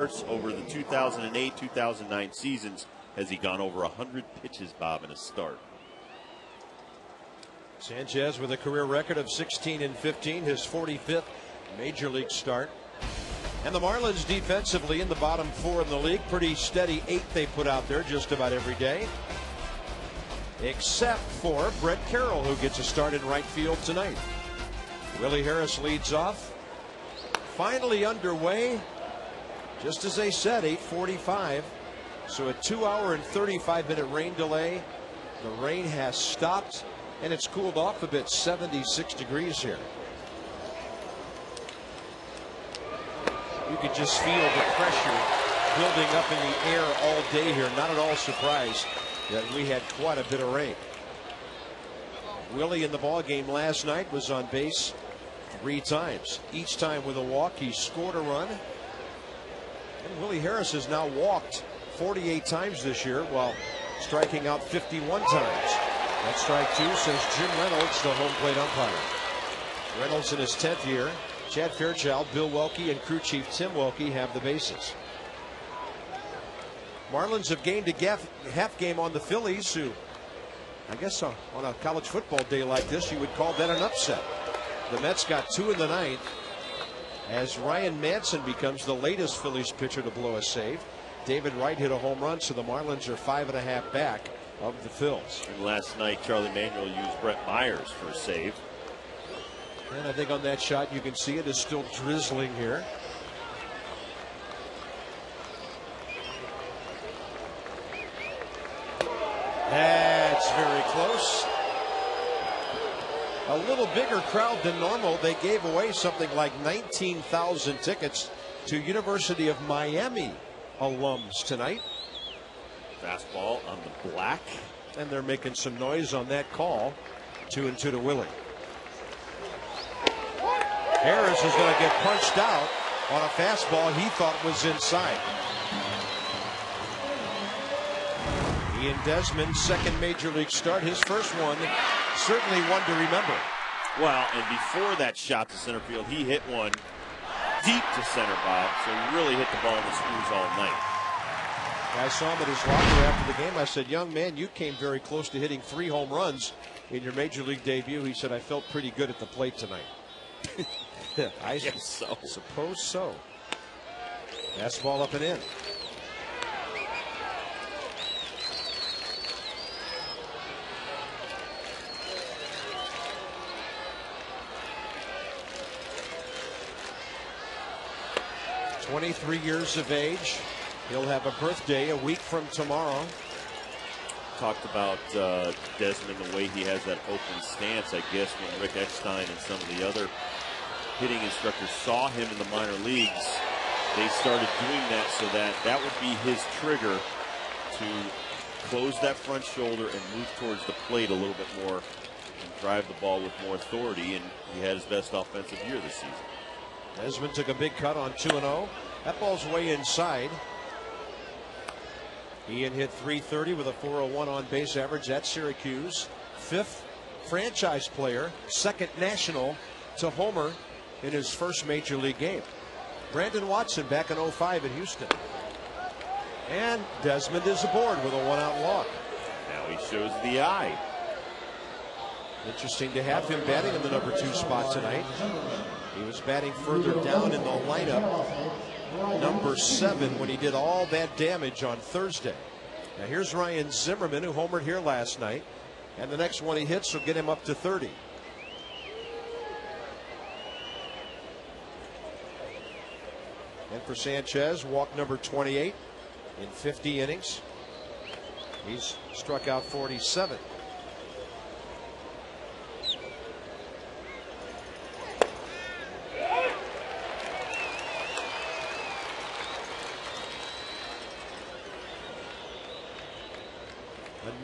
over the 2008-2009 seasons has he gone over 100 pitches, Bob, in a start. Sanchez with a career record of 16-15, his 45th major league start. And the Marlins defensively in the bottom 4 in the league. Pretty steady 8 they put out there just about every day. Except for Brett Carroll, who gets a start in right field tonight. Willie Harris leads off. Finally underway. Just as they said, 8:45. So a 2-hour and 35-minute rain delay. The rain has stopped and it's cooled off a bit. 76 degrees here. You could just feel the pressure building up in the air all day here. Not at all surprised that we had quite a bit of rain. Willie in the ball game last night was on base 3 times. Each time with a walk, he scored a run. And Willie Harris has now walked 48 times this year while striking out 51 times. That's strike 2, says Jim Reynolds, the home plate umpire. Reynolds in his 10th year. Chad Fairchild, Bill Welke, and crew chief Tim Welke have the bases. Marlins have gained a half game on the Phillies, who I guess on a college football day like this you would call that an upset. The Mets got 2 in the 9th as Ryan Madson becomes the latest Phillies pitcher to blow a save. David Wright hit a home run, so the Marlins are 5.5 back of the Phils. And last night Charlie Manuel used Brett Myers for a save. And I think on that shot you can see it is still drizzling here. That's very close. A little bigger crowd than normal. They gave away something like 19,000 tickets to University of Miami alums tonight. Fastball on the black. And they're making some noise on that call. 2-2 to Willie. Harris is going to get punched out on a fastball he thought was inside. Ian Desmond, second major league start, his first one, certainly one to remember. Well, and before that shot to center field, he hit one deep to center, Bob, so he really hit the ball in the screws all night. I saw him at his locker after the game. I said, young man, you came very close to hitting 3 home runs in your major league debut. He said, I felt pretty good at the plate tonight. I guess so. Suppose so. Fastball up and in. "23 years of age. He'll have a birthday a week from tomorrow." Talked about Desmond, the way he has that open stance. I guess when Rick Eckstein and some of the other hitting instructors saw him in the minor leagues, they started doing that so that would be his trigger to close that front shoulder and move towards the plate a little bit more and drive the ball with more authority, and he had his best offensive year this season. Desmond took a big cut on 2-0. That ball's way inside. Ian hit .330 with a .401 on base average at Syracuse. 5th franchise player, 2nd national to homer in his first major league game. Brandon Watson back in '05 in Houston. And Desmond is aboard with a 1-out walk. Now he shows the eye. Interesting to have him batting in the number 2 spot tonight. He was batting further down in the lineup, number 7, when he did all that damage on Thursday. Now here's Ryan Zimmerman, who homered here last night, and the next one he hits will get him up to 30. And for Sanchez, walk number 28 in 50 innings. He's struck out 47.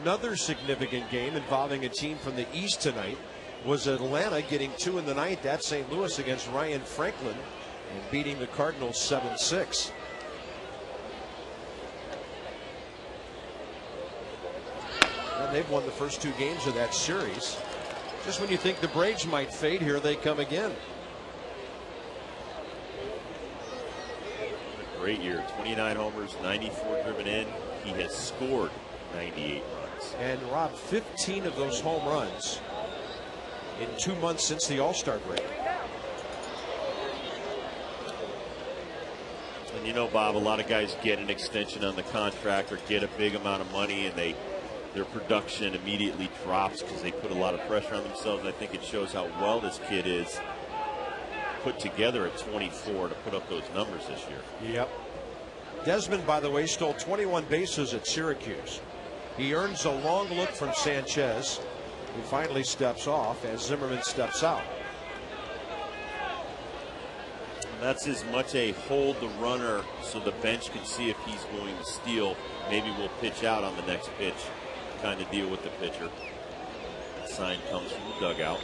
Another significant game involving a team from the East tonight was Atlanta getting 2 in the 9th at St. Louis against Ryan Franklin and beating the Cardinals 7-6. And they've won the first 2 games of that series. Just when you think the Braves might fade, here they come again. great year. 29 homers, 94 driven in. He has scored 98 runs. And Rob, 15 of those home runs in 2 months since the All-Star break. And you know, Bob, a lot of guys get an extension on the contract or get a big amount of money, and their production immediately drops because they put a lot of pressure on themselves. I think it shows how well this kid is put together at 24 to put up those numbers this year. Yep. Desmond, by the way, stole 21 bases at Syracuse. He earns a long look from Sanchez, who finally steps off as Zimmerman steps out. That's as much a hold the runner so the bench can see if he's going to steal. Maybe we'll pitch out on the next pitch kind of deal with the pitcher. The sign comes from the dugout.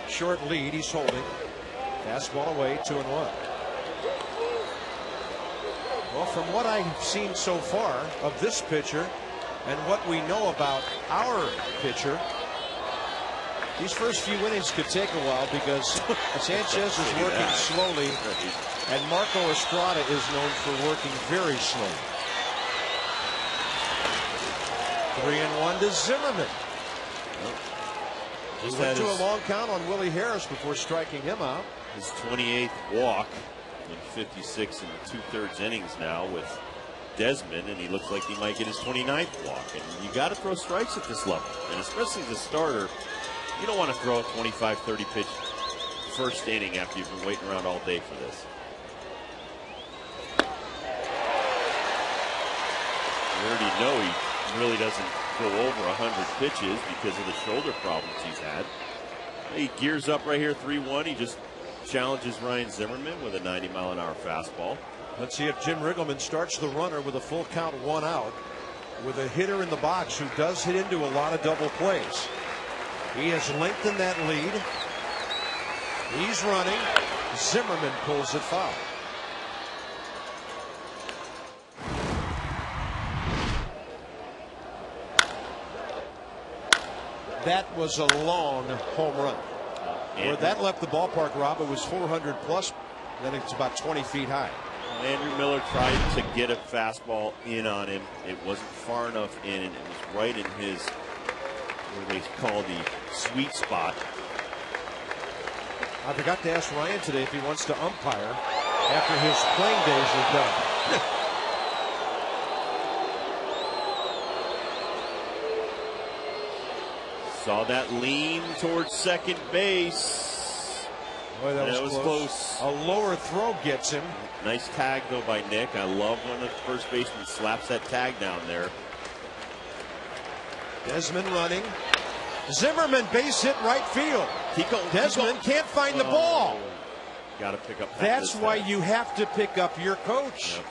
Short lead, he's holding. Fastball away, 2-1. Well, from what I've seen so far of this pitcher and what we know about our pitcher, these first few innings could take a while because Sanchez is working slowly and Marco Estrada is known for working very slowly. 3-1 to Zimmerman. He went to a long count on Willie Harris before striking him out. His 28th walk in 56 and 2/3 innings now with Desmond, and he looks like he might get his 29th walk. And you got to throw strikes at this level, and especially as a starter, you don't want to throw a 25-30 pitch first inning after you've been waiting around all day for this. We already know he really doesn't go over 100 pitches because of the shoulder problems he's had. He gears up right here, 3-1. He just challenges Ryan Zimmerman with a 90-mile-an-hour fastball. Let's see if Jim Riggleman starts the runner with a full count, 1 out, with a hitter in the box who does hit into a lot of double plays. He has lengthened that lead. He's running. Zimmerman pulls it foul. That was a long home run. Where that left the ballpark, Rob, it was 400 plus. Then it's about 20 feet high. Andrew Miller tried to get a fastball in on him. It wasn't far enough in, and it was right in his, what they call the sweet spot. I forgot to ask Ryan today if he wants to umpire after his playing days are done. Saw that lean towards second base. Boy, that was close. A lower throw gets him. Nice tag, though, by Nick. I love when the first baseman slaps that tag down there. Desmond running. Zimmerman base hit right field. Desmond can't find the ball. Got to pick up. That's why you have to pick up your coach. Yep.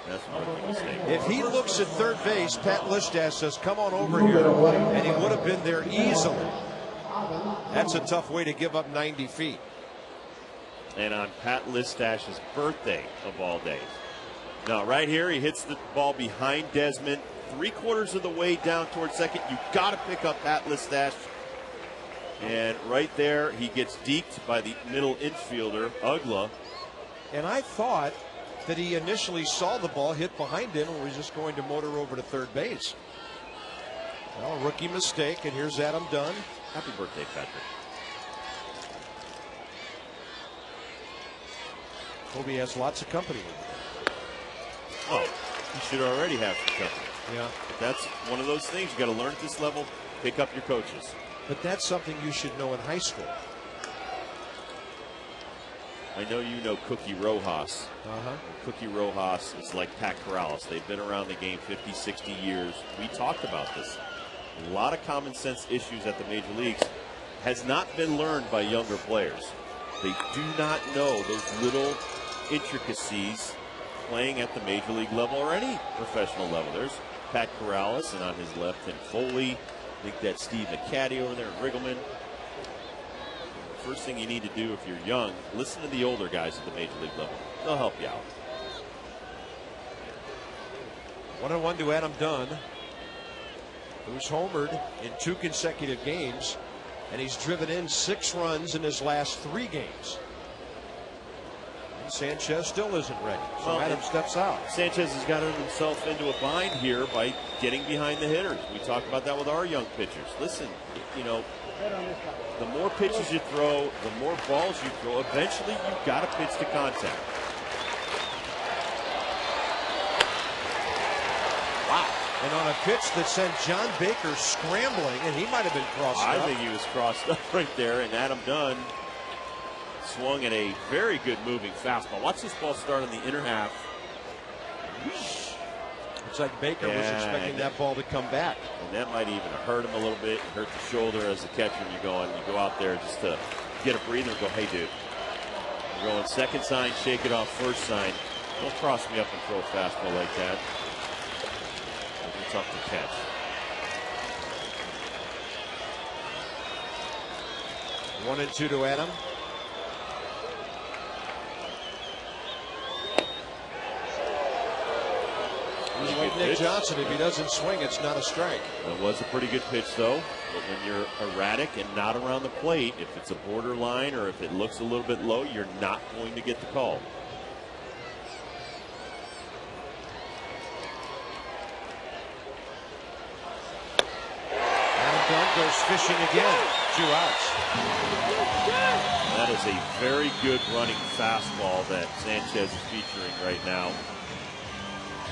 That's a mistake. If he looks at third base, Pat Listach says, come on over here. And he would have been there easily. That's a tough way to give up 90 feet. And on Pat Listach's birthday of all days. Now, right here, he hits the ball behind Desmond. 3/4 of the way down towards second. You got to pick up Pat Listach. And right there, he gets deked by the middle infielder, Ugla. And I thought that he initially saw the ball hit behind him and was just going to motor over to third base. Well, rookie mistake, and here's Adam Dunn. Happy birthday, Patrick. Kobe has lots of company with him. Oh, he should already have some company. Yeah. But that's one of those things you got to learn at this level. Pick up your coaches. But that's something you should know in high school. I know you know Cookie Rojas. Uh-huh. Cookie Rojas is like Pat Corrales. They've been around the game 50, 60 years. We talked about this. A lot of common sense issues at the major leagues has not been learned by younger players. They do not know those little intricacies playing at the major league level or any professional level. There's Pat Corrales, and on his left, Tim Foley. I think that's Steve McCaddy over there, and Riggleman. First thing you need to do if you're young, listen to the older guys at the major league level. They'll help you out. 1-1 to Adam Dunn, who's homered in 2 consecutive games, and he's driven in 6 runs in his last 3 games. Sanchez still isn't ready. So Well, Adam steps out. Sanchez has gotten himself into a bind here by getting behind the hitters. We talk about that with our young pitchers. Listen, you know, the more pitches you throw, the more balls you throw, eventually you've got to pitch to contact. Wow. And on a pitch that sent John Baker scrambling, and he might have been crossed up. I think he was crossed up right there, and Adam Dunn swung at a very good moving fastball. Watch this ball start in the inner half. It's like Baker was expecting that ball to come back. And that might even hurt him a little bit, hurt the shoulder as a catcher. And you go out there just to get a breather and go, hey, dude, you're going second sign, shake it off first sign. Don't cross me up and throw a fastball like that. It's tough to catch. One and two to Adam. Like Nick Johnson, if he doesn't swing, it's not a strike. That was a pretty good pitch, though. But when you're erratic and not around the plate, if it's a borderline or if it looks a little bit low, you're not going to get the call. Adam Dunn goes fishing again. 2 outs. That is a very good running fastball that Sanchez is featuring right now.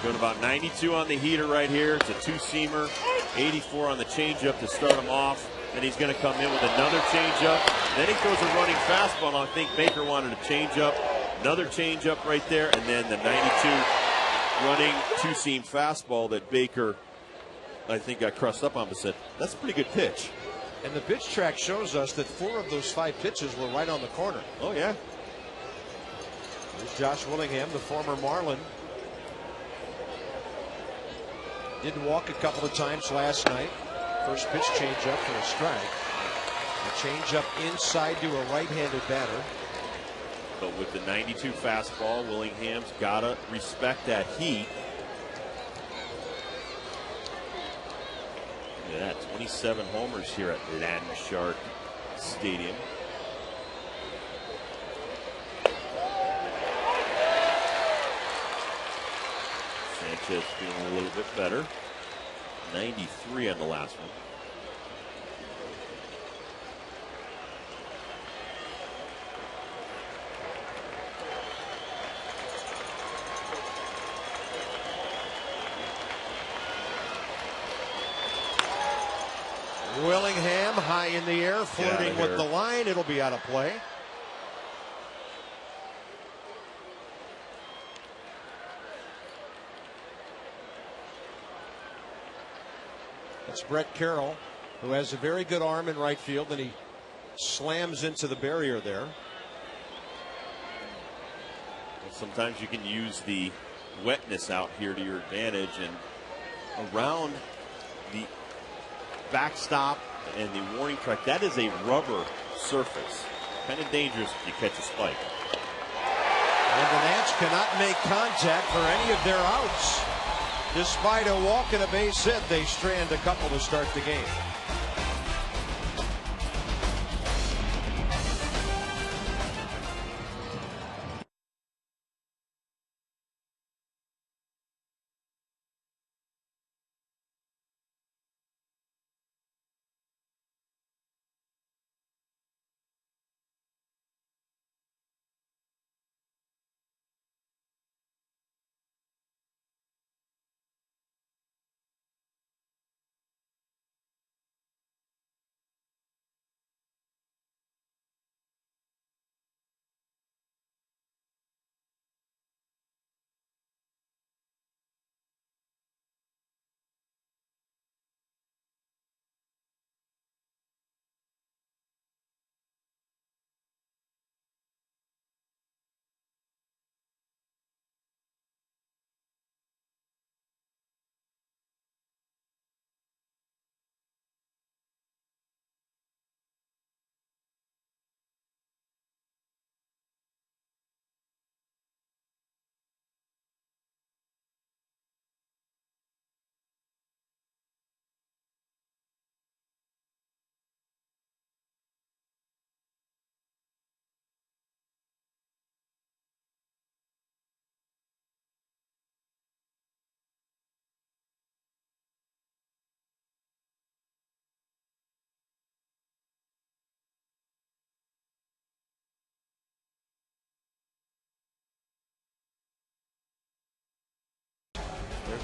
Doing about 92 on the heater right here. It's a two-seamer. 84 on the changeup to start him off. Then he's going to come in with another changeup. Then he throws a running fastball. And I think Baker wanted a changeup. Another changeup right there. And then the 92 running two-seam fastball that Baker, I think, got crushed up on, but said, that's a pretty good pitch. And the pitch track shows us that 4 of those 5 pitches were right on the corner. Oh, yeah. There's Josh Willingham, the former Marlin. Did walk a couple of times last night. First pitch changeup for a strike. A changeup inside to a right-handed batter. But with the 92 fastball, Willingham's got to respect that heat. Look at that, 27 homers here at Landshark Stadium. Sanchez feeling a little bit better. 93 on the last one. Willingham high in the air, flirting with the line. It'll be out of play. It's Brett Carroll, who has a very good arm in right field, and he slams into the barrier there. Sometimes you can use the wetness out here to your advantage, and around the backstop and the warning track, that is a rubber surface. Kind of dangerous if you catch a spike. And the Nats cannot make contact for any of their outs. Despite a walk and a base hit, they strand a couple to start the game.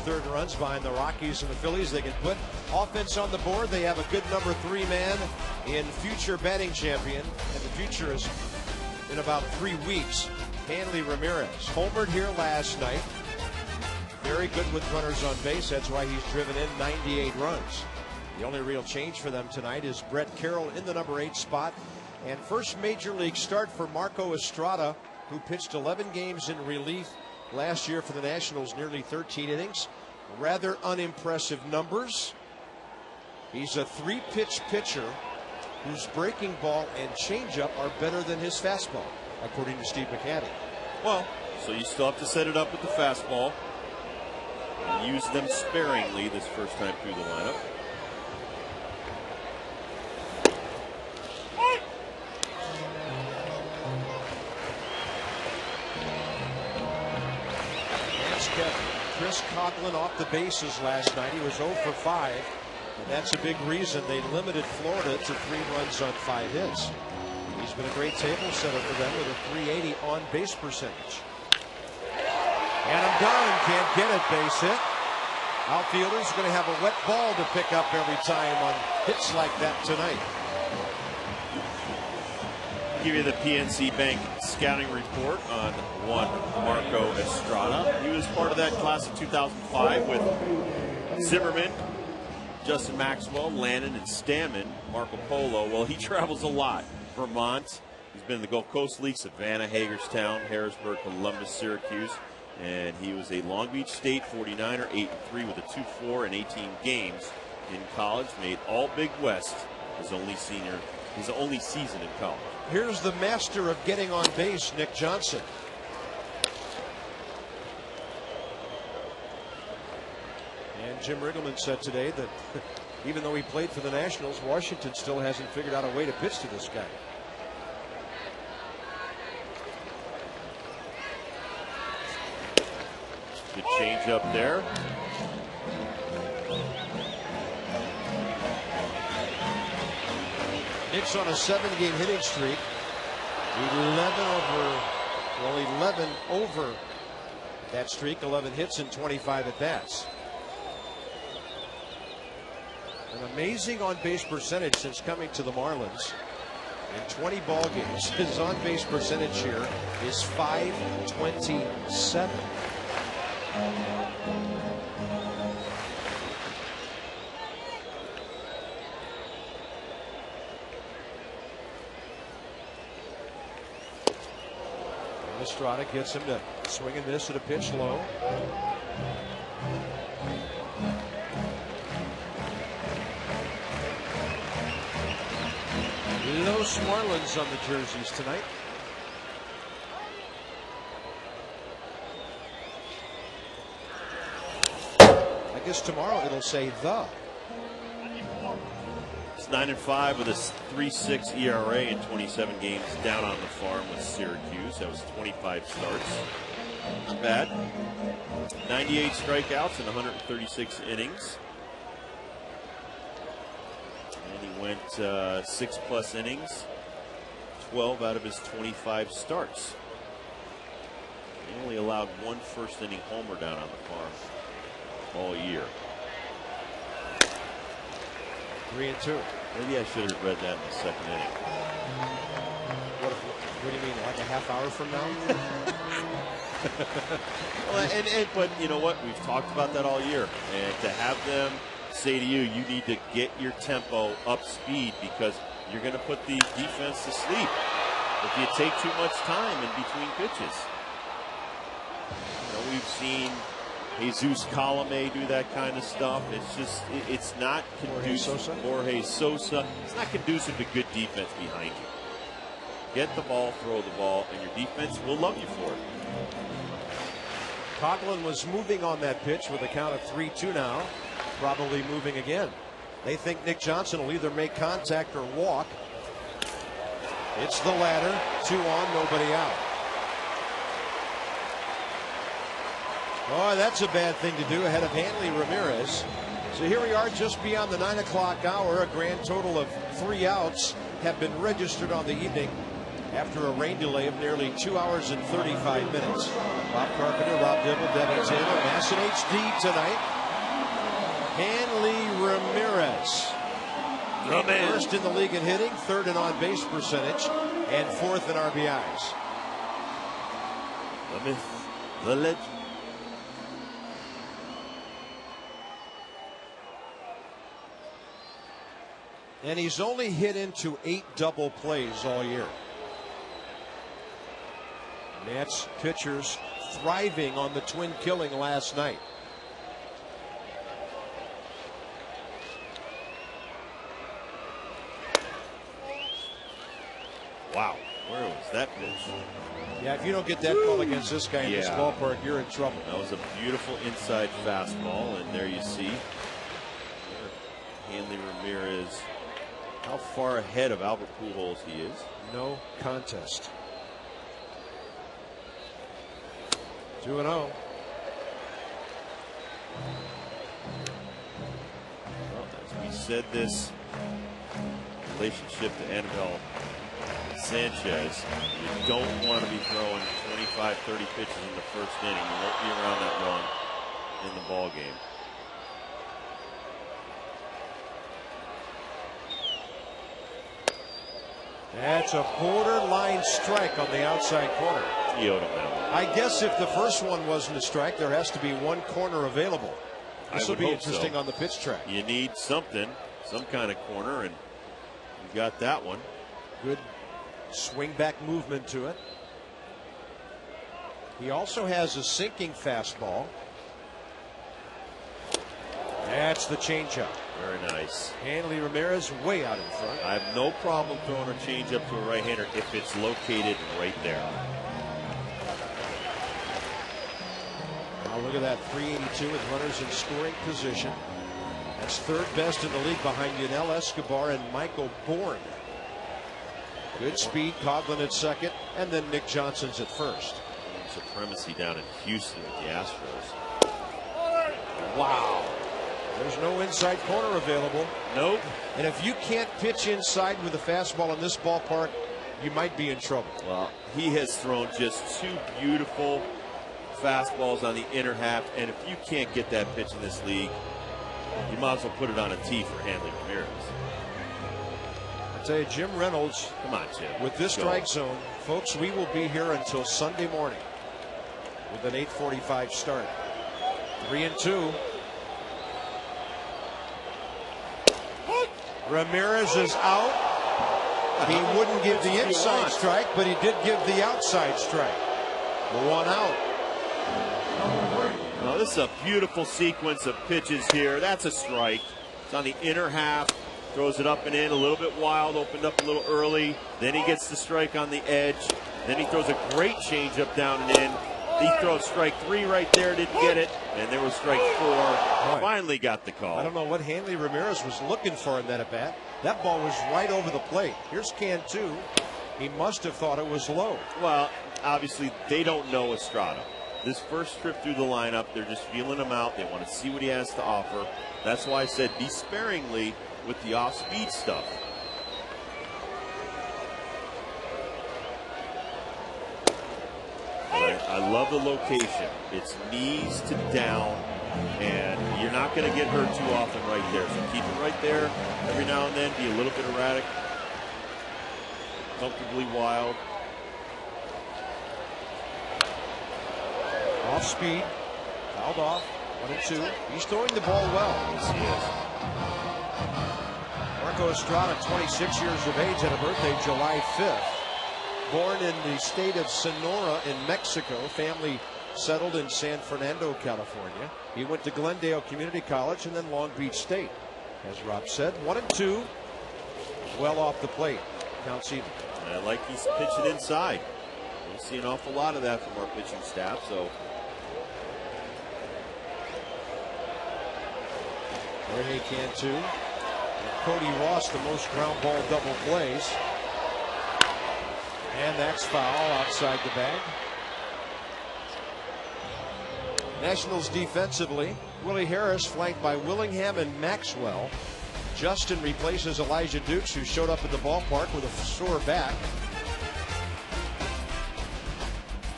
third runs behind the Rockies and the Phillies. They can put offense on the board. They have a good number 3 man in future batting champion, and the future is in about 3 weeks. Hanley Ramirez homered here last night. Very good with runners on base. That's why he's driven in 98 runs. The only real change for them tonight is Brett Carroll in the number 8 spot. And first major league start for Marco Estrada, who pitched 11 games in relief last year for the Nationals, nearly 13 innings. Rather unimpressive numbers. He's a 3-pitch pitcher whose breaking ball and changeup are better than his fastball, according to Steve McCanny. Well, so you still have to set it up with the fastball and use them sparingly this first time through the lineup. Kept Chris Coghlan off the bases last night. He was 0 for 5, and that's a big reason they limited Florida to 3 runs on 5 hits. He's been a great table setter for them with a .380 on base percentage. And I'm done. Can't get it. Base hit. Outfielders going to have a wet ball to pick up every time on hits like that tonight. Give you the PNC Bank scouting report on one Marco Estrada. He was part of that class of 2005 with Zimmerman, Justin Maxwell, Lannon, and Stammen. Marco Polo, well, he travels a lot. Vermont, he's been in the Gulf Coast League, Savannah, Hagerstown, Harrisburg, Columbus, Syracuse, and he was a Long Beach State 49er, 8-3 with a 2.4 in 18 games in college. Made all Big West his only season in college. Here's the master of getting on base, Nick Johnson. And Jim Riggleman said today that even though he played for the Nationals, Washington still hasn't figured out a way to pitch to this guy. Good change up there. Nick's on a 7-game hitting streak. 11 over that streak. 11 hits and 25 at bats. An amazing on-base percentage since coming to the Marlins. In 20 ball games, his on-base percentage here is .527. Estrada gets him to swing and miss at a pitch low. Los Marlins on the jerseys tonight. I guess tomorrow it'll say the. It's 9-5 with a 3.6 ERA in 27 games down on the farm with Syracuse. That was 25 starts. Not bad. 98 strikeouts in 136 innings. And he went 6+ innings, 12 out of his 25 starts. He only allowed 1 first-inning homer down on the farm all year. 3-2. Maybe I should have read that in the second inning. What do you mean, like a half hour from now? Well, but you know what? We've talked about that all year. And to have them say to you, you need to get your tempo up speed because you're going to put the defense to sleep if you take too much time in between pitches. You know, we've seen Jesus Colome do that kind of stuff. It's just, it's not conducive. Jorge Sosa. It's not conducive to good defense behind you. Get the ball, throw the ball, and your defense will love you for it. Coghlan was moving on that pitch with a count of 3-2 now. Probably moving again. They think Nick Johnson will either make contact or walk. It's the latter. 2 on, nobody out. Oh, that's a bad thing to do ahead of Hanley Ramirez. So here we are just beyond the 9 o'clock hour. A grand total of 3 outs have been registered on the evening after a rain delay of nearly 2 hours and 35 minutes. Bob Carpenter, Rob Dibble, Devin Taylor, Masson HD tonight. Hanley Ramirez. First in the league in hitting, third in on-base percentage, and fourth in RBIs. The myth, the legend. And he's only hit into 8 double plays all year. Nats pitchers thriving on the twin killing last night. Wow, where was that pitch? Yeah, if you don't get that ball against this guy in this ballpark, you're in trouble. That was a beautiful inside fastball, and there you see Hanley Ramirez, how far ahead of Albert Pujols he is. No contest. 2-0. Well, as we said, this relationship to Anibal Sanchez, you don't want to be throwing 25, 30 pitches in the first inning. You won't be around that long in the ball game. That's a borderline strike on the outside corner. He owed him that one. I guess if the first one wasn't a strike, there has to be one corner available. This will be interesting on the pitch track. You need something, some kind of corner, and you got that one. Good swing back movement to it. He also has a sinking fastball. That's the changeup. Very nice. Hanley Ramirez way out in front. I have no problem throwing a changeup to a right-hander if it's located right there. Now look at that, 382 with runners in scoring position. That's third best in the league behind Yunel Escobar and Michael Bourne. Good speed, Coghlan at second, and then Nick Johnson's at first. Supremacy down in Houston with the Astros. Wow. There's no inside corner available. Nope. And if you can't pitch inside with a fastball in this ballpark, you might be in trouble. Well, he has thrown just 2 beautiful fastballs on the inner half, and if you can't get that pitch in this league, you might as well put it on a tee for Hanley Ramirez. I tell you, Jim Reynolds, come on, Jim. With this strike zone, folks, we will be here until Sunday morning with an 8:45 start. 3-2. Ramirez is out. He wouldn't give the inside strike, but he did give the outside strike. 1 out. Now, this is a beautiful sequence of pitches here. That's a strike. It's on the inner half. Throws it up and in, a little bit wild, opened up a little early. Then he gets the strike on the edge. Then he throws a great changeup down and in. He throws strike 3 right there, didn't get it. And there was strike 4. Finally got the call. I don't know what Hanley Ramirez was looking for in that at bat. That ball was right over the plate. Here's Cantu. He must have thought it was low. Well, obviously, they don't know Estrada. This first trip through the lineup, they're just feeling him out. They want to see what he has to offer. That's why I said be sparingly with the off-speed stuff. I love the location. It's knees to down, and you're not going to get hurt too often right there. So keep it right there every now and then. Be a little bit erratic, comfortably wild. Off speed, fouled off, 1-2. He's throwing the ball well. Yes, he is. Marco Estrada, 26 years of age, had a birthday July 5th. Born in the state of Sonora in Mexico. Family settled in San Fernando, California. He went to Glendale Community College and then Long Beach State. As Rob said, 1-2. Well off the plate. Counts even. I like he's pitching inside. We'll see an awful lot of that from our pitching staff. So Jorge Cantu. Cody Ross, the most ground ball double plays. And that's foul outside the bag. Nationals defensively, Willie Harris flanked by Willingham and Maxwell. Justin replaces Elijah Dukes, who showed up at the ballpark with a sore back.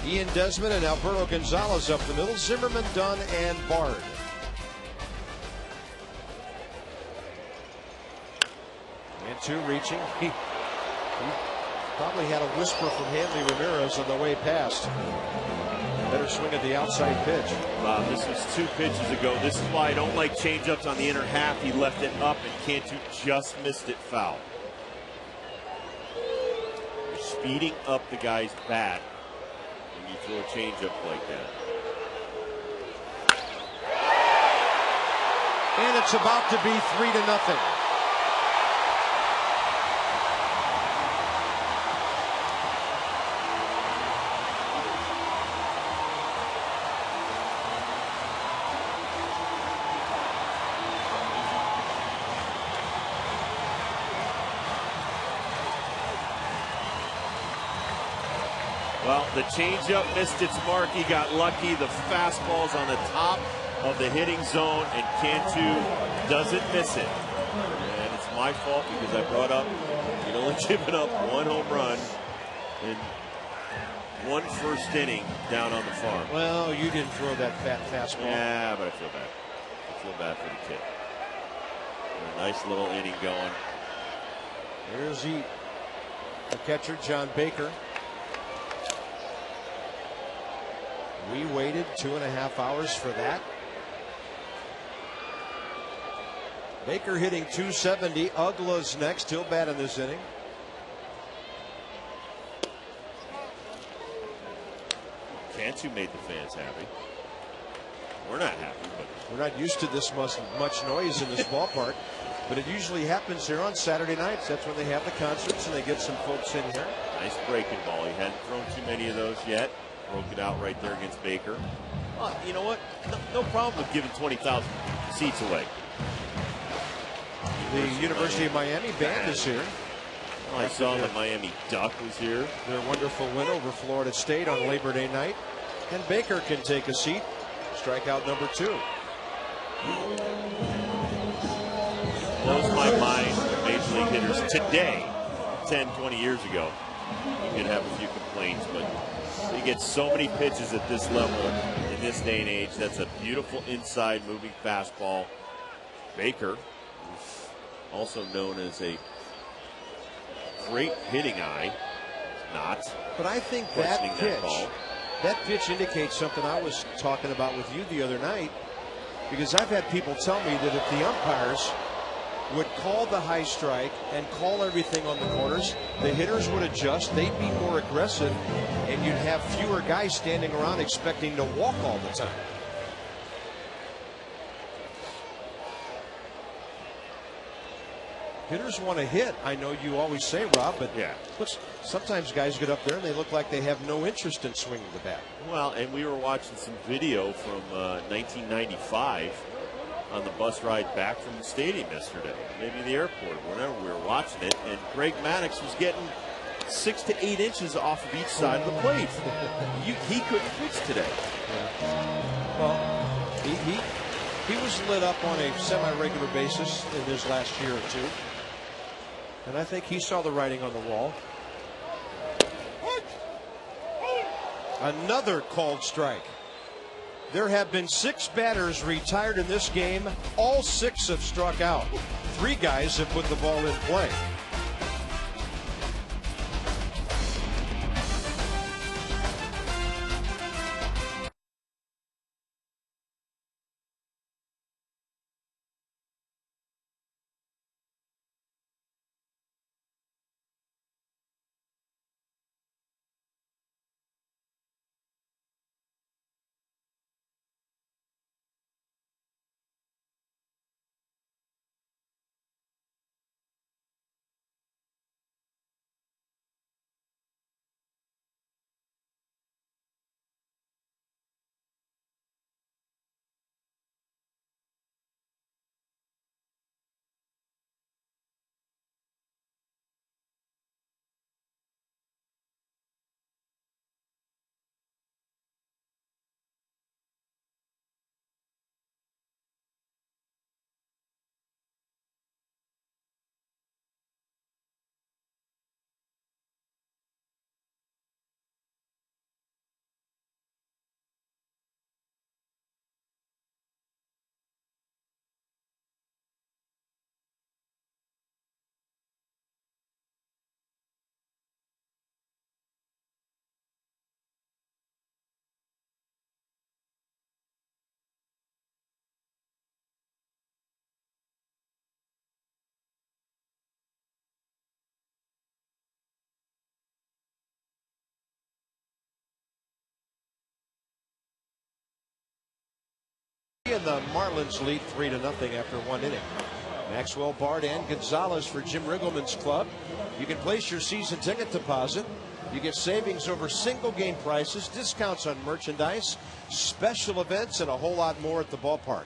Ian Desmond and Alberto Gonzalez up the middle. Zimmerman, Dunn, and Bard. And 2 reaching. He probably had a whisper from Hanley Ramirez on the way past. Better swing at the outside pitch. Wow, this was 2 pitches ago. This is why I don't like changeups on the inner half. He left it up, and Cantu just missed it foul. You're speeding up the guy's bat when you throw a changeup like that. And it's about to be 3-0. Well, the changeup missed its mark. He got lucky. The fastball's on the top of the hitting zone, and Cantu doesn't miss it. And it's my fault because I brought up he'd only given up 1 home run in 1 first inning down on the farm. Well, you didn't throw that fat fastball. Yeah, but I feel bad. I feel bad for the kid. A nice little inning going. Here's the catcher, John Baker. We waited 2.5 hours for that. Baker hitting .270. Ugla's next. He'll bat in this inning. Cantu made the fans happy. We're not happy, but we're not used to this much noise in this ballpark. But it usually happens here on Saturday nights. That's when they have the concerts and they get some folks in here. Nice breaking ball. He hadn't thrown too many of those yet. Broke it out right there against Baker. You know what? No problem with giving 20,000 seats away. The University of Miami band is here. Well, I saw the Miami Duck was here. Their wonderful win over Florida State on Labor Day night. And Baker can take a seat. Strikeout number 2. Blows my mind when Major League hitters today, 10, 20 years ago, you could have a few complaints, but you get so many pitches at this level in this day and age. That's a beautiful inside moving fastball. Baker, who's also known as a great hitting eye, not. But I think that pitch indicates something I was talking about with you the other night, because I've had people tell me that if the umpires would call the high strike and call everything on the corners, the hitters would adjust, they'd be more aggressive, and you'd have fewer guys standing around expecting to walk all the time. Hitters want to hit. I know you always say, Rob, but yeah, sometimes guys get up there and they look like they have no interest in swinging the bat. Well, and we were watching some video from 1995 on the bus ride back from the stadium yesterday, maybe the airport, whenever we were watching it, and Greg Maddux was getting 6 to 8 inches off of each side of the plate. He couldn't pitch today. Yeah. Well, he was lit up on a semi-regular basis in this last year or two. And I think he saw the writing on the wall. Another called strike. There have been 6 batters retired in this game. All 6 have struck out. 3 guys have put the ball in play. and the Marlins lead 3-0 after 1 inning. Maxwell, Bard, and Gonzalez for Jim Riggleman's club. You can place your season ticket deposit. You get savings over single game prices, discounts on merchandise, special events, and a whole lot more at the ballpark.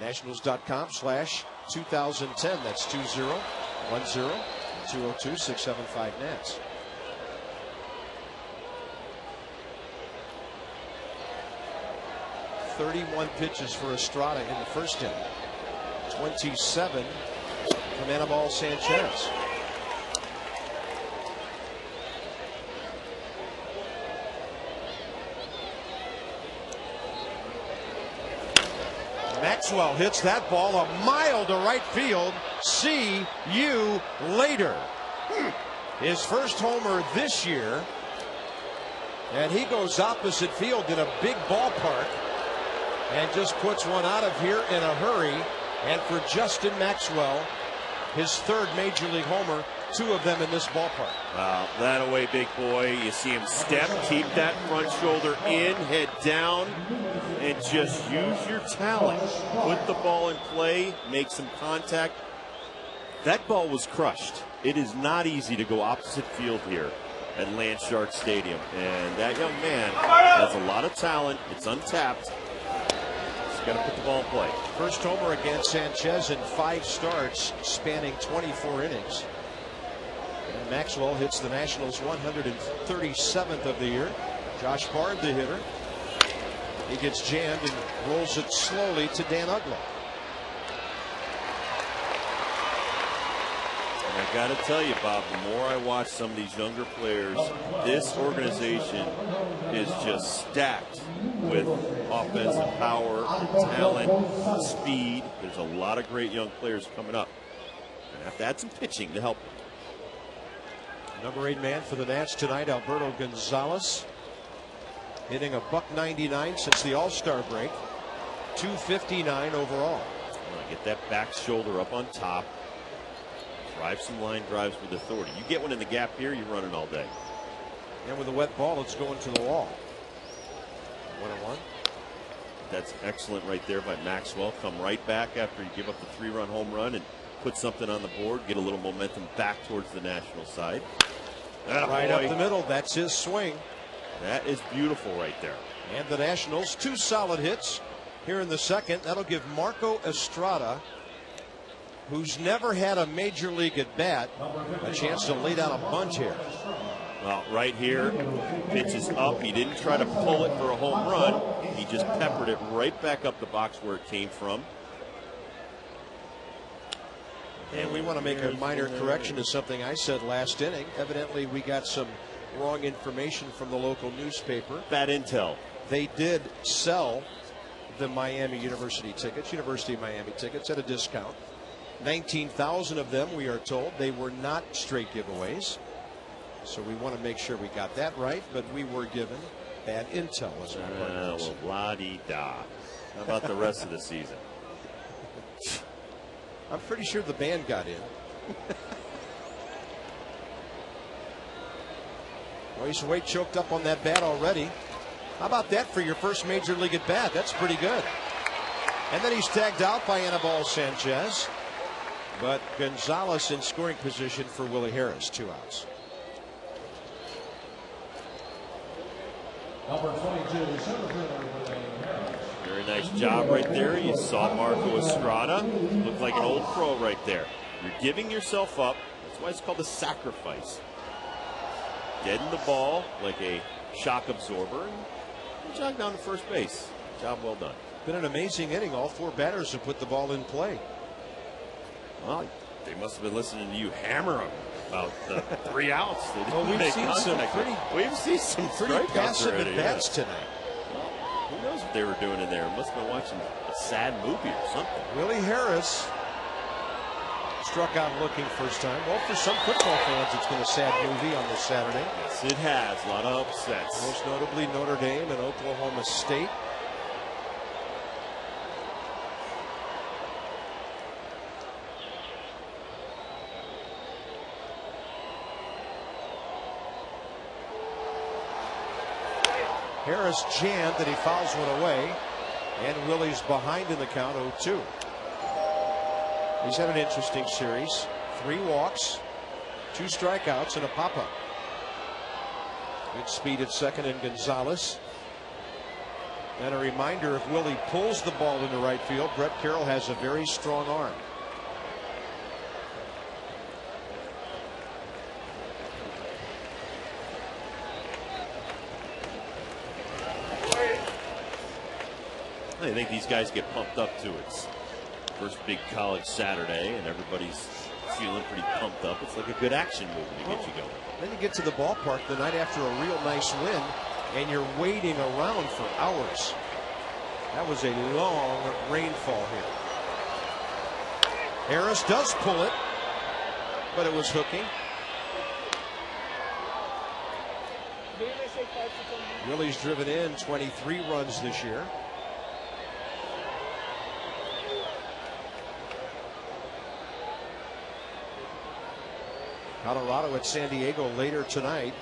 Nationals.com/2010. That's 2010-202-675-NATS. 31 pitches for Estrada in the first inning. 27 from Anibal Sanchez. Maxwell hits that ball a mile to right field. See you later. His first homer this year. And he goes opposite field in a big ballpark and just puts one out of here in a hurry. And for Justin Maxwell, his third major league homer, 2 of them in this ballpark. Wow, that away, big boy. You see him step, keep that front shoulder in, head down, and just use your talent. Put the ball in play, make some contact. That ball was crushed. It is not easy to go opposite field here at Landshark Stadium. And that young man has a lot of talent. It's untapped. Got to put the ball in play. First homer against Sanchez in 5 starts spanning 24 innings. And Maxwell hits the Nationals 137th of the year. Josh Bard, the hitter. He gets jammed and rolls it slowly to Dan Uggla. And I got to tell you, Bob, the more I watch some of these younger players, this organization is just stacked with offensive power, talent, speed. There's a lot of great young players coming up. And have to add some pitching to help them. Number 8 man for the Nats tonight, Alberto Gonzalez, hitting a .199 since the All-Star break. 259 overall. Get that back shoulder up on top. Drive some line drives with authority. You get one in the gap here, you're running all day. And with a wet ball, it's going to the wall. 1-1. That's excellent right there by Maxwell. Come right back after you give up the 3-run home run and put something on the board. Get a little momentum back towards the National side. Right up the middle. That's his swing. That is beautiful right there. And the Nationals, 2 solid hits here in the second. That'll give Marco Estrada, who's never had a major league at bat, a chance to lay down a bunch here. Well, right here, pitch is up. He didn't try to pull it for a home run. He just peppered it right back up the box where it came from. And we want to make a minor correction to something I said last inning. Evidently, we got some wrong information from the local newspaper. Bad intel. They did sell the Miami University tickets, University of Miami tickets, at a discount. 19,000 of them, we are told. They were not straight giveaways. So we want to make sure we got that right, but we were given bad intel as well. Well, la-di-da. How about the rest of the season? I'm pretty sure the band got in. Well, he's way choked up on that bat already. How about that for your first major league at bat? That's pretty good. And then he's tagged out by Anibal Sanchez. But Gonzalez in scoring position for Willie Harris. 2 outs. Number 22, Very nice job right there. You saw Marco Estrada. Looked like an old pro right there. You're giving yourself up. That's why it's called a sacrifice. Deaden the ball like a shock absorber and jog down to first base. Job well done. Been an amazing inning. All 4 batters have put the ball in play. Well, they must have been listening to you hammer them about the 3 outs. Well, we've seen some pretty passive at bats tonight. Who knows what they were doing in there? Must have been watching a sad movie or something. Willie Harris struck out looking first time. Well, for some football fans, it's been a sad movie on this Saturday. Yes, it has. A lot of upsets. Most notably Notre Dame and Oklahoma State. Harris jammed and he fouls one away. And Willie's behind in the count, 0-2. He's had an interesting series. 3 walks, 2 strikeouts, and a pop-up. Good speed at second in Gonzalez. And a reminder, if Willie pulls the ball into right field, Brett Carroll has a very strong arm. I think these guys get pumped up to it. First big college Saturday, and everybody's feeling pretty pumped up. It's like a good action movie to get you going. Then you get to the ballpark the night after a real nice win, and you're waiting around for hours. That was a long rainfall here. Harris does pull it, but it was hooking. Willie's driven in 23 runs this year. Colorado at San Diego later tonight.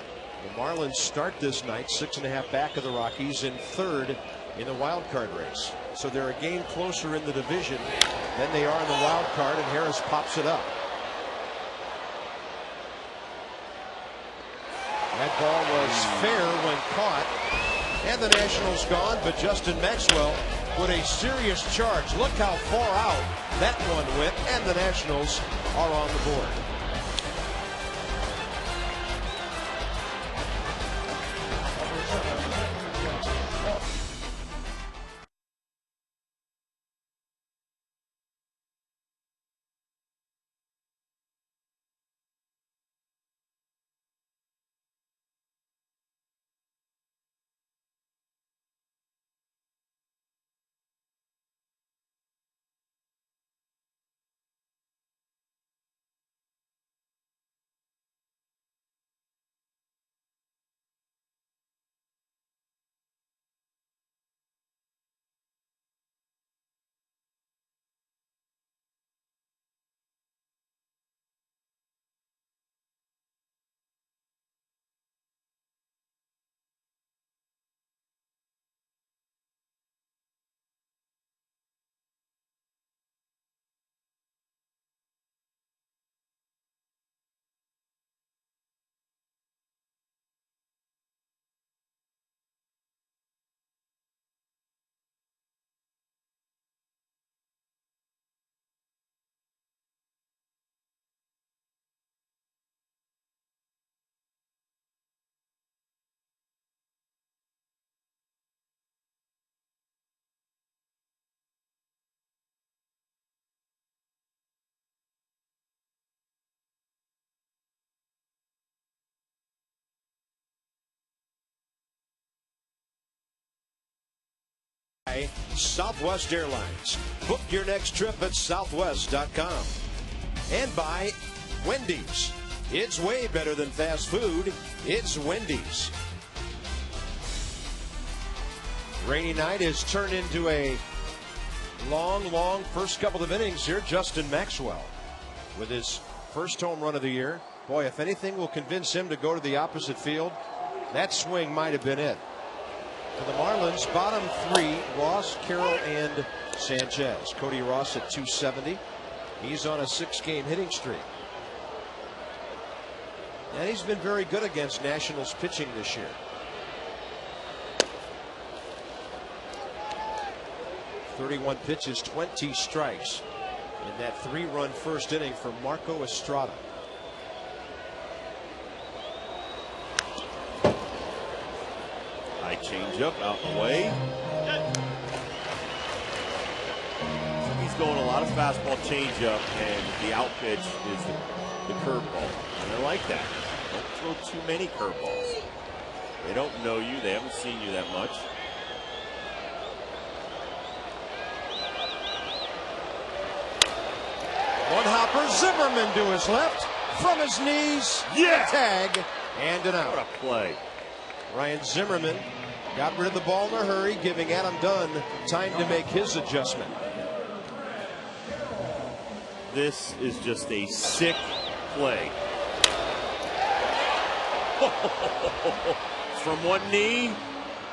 The Marlins start this night 6.5 back of the Rockies and 3rd in the wild card race. So they're a game closer in the division than they are in the wild card, and Harris pops it up. That ball was fair when caught, and the Nationals gone, but Justin Maxwell with a serious charge. Look how far out that one went, and the Nationals are on the board. Southwest Airlines. Book your next trip at southwest.com. And by Wendy's. It's way better than fast food. It's Wendy's. Rainy night has turned into a long first couple of innings here. Justin Maxwell with his first home run of the year. Boy, if anything will convince him to go to the opposite field, that swing might have been it. For the Marlins, bottom 3, Ross, Carroll, and Sanchez. Cody Ross at 270. He's on a 6-game hitting streak. And he's been very good against Nationals pitching this year. 31 pitches, 20 strikes in that 3-run first inning for Marco Estrada. High changeup out the way. He's going a lot of fastball changeup, and the out pitch is the curveball. And I like that. Don't throw too many curveballs. They don't know you. They haven't seen you that much. One hopper, Zimmerman to his left, from his knees, yeah, tag, and an out. What a play. Ryan Zimmerman got rid of the ball in a hurry, giving Adam Dunn time to make his adjustment. This is just a sick play. From one knee,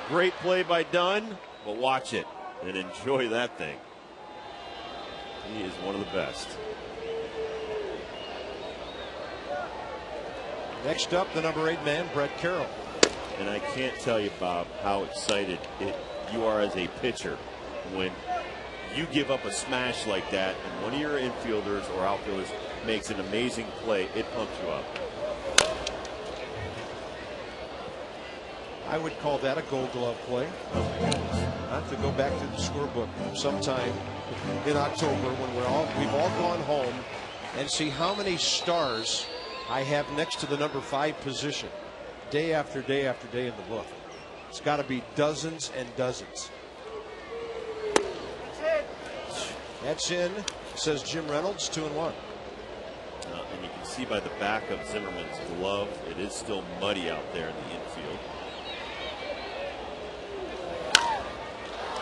great play by Dunn, but watch it. and enjoy that thing. He is one of the best. Next up, the number 8 man, Brett Carroll. And I can't tell you, Bob, how excited you are as a pitcher when you give up a smash like that and one of your infielders or outfielders makes an amazing play. It pumps you up. I would call that a Gold Glove play. Not to go back to the scorebook sometime in October when we've all gone home and see how many stars I have next to the number 5 position day after day after day in the book. It's got to be dozens and dozens. That's in, says Jim Reynolds, 2-1. And you can see by the back of Zimmerman's glove, it is still muddy out there in the infield.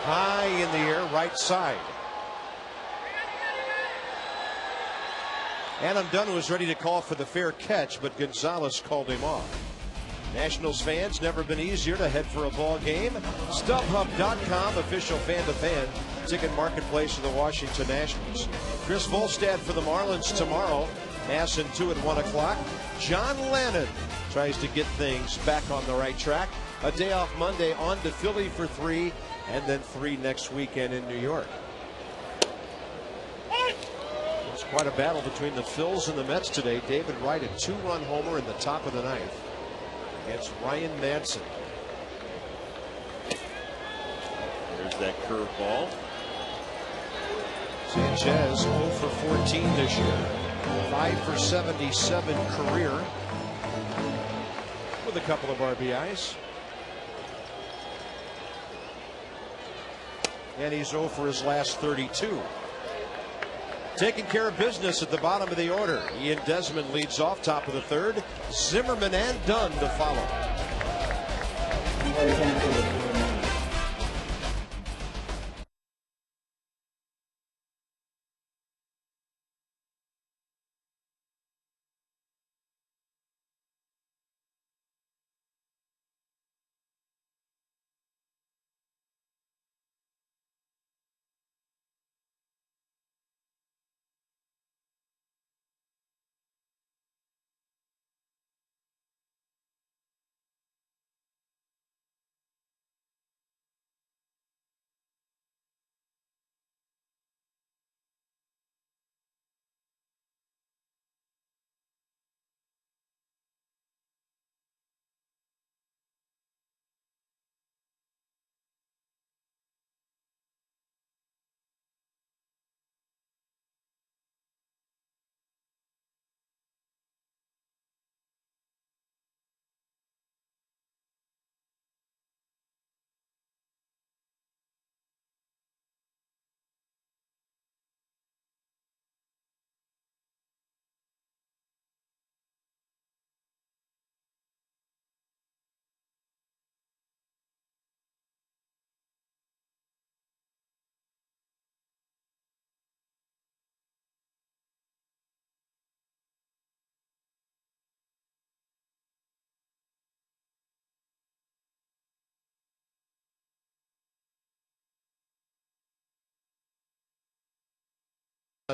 High in the air, right side. Adam Dunn was ready to call for the fair catch, but Gonzalez called him off. Nationals fans, never been easier to head for a ball game. StubHub.com, official fan-to-fan ticket marketplace of the Washington Nationals. Chris Volstad for the Marlins tomorrow. Masson 2 at 1 o'clock. John Lannon tries to get things back on the right track. A day off Monday, on to Philly for 3, and then 3 next weekend in New York. It's quite a battle between the Phils and the Mets today. David Wright, a 2-run homer in the top of the 9th against Ryan Madson. There's that curveball. Sanchez 0 for 14 this year. 5 for 77 career with a couple of RBIs. And he's 0 for his last 32. Taking care of business at the bottom of the order. Ian Desmond leads off, top of the 3rd. Zimmerman and Dunn to follow.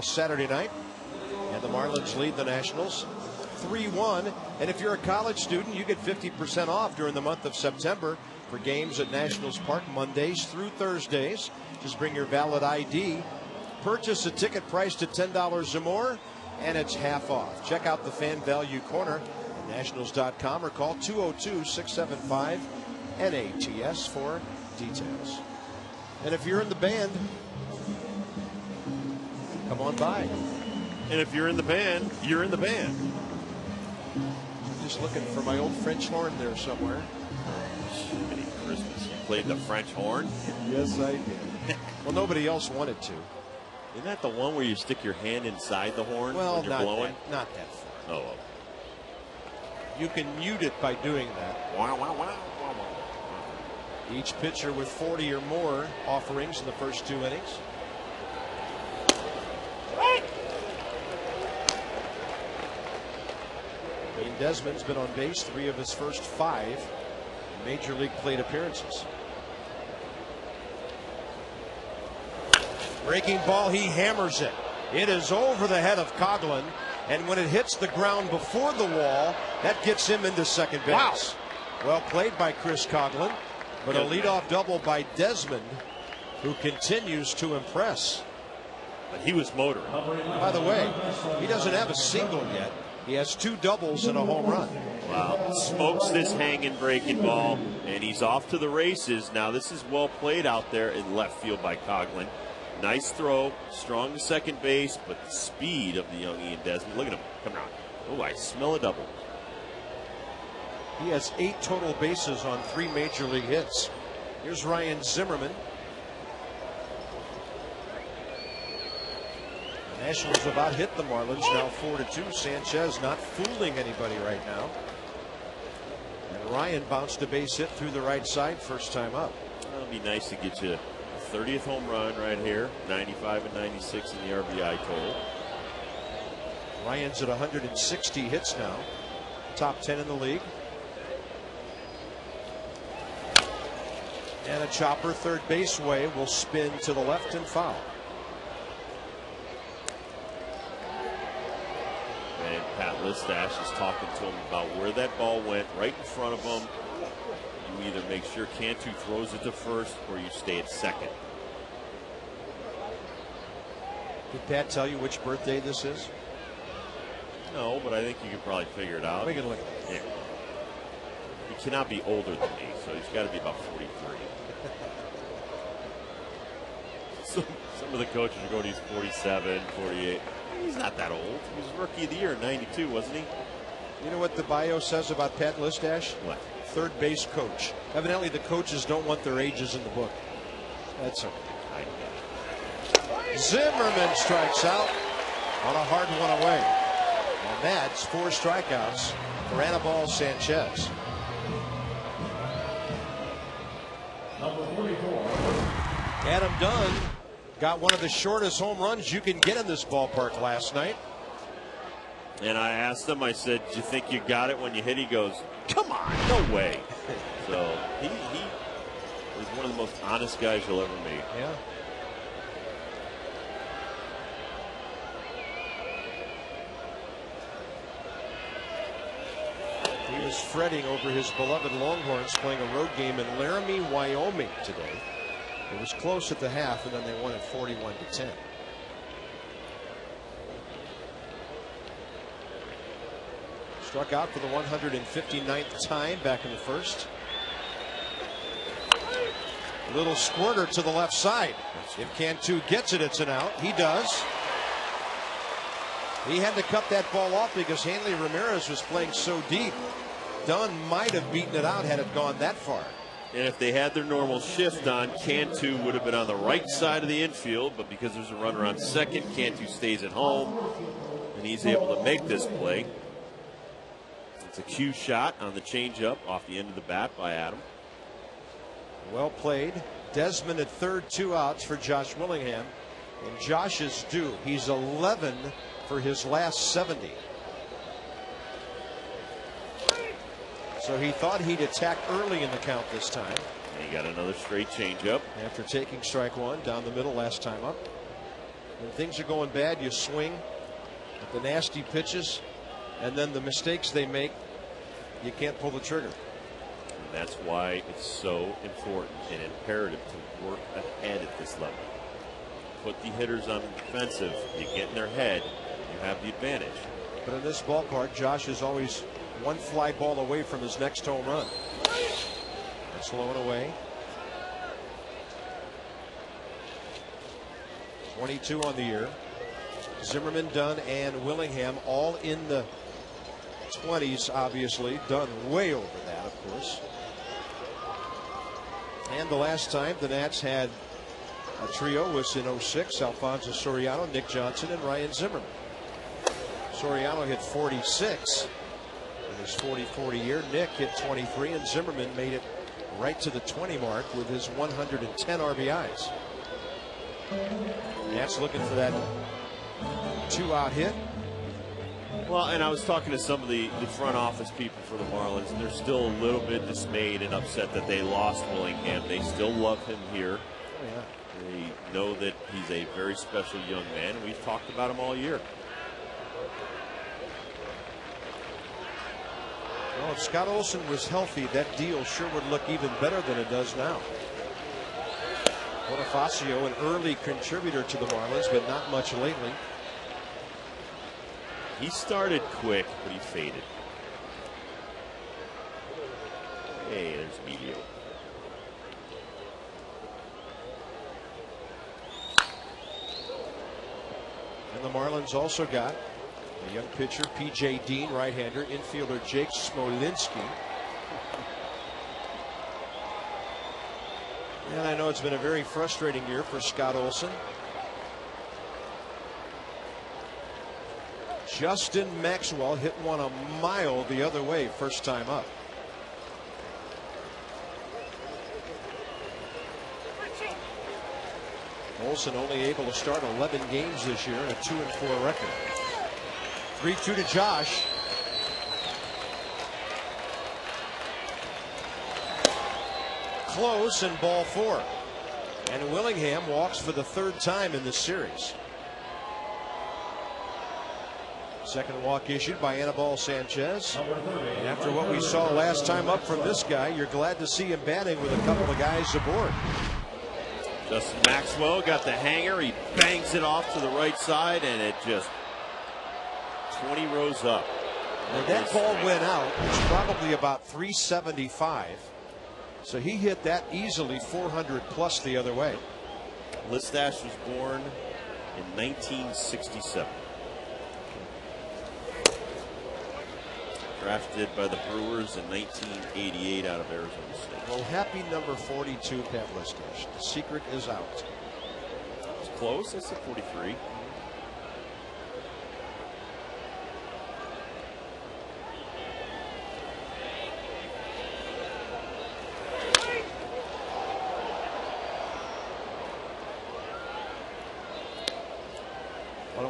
Saturday night, and the Marlins lead the Nationals 3-1. And if you're a college student, you get 50% off during the month of September for games at Nationals Park Mondays through Thursdays. Just bring your valid ID, purchase a ticket priced at $10 or more, and it's half off. Check out the Fan Value Corner at Nationals.com or call 202-675-NATS for details. And if you're in the band, come on by. And if you're in the band, you're in the band. Just looking for my old French horn there somewhere. Many Christmas. You played the French horn? Yes, I did. Well, nobody else wanted to. Isn't that the one where you stick your hand inside the horn Well, when you're blowing? not that far. Oh, well. You can mute it by doing that. Wow, wow, wow, wow, wow. Each pitcher with 40 or more offerings in the first 2 innings. Ian Desmond's been on base 3 of his first 5 major league plate appearances. Breaking ball, he hammers it. It is over the head of Coghlan, and when it hits the ground before the wall, that gets him into second base. Wow. Well played by Chris Coghlan, but a leadoff double by Desmond, who continues to impress. But he was motoring. By the way, he doesn't have a single yet. He has 2 doubles and a home run. Wow. Smokes this hanging breaking ball, and he's off to the races. Now, this is well played out there in left field by Coghlan. Nice throw, strong to second base, but the speed of the young Ian Desmond. Look at him coming out. Oh, I smell a double. He has 8 total bases on 3 major league hits. Here's Ryan Zimmerman. The Nationals about hit the Marlins, now 4-2. Sanchez not fooling anybody right now. And Ryan bounced a base hit through the right side first time up. It'll be nice to get you a 30th home run right here. 95 and 96 in the RBI total. Ryan's at 160 hits now. Top 10 in the league. And a chopper third base way will spin to the left and foul. And Pat Listash is talking to him about where that ball went right in front of him. You either make sure Cantu throws it to first or you stay at second. Did Pat tell you which birthday this is? No, but I think you can probably figure it out. We can look. Yeah. He cannot be older than me, so he's got to be about 43. Some of the coaches are going, he's 47, 48. He's not that old. He was rookie of the year in 92, wasn't he? You know what the bio says about Pat Listash? What? Third base coach. Evidently the coaches don't want their ages in the book. That's okay. Zimmerman strikes out on a hard one away. And that's 4 strikeouts for Anibal Sanchez. Number 44. Adam Dunn got one of the shortest home runs you can get in this ballpark last night. And I asked him, I said, do you think you got it when you hit? He goes, come on, no way. So he is one of the most honest guys you'll ever meet. Yeah. He was fretting over his beloved Longhorns playing a road game in Laramie, Wyoming today. It was close at the half, and then they won it 41-10. Struck out for the 159th time back in the first. A little squirter to the left side. If Cantu gets it, it's an out. He does. He had to cut that ball off because Hanley Ramirez was playing so deep. Dunn might have beaten it out had it gone that far. And if they had their normal shift on, Cantu would have been on the right side of the infield, but because there's a runner on second, Cantu stays at home, and he's able to make this play. It's a cue shot on the changeup off the end of the bat by Adam. Well played. Desmond at third, 2 outs for Josh Willingham. And Josh is due. He's 11 for his last 70. So he thought he'd attack early in the count this time. And he got another straight changeup. After taking strike 1 down the middle last time up. When things are going bad, you swing at the nasty pitches, and then the mistakes they make, you can't pull the trigger. And that's why it's so important and imperative to work ahead at this level. Put the hitters on the defensive, you get in their head, you have the advantage. But in this ballpark, Josh is always one fly ball away from his next home run. That's low and away. 22 on the year. Zimmerman, Dunn, and Willingham all in the 20s, obviously. Dunn way over that, of course. And the last time the Nats had a trio was in 06. Alfonso Soriano, Nick Johnson, and Ryan Zimmerman. Soriano hit 46 in his 40-40 year. Nick hit 23, and Zimmerman made it right to the 20 mark with his 110 RBIs. Nats looking for that 2-out hit. Well, and I was talking to some of the front office people for the Marlins, and they're still a little bit dismayed and upset that they lost Willingham. They still love him here. Oh, yeah. know that he's a very special young man. We've talked about him all year. Well, if Scott Olson was healthy, that deal sure would look even better than it does now. Bonifacio, an early contributor to the Marlins, but not much lately. He started quick, but he faded. Hey, there's Emilio. And the Marlins also got a young pitcher, P.J. Dean, right-hander, infielder Jake Smolinski. And I know it's been a very frustrating year for Scott Olson. Justin Maxwell hit one a mile the other way first time up. Olson only able to start 11 games this year and a 2-4 record. 3-2 to Josh. Close and ball 4. And Willingham walks for the 3rd time in this series. Second walk issued by Anibal Sanchez. And after what we saw last time up from this guy, you're glad to see him batting with a couple of guys aboard. Justin Maxwell got the hanger. He bangs it off to the right side, and it just 20 rows up. When that ball went out, it's probably about 375. So he hit that easily 400 plus the other way. Listash was born in 1967. Drafted by the Brewers in 1988 out of Arizona State. Well, happy number 42, Pat Listash. The secret is out. It's close. I said 43.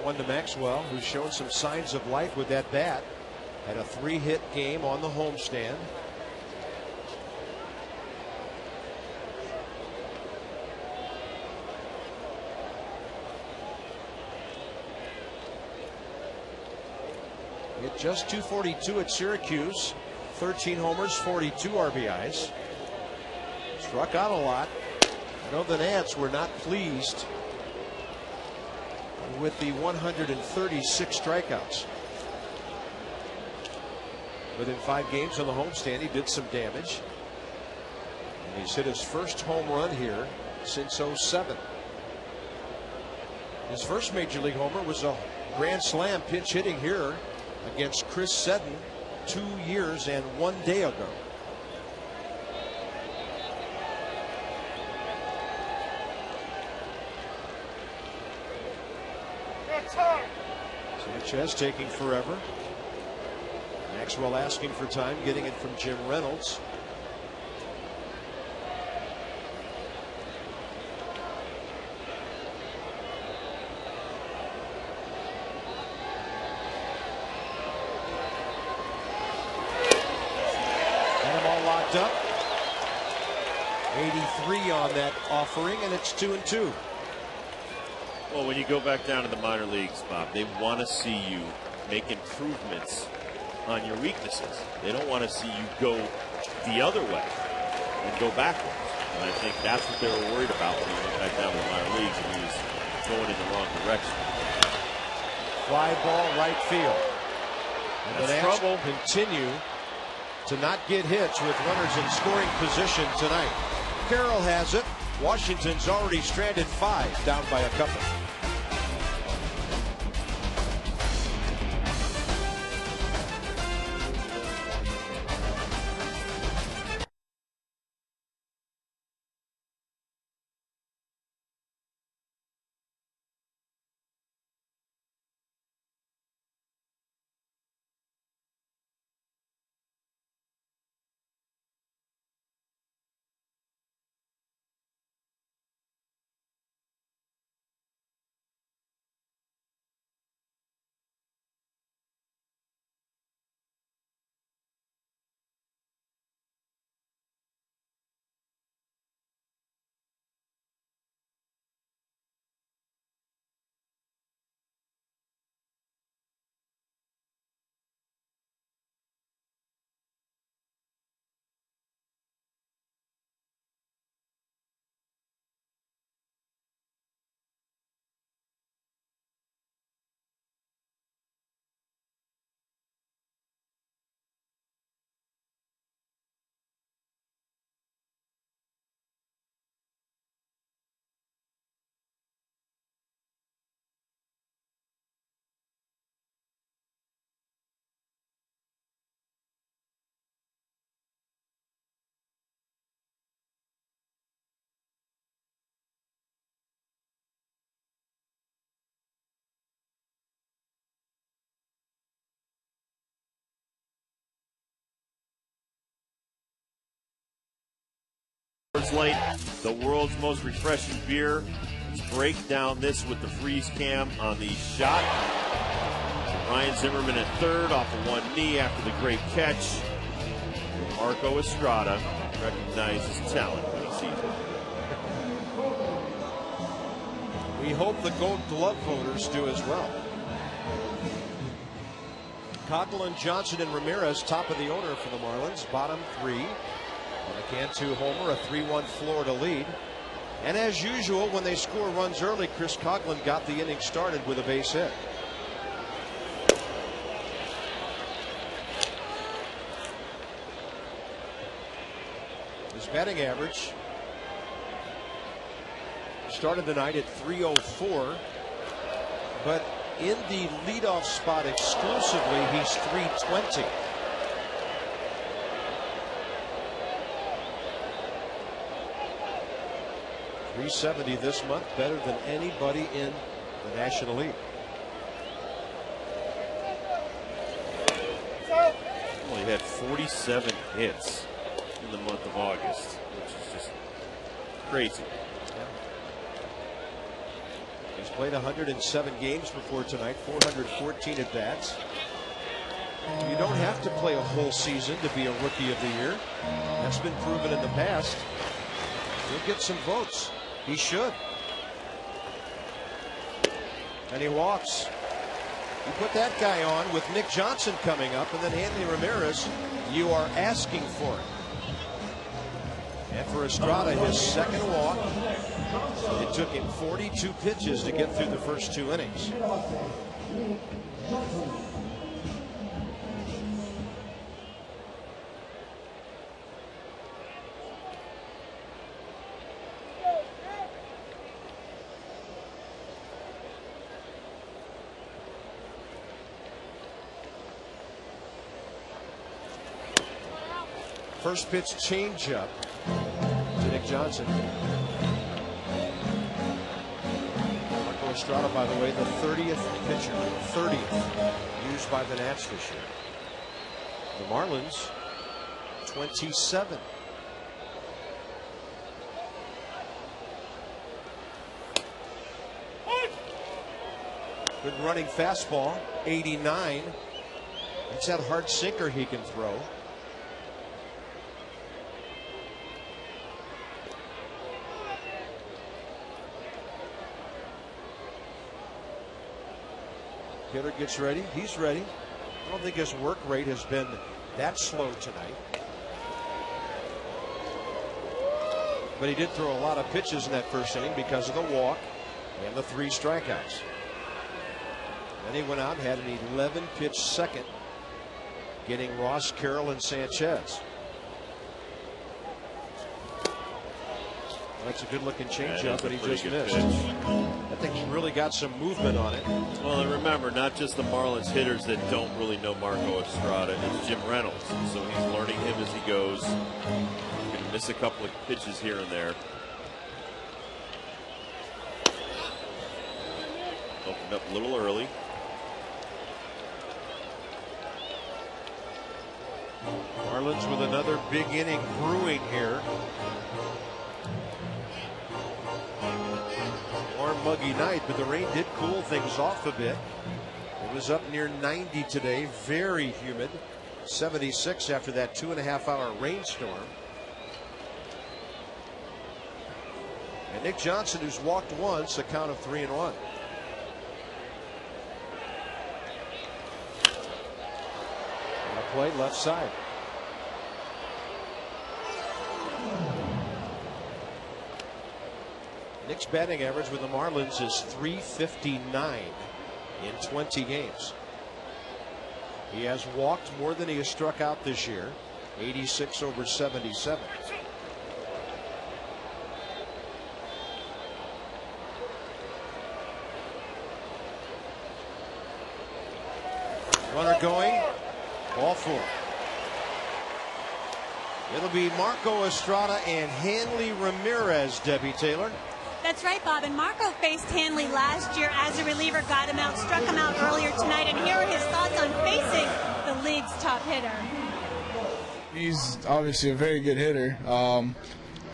One to Maxwell, who's shown some signs of life with that bat. Had a 3-hit game on the homestand. Hit just 242 at Syracuse. 13 homers, 42 RBIs. Struck out a lot. I know the Nats were not pleased with the 136 strikeouts. Within 5 games on the homestand, he did some damage. And he's hit his first home run here since '07. His first major league homer was a grand slam pinch hitting here against Chris Seddon 2 years and 1 day ago. Sanchez taking forever. Maxwell asking for time, getting it from Jim Reynolds. And them all locked up. 83 on that offering, and it's 2-2. Well, when you go back down to the minor leagues, Bob, they want to see you make improvements on your weaknesses. They don't want to see you go the other way and go backwards. And I think that's what they were worried about when he went back down to the minor leagues, and he was going in the wrong direction. Fly ball right field. And the That's Nats trouble. continue to not get hits with runners in scoring position tonight. Carroll has it. Washington's already stranded 5, down by a couple. Coors Light, the world's most refreshing beer. Let's break down this with the freeze cam on the shot. Ryan Zimmerman at third off of one knee after the great catch. Marco Estrada recognizes talent when he sees it. We hope the Gold Glove voters do as well. Coghlan, Johnson, and Ramirez top of the order for the Marlins. Bottom three. On a Cantu homer, a 3-1 Florida lead. And as usual, when they score runs early, Chris Coghlan got the inning started with a base hit. His batting average started the night at .304, but in the leadoff spot exclusively, he's .320. .370 this month, better than anybody in the National League. Well, he had 47 hits in the month of August, which is just crazy. He's played 107 games before tonight, 414 at bats. You don't have to play a whole season to be a Rookie of the Year. That's been proven in the past. He'll get some votes. He should. And he walks. You put that guy on with Nick Johnson coming up and then Hanley Ramirez, you are asking for it. And for Estrada, his second walk. It took him 42 pitches to get through the first 2 innings. First pitch changeup to Nick Johnson. Marco Estrada, by the way, the 30th pitcher, 30th used by the Nats this year. The Marlins, 27. Good running fastball, 89. It's that hard sinker he can throw. Hitter gets ready. He's ready. I don't think his work rate has been that slow tonight. But he did throw a lot of pitches in that first inning because of the walk and the 3 strikeouts. Then he went out and had an 11-pitch second, getting Ross, Carroll, and Sanchez. That's a good-looking changeup, but he just missed. That thing's really got some movement on it. Well, and remember, not just the Marlins hitters that don't really know Marco Estrada. It's Jim Reynolds, so he's learning him as he goes. He's going to miss a couple of pitches here and there. Opened up a little early. Marlins with another big inning brewing here. Warm, muggy night, but the rain did cool things off a bit. It was up near 90 today, very humid. 76 after that 2.5-hour rainstorm. And Nick Johnson, who's walked once, a count of 3-1. On the plate, left side. Nick's batting average with the Marlins is .359 in 20 games. He has walked more than he has struck out this year, 86 over 77. Runner going, ball 4. It'll be Marco Estrada and Hanley Ramirez, Debbie Taylor. That's right, Bob. And Marco faced Hanley last year as a reliever, got him out, struck him out earlier tonight. And here are his thoughts on facing the league's top hitter. He's obviously a very good hitter.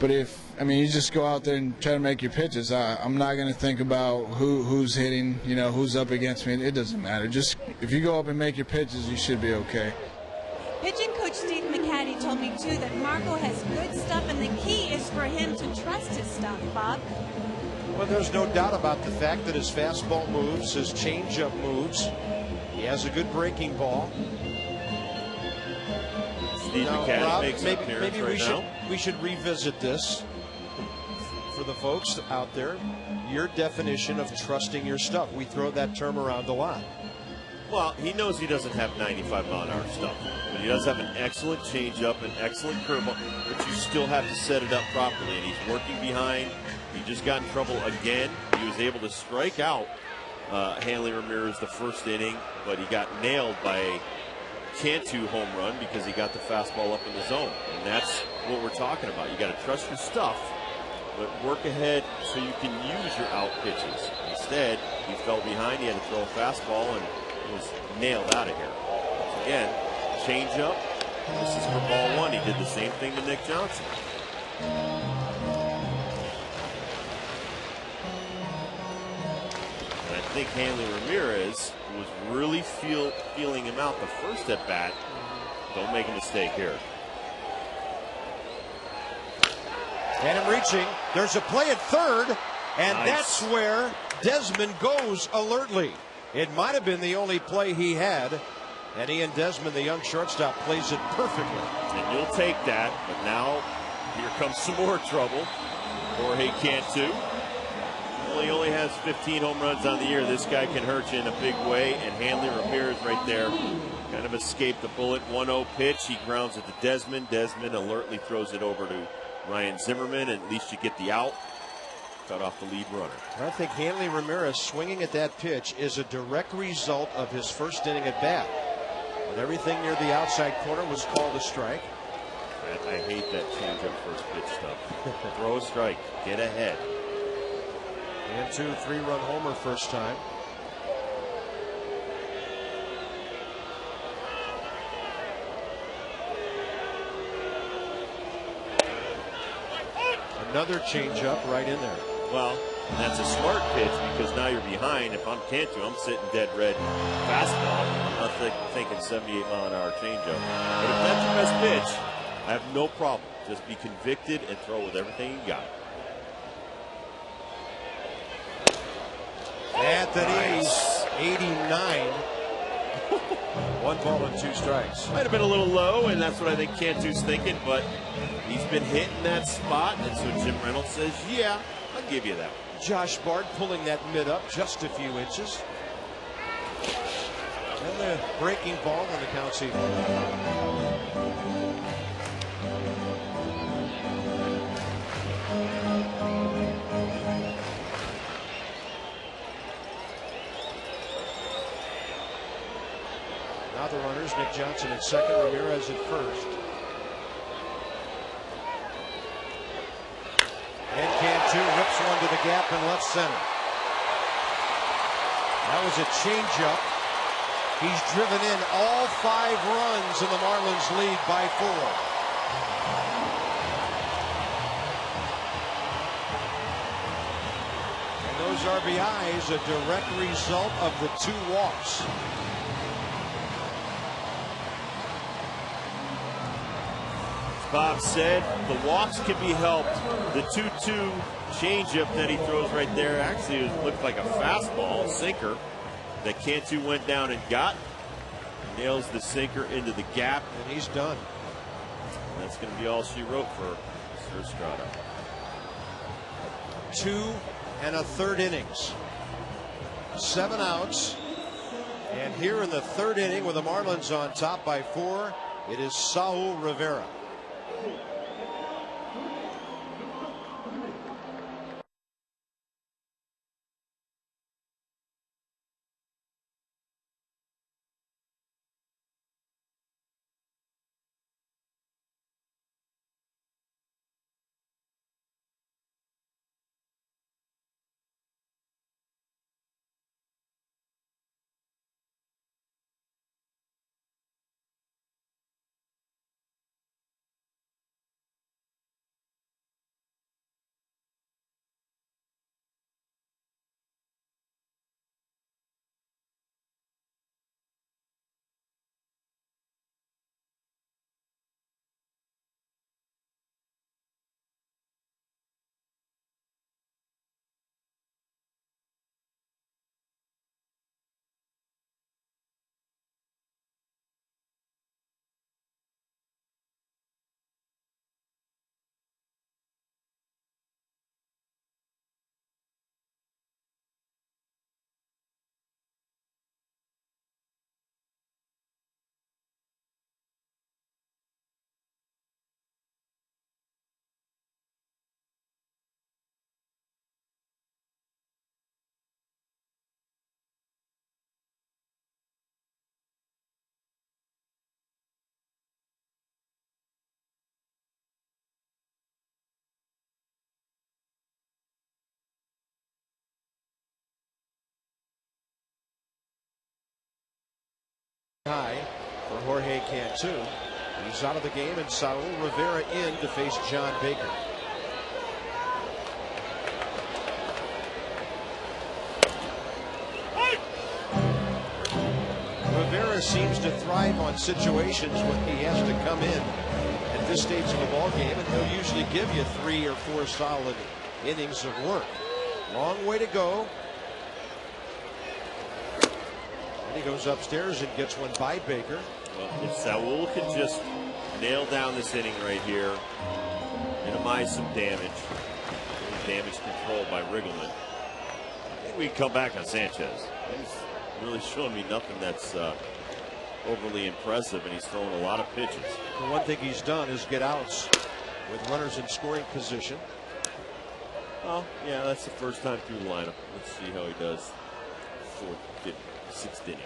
But you just go out there and try to make your pitches. I'm not going to think about who's hitting, who's up against me. It doesn't matter. Just if you go up and make your pitches, you should be okay. Pitching coach Steve McCatty told me, too, that Marco has good stuff, and the key is for him to trust his stuff, Bob. Well, there's no doubt about the fact that his fastball moves, his changeup moves. He has a good breaking ball. Steve McCatty Rob, makes an appearance right now. We should revisit this for the folks out there. Your definition of trusting your stuff. We throw that term around a lot. Well, he knows he doesn't have 95-mile-an-hour stuff, but he does have an excellent changeup, an excellent curveball, but you still have to set it up properly, and he's working behind. He just got in trouble again. He was able to strike out Hanley Ramirez the first inning, but he got nailed by a Cantu home run because he got the fastball up in the zone, and that's what we're talking about. You got to trust your stuff, but work ahead so you can use your out pitches. Instead, he fell behind. He had to throw a fastball and was nailed out of here. So again, change up. This is for ball one. He did the same thing to Nick Johnson. And I think Hanley Ramirez was really feeling him out the first at bat. Don't make a mistake here. And him reaching. There's a play at third, and Nice. that's where Desmond goes alertly. It might have been the only play he had, and Ian Desmond, the young shortstop, plays it perfectly. And you'll take that, but now here comes some more trouble. Jorge Cantu. Well, he only has 15 home runs on the year. This guy can hurt you in a big way, and Hanley Ramirez right there kind of escaped the bullet. 1-0 pitch. He grounds it to Desmond. Desmond alertly throws it over to Ryan Zimmerman, and at least you get the out. Cut off the lead runner. I think Hanley Ramirez swinging at that pitch is a direct result of his first inning at bat. And everything near the outside corner was called a strike. I hate that changeup first pitch stuff. Throw a strike. Get ahead. And 3-run homer first time. Another changeup right in there. Well, that's a smart pitch because now you're behind. If I'm Cantu, I'm sitting dead red fastball. I'm not thinking 78-mile-an-hour changeup. But if that's your best pitch, I have no problem. Just be convicted and throw with everything you got. Anthony's 89. 1 ball and 2 strikes. Might have been a little low, and that's what I think Cantu's thinking, but he's been hitting that spot, and so Jim Reynolds says, yeah, I'll give you that. Josh Bard pulling that mid up just a few inches. And the breaking ball on the count's even. Now the runners, Nick Johnson at second, Ramirez at first. And Cantu rips one to the gap in left center. That was a changeup. He's driven in all 5 runs, and the Marlins lead by 4. And those RBIs a direct result of the 2 walks. Bob said the walks can be helped. The 2-2 changeup that he throws right there actually looked like a fastball, sinker, that Cantu went down and got. Nails the sinker into the gap. And he's done. That's going to be all she wrote for Mr. Estrada. 2 1/3 innings. 7 outs. And here in the 3rd inning with the Marlins on top by 4, it is Saul Rivera. high for Jorge Cantu. He's out of the game, and Saul Rivera in to face John Baker. Rivera seems to thrive on situations when he has to come in at this stage of a ball game, and he'll usually give you 3 or 4 solid innings of work. Long way to go. And he goes upstairs and gets one by Baker. Well, if Saul can just nail down this inning right here, minimize some damage control by Riggleman, I think we can come back on Sanchez. He's really showing me nothing that's overly impressive, and he's throwing a lot of pitches. The one thing he's done is get outs with runners in scoring position. Oh, yeah, that's the first time through the lineup. Let's see how he does. 4th, 5th, 6th inning.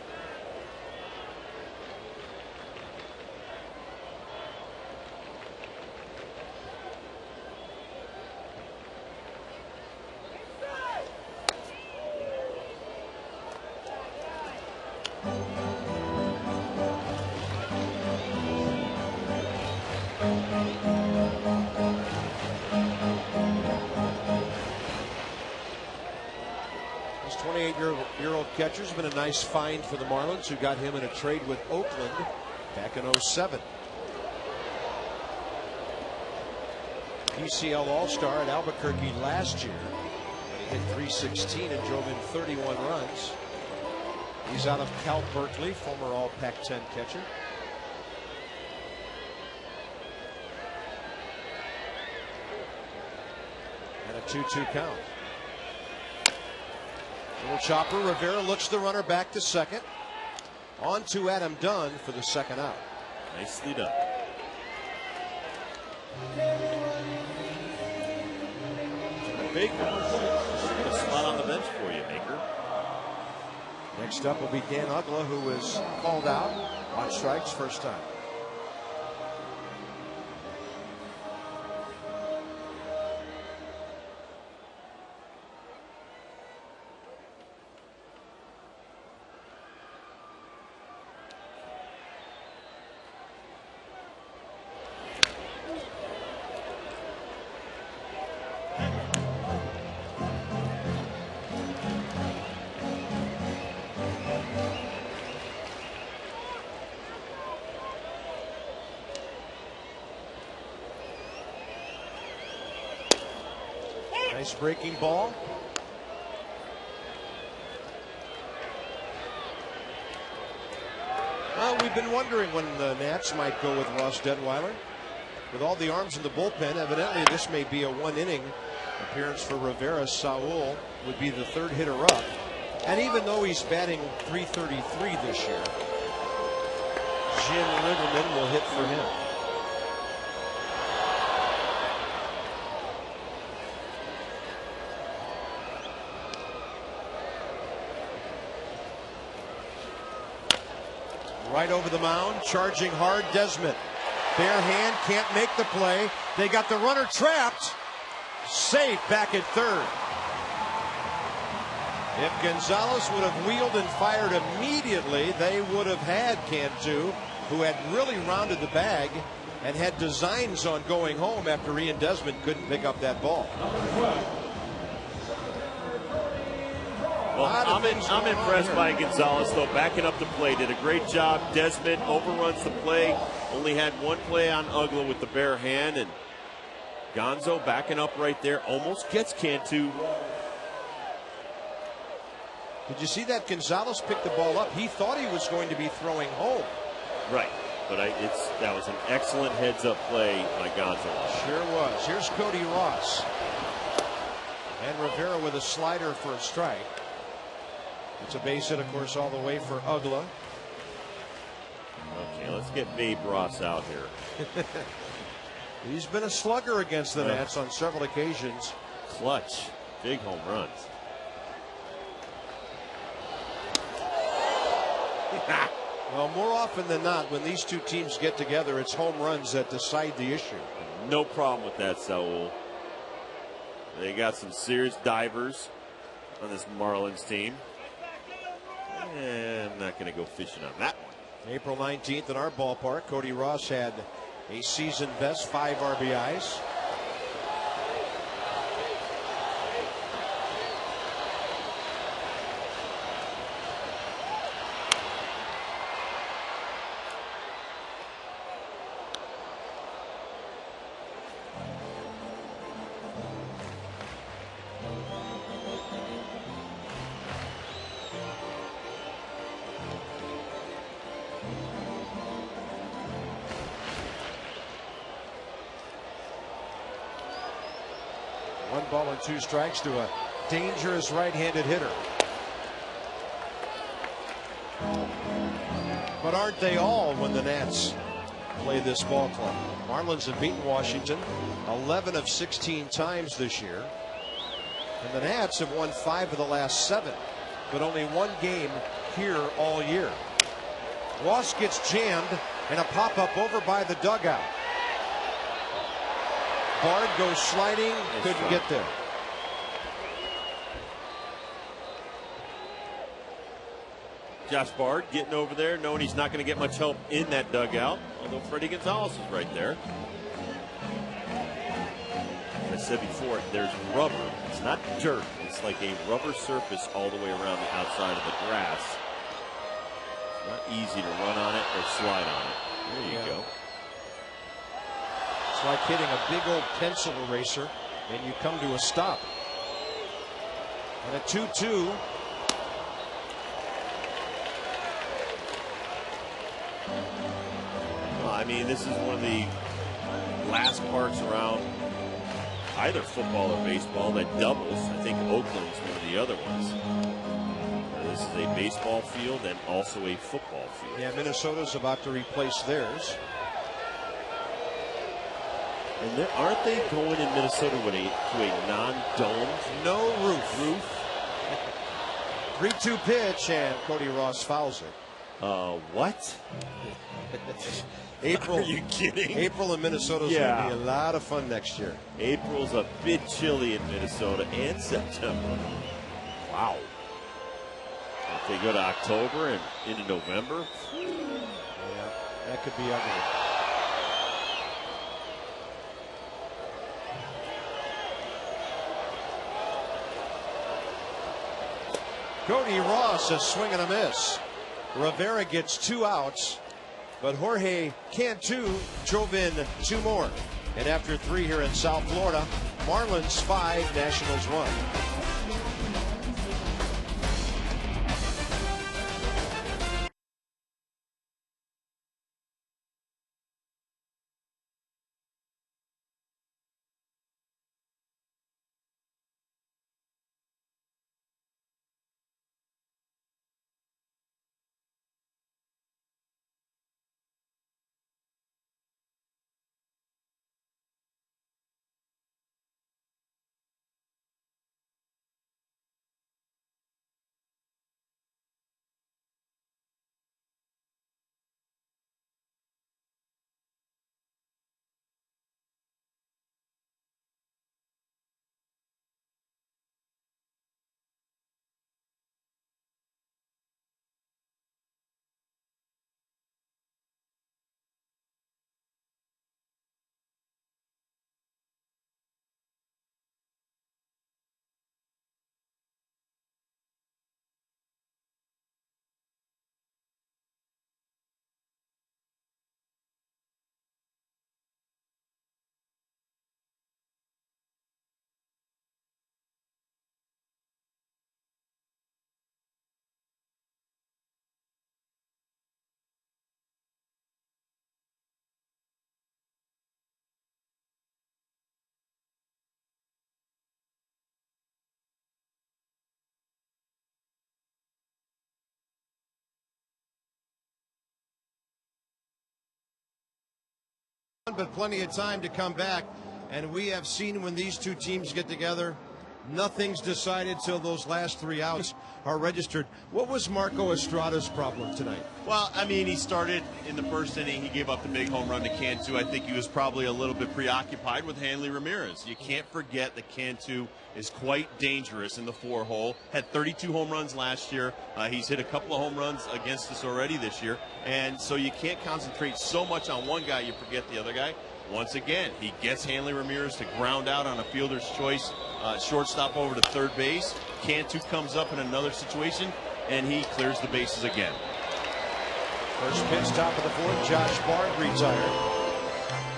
This 28-year-old catcher's been a nice find for the Marlins, who got him in a trade with Oakland back in '07. PCL All-Star at Albuquerque last year, when he hit .316 and drove in 31 runs. He's out of Cal Berkeley, former All Pac-10 catcher. And a 2-2 count. Little chopper. Rivera looks the runner back to second. On to Adam Dunn for the second out. Nicely done. Baker, a spot on the bench for you, Baker. Next up will be Dan Uggla, who was called out on strikes first time. Nice breaking ball. Well, we've been wondering when the Nats might go with Ross Detweiler. With all the arms in the bullpen, evidently this may be a one-inning appearance for Rivera. Saul would be the 3rd hitter up. And even though he's batting .333 this year, Jim Riggleman will hit for him. Right over the mound, charging hard, Desmond. Bare hand, can't make the play. They got the runner trapped. Safe back at 3rd. If Gonzalez would have wheeled and fired immediately, they would have had Cantu, who had really rounded the bag and had designs on going home after Ian Desmond couldn't pick up that ball. Well, I'm impressed by Gonzalez, though, backing up the play. Did a great job. Desmond overruns the play. Only had one play on Uggla with the bare hand, and Gonzo backing up right there. Almost gets Cantu. Did you see that Gonzalez picked the ball up? He thought he was going to be throwing home. Right, but that was an excellent heads-up play by Gonzo. Sure was. Here's Cody Ross. And Rivera with a slider for a strike. It's a base hit, of course, all the way for Uggla. Okay, let's get Babe Ross out here. He's been a slugger against the Nats on several occasions. Clutch. Big home runs. Well, more often than not, when these two teams get together, it's home runs that decide the issue. No problem with that, Saul. They got some serious divers on this Marlins team. And I'm not going to go fishing on that one. April 19th in our ballpark, Cody Ross had a season best 5 RBIs. One ball and 2 strikes to a dangerous right-handed hitter. But aren't they all when the Nats play this ball club? Marlins have beaten Washington 11 of 16 times this year. And the Nats have won 5 of the last 7, but only 1 game here all year. Ross gets jammed and a pop-up over by the dugout. Bard goes sliding, couldn't get there. Josh Bard getting over there, knowing he's not going to get much help in that dugout, although Freddie Gonzalez is right there. As I said before, there's rubber. It's not dirt. It's like a rubber surface all the way around the outside of the grass. It's not easy to run on it or slide on it. There you go. It's like hitting a big old pencil eraser and you come to a stop. And a 2-2. Well, I mean, this is one of the last parks around either football or baseball that doubles. I think Oakland's one of the other ones. This is a baseball field and also a football field. Yeah, Minnesota's about to replace theirs. And aren't they going in Minnesota to a non-domed? No roof. 3-2 pitch, and Cody Ross fouls it. What? April. Are you kidding? April in Minnesota is going to be a lot of fun next year. April's a bit chilly in Minnesota and September. Wow. If they go to October and into November. Yeah, that could be ugly. Cody Ross, a swing and a miss. Rivera gets 2 outs, but Jorge Cantu drove in 2 more. And after 3 here in South Florida, Marlins 5, Nationals 1. But plenty of time to come back, and we have seen when these 2 teams get together, Nothing's decided till those last 3 outs are registered. What was Marco Estrada's problem tonight? Well, I mean, he started in the first inning. He gave up the big home run to Cantu. I think he was probably a little bit preoccupied with Hanley Ramirez. You can't forget that Cantu is quite dangerous in the 4-hole. Had 32 home runs last year. He's hit a couple of home runs against us already this year. And so you can't concentrate so much on one guy you forget the other guy. Once again, he gets Hanley Ramirez to ground out on a fielder's choice shortstop over to third base. Cantu comes up in another situation, and he clears the bases again. First pitch, top of the 4th, Josh Bard retired.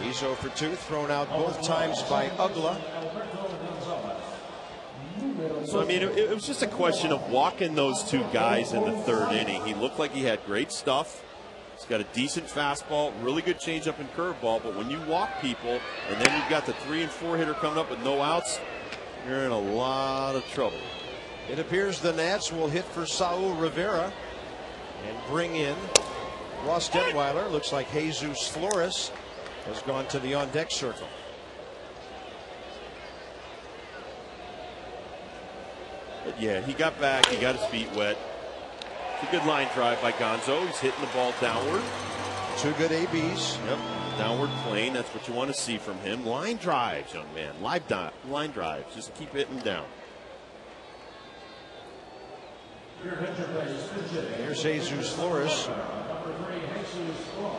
He's 0 for 2, thrown out both times by Ugla. So, I mean, it was just a question of walking those two guys in the 3rd inning. He looked like he had great stuff. He's got a decent fastball, really good changeup and curveball, but when you walk people and then you've got the 3 and 4 hitter coming up with no outs, you're in a lot of trouble. It appears the Nats will hit for Saul Rivera and bring in Ross Detweiler. Looks like Jesus Flores has gone to the on-deck circle. But yeah, he got back, he got his feet wet. It's a good line drive by Gonzo. He's hitting the ball downward. 2 good ABs. Yep, downward plane. That's what you want to see from him. Line drives, young man. Line drives. Just keep hitting down. Here's Jesus Flores.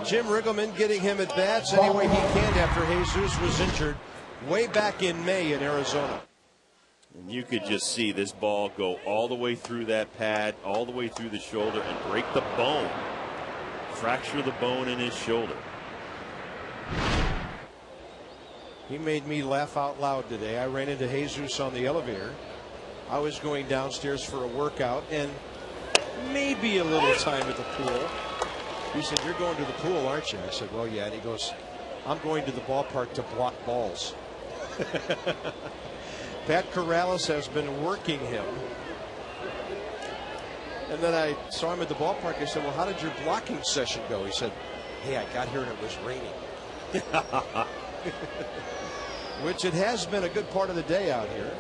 Jim Riggleman getting him at bats any way he can after Jesus was injured way back in May in Arizona. And you could just see this ball go all the way through that pad, all the way through the shoulder, and break the bone. Fracture the bone in his shoulder. He made me laugh out loud today. I ran into Jesus on the elevator. I was going downstairs for a workout and maybe a little time at the pool. He said, "You're going to the pool, aren't you?" I said, "Well, yeah." And he goes, "I'm going to the ballpark to block balls." Pat Corrales has been working him. And then I saw him at the ballpark. I said, "Well, how did your blocking session go?" He said, "Hey, I got here and it was raining." Which it has been a good part of the day out here.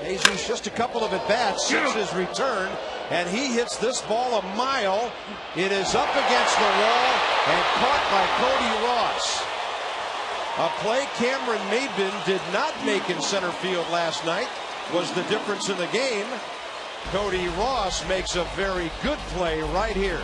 Jesus just a couple of at-bats since his return, and he hits this ball a mile. It is up against the wall and caught by Cody Ross. A play Cameron Maidman did not make in center field last night was the difference in the game. Cody Ross makes a very good play right here.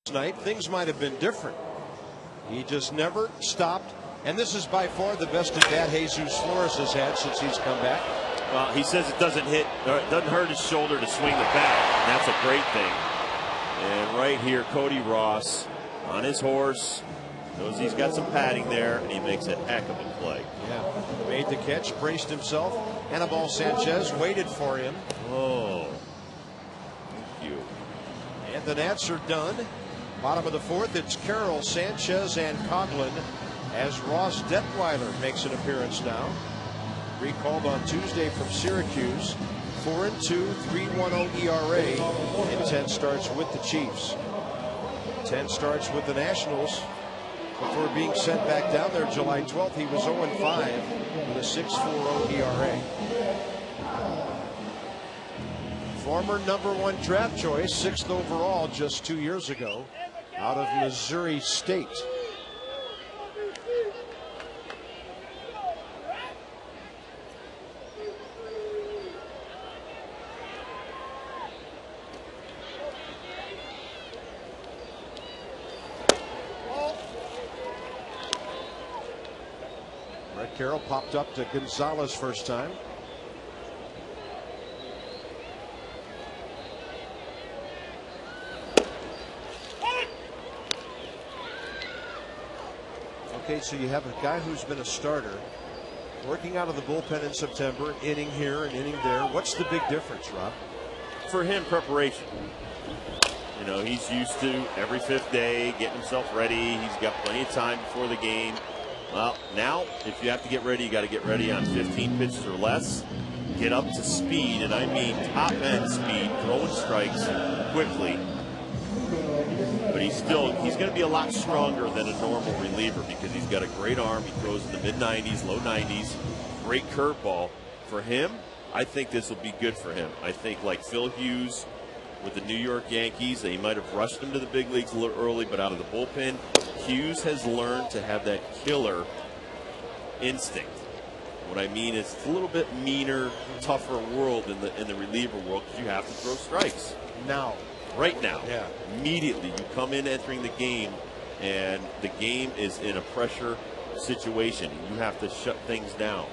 Tonight, things might have been different. He just never stopped, and this is by far the best at bat Jesus Flores has had since he's come back. Well, he says it doesn't hurt his shoulder to swing the bat, and that's a great thing. And right here, Cody Ross on his horse, knows he's got some padding there, and he makes a heck of a play. Yeah, made the catch, braced himself. Anibal Sanchez waited for him. Oh, thank you. the Nats are done. Bottom of the fourth, it's Carroll, Sanchez, and Coghlan as Ross Detweiler makes an appearance now. Recalled on Tuesday from Syracuse. 4-2, 3.10 ERA, and 10 starts with the Chiefs. 10 starts with the Nationals before being sent back down there July 12th. He was 0-5 with a 6.40 ERA. Former #1 draft choice, 6th overall just 2 years ago, out of Missouri State. Brett Carroll popped up to Gonzalez first time. Okay, so you have a guy who's been a starter working out of the bullpen in September, an inning here, an inning there. What's the big difference, Rob? For him, preparation. You know, he's used to every 5th day getting himself ready. He's got plenty of time before the game. Well, now, if you have to get ready, you got to get ready on 15 pitches or less. Get up to speed, and I mean top-end speed, throwing strikes quickly. But he's going to be a lot stronger than a normal reliever because he's got a great arm. He throws in the mid-90s, low 90s, great curveball. For him, I think this will be good for him. I think like Phil Hughes with the New York Yankees, they might have rushed him to the big leagues a little early, but out of the bullpen, Hughes has learned to have that killer instinct. What I mean is it's a little bit meaner, tougher world in the reliever world because you have to throw strikes. Now. Right now. Yeah. Immediately. You come in entering the game, and the game is in a pressure situation. You have to shut things down.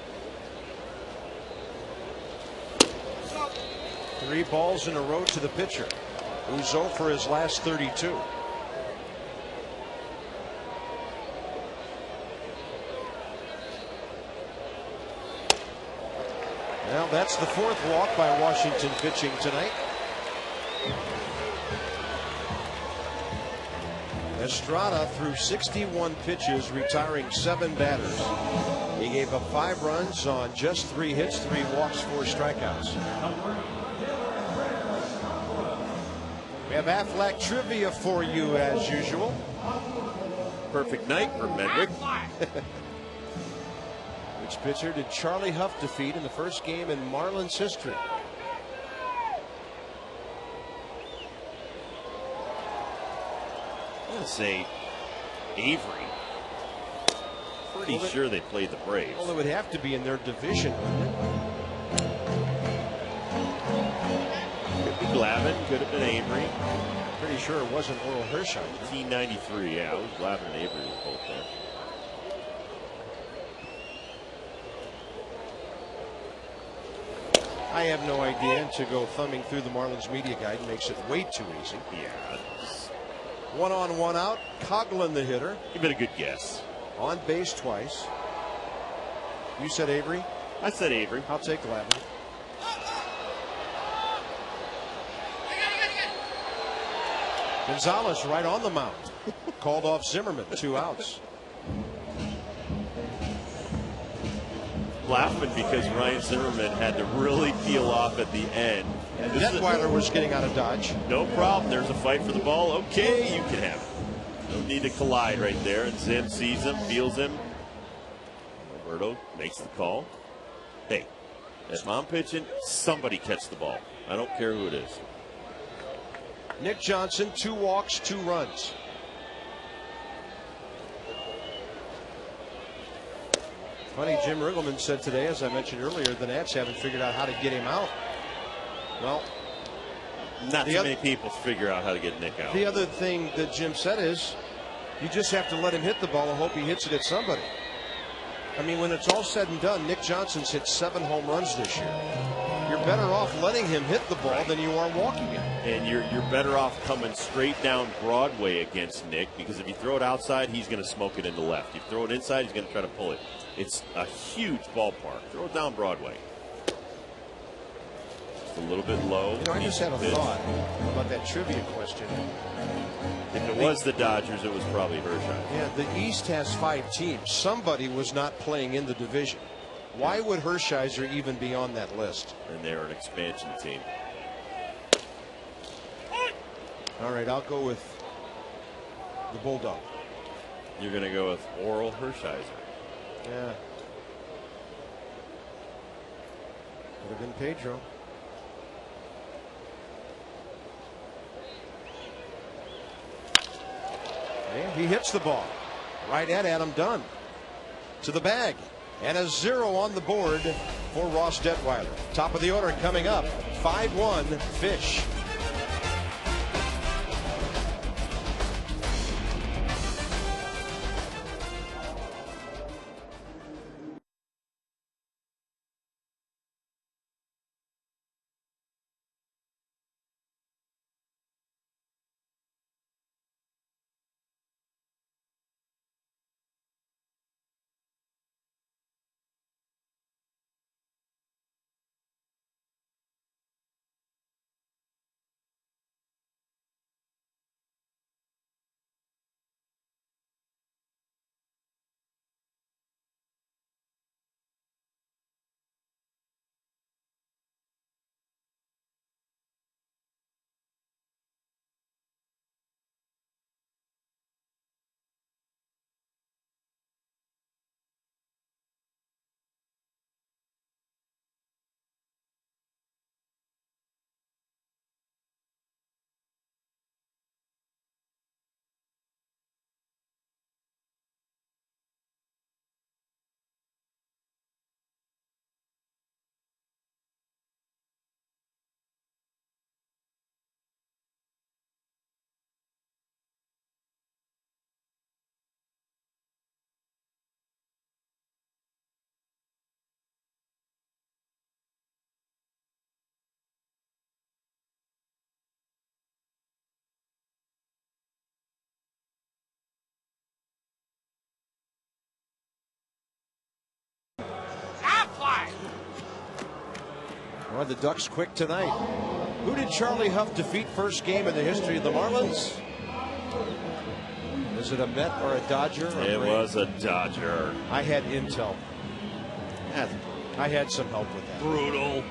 3 balls in a row to the pitcher. Uzo for his last 32. Well, that's the 4th walk by Washington pitching tonight. Estrada threw 61 pitches, retiring 7 batters. He gave up 5 runs on just 3 hits, 3 walks, 4 strikeouts. We have Aflac trivia for you as usual. Perfect night for Medwick. Which pitcher did Charlie Huff defeat in the first game in Marlins history? I'm going to say Avery. Pretty sure they played the Braves. Well, it would have to be in their division, wouldn't it? Could be Glavine, could have been Avery. Pretty sure it wasn't Oral Hershiser. 1993, yeah, it was Glavine and Avery were both there. I have no idea, and to go thumbing through the Marlins media guide makes it way too easy. Yeah. 1 on, 1 out. Coghlan the hitter. You've been a good guess. On base twice. You said Avery? I said Avery. I'll take Glavine. Gonzalez right on the mound. Called off Zimmerman. 2 outs. Laughing because Ryan Zimmerman had to really peel off at the end. And Detweiler was getting out of dodge. No problem. There's a fight for the ball. Okay, you can have it. No need to collide right there. And Zim sees him, feels him. Roberto makes the call. Hey, if I'm pitching, somebody catch the ball. I don't care who it is. Nick Johnson, 2 walks, 2 runs. Funny, Jim Riggleman said today, as I mentioned earlier, the Nats haven't figured out how to get him out. Well, not too many people figure out how to get Nick out. The other thing that Jim said is you just have to let him hit the ball and hope he hits it at somebody. I mean, when it's all said and done, Nick Johnson's hit 7 home runs this year. You're better off letting him hit the ball than you are walking it. And you're better off coming straight down Broadway against Nick, because if you throw it outside, he's going to smoke it in the left. You throw it inside, he's going to try to pull it. It's a huge ballpark. Throw it down Broadway. Just a little bit low. You know, I just had a thought about that trivia question. If it was the Dodgers, it was probably Hershiser. Yeah, the East has 5 teams. Somebody was not playing in the division. Why would Hershiser even be on that list? And they're an expansion team. All right, I'll go with the Bulldog. You're going to go with Oral Hershiser. Yeah. Would have been Pedro. And he hits the ball right at Adam Dunn. To the bag. And a 0 on the board for Ross Detweiler. Top of the order coming up. 5-1 Fish. Well, the Ducks quick tonight. Who did Charlie Huff defeat first game in the history of the Marlins? Is it a Met or a Dodger? It was a Dodger. I had intel. I had some help with that. Brutal.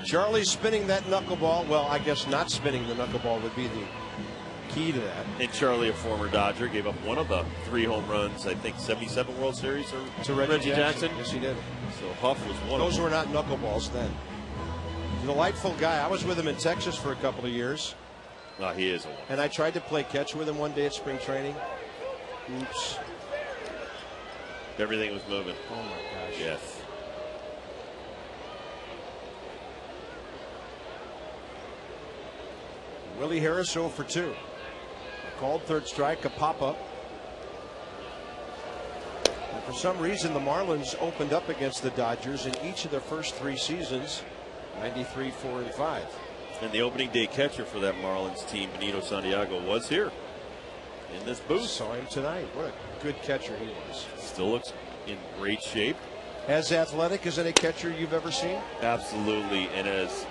Charlie spinning that knuckleball. Well, I guess not spinning the knuckleball would be the key to that. And Charlie, a former Dodger, gave up one of the 3 home runs, I think, 77 World Series to Reggie Jackson. Yes, he did. So Huff was one of them. Those were not knuckleballs then. Delightful guy. I was with him in Texas for a couple of years. Oh, he is a one. And I tried to play catch with him one day at spring training. Oops. Everything was moving. Oh, my gosh. Yes. Willie Harris 0 for 2. Called third strike, a pop-up. And for some reason, the Marlins opened up against the Dodgers in each of their first 3 seasons, 93, 4, and 5. And the opening day catcher for that Marlins team, Benito Santiago, was here in this booth. Saw him tonight. What a good catcher he was. Still looks in great shape. As athletic as any catcher you've ever seen? Absolutely. And as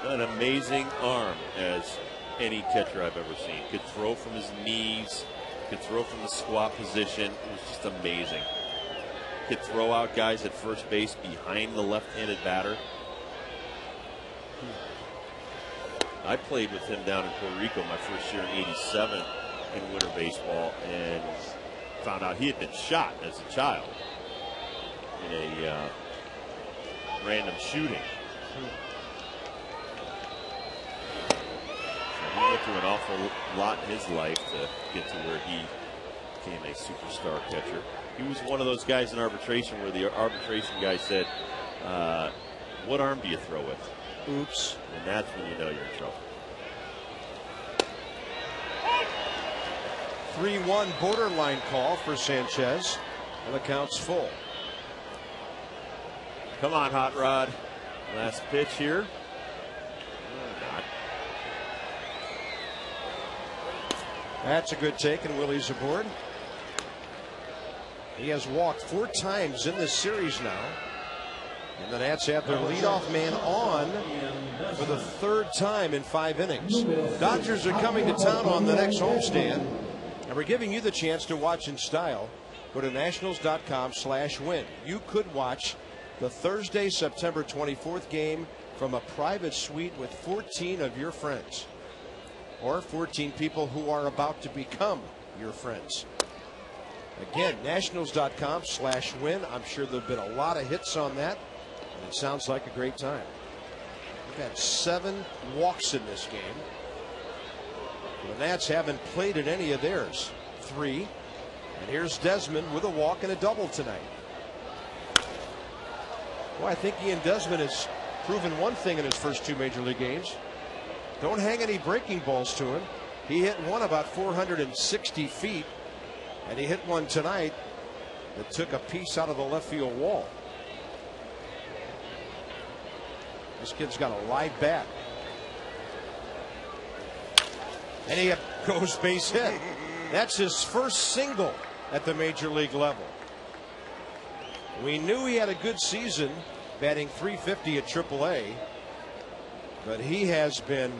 an amazing arm as any catcher I've ever seen. Could throw from his knees, could throw from the squat position. It was just amazing. Could throw out guys at first base behind the left-handed batter. I played with him down in Puerto Rico my first year in '87 in winter baseball, and found out he had been shot as a child in a random shooting. So he went through an awful lot in his life to get to where he became a superstar catcher. He was one of those guys in arbitration where the arbitration guy said, what arm do you throw with? Oops. And that's when you know you're in trouble. 3-1 borderline call for Sanchez. And the count's full. Come on, Hot Rod. Last pitch here. Not. That's a good take, and Willie's aboard. He has walked 4 times in this series now. And the Nats have their leadoff man on for the third time in 5 innings. Dodgers are coming to town on the next homestand, and we're giving you the chance to watch in style. Go to nationals.com/win. You could watch the Thursday, September 24th game from a private suite with 14 of your friends, or 14 people who are about to become your friends. Again, nationals.com/win. I'm sure there have been a lot of hits on that, and it sounds like a great time. We've had 7 walks in this game. The Nats haven't played in any of theirs. 3. And here's Desmond with a walk and a double tonight. Well, I think Ian Desmond has proven one thing in his first 2 major league games. Don't hang any breaking balls to him. He hit one about 460 feet, and he hit one tonight that took a piece out of the left field wall. This kid's got a live bat. And he goes base hit. That's his first single at the major league level. We knew he had a good season, batting .350 at AAA, but he has been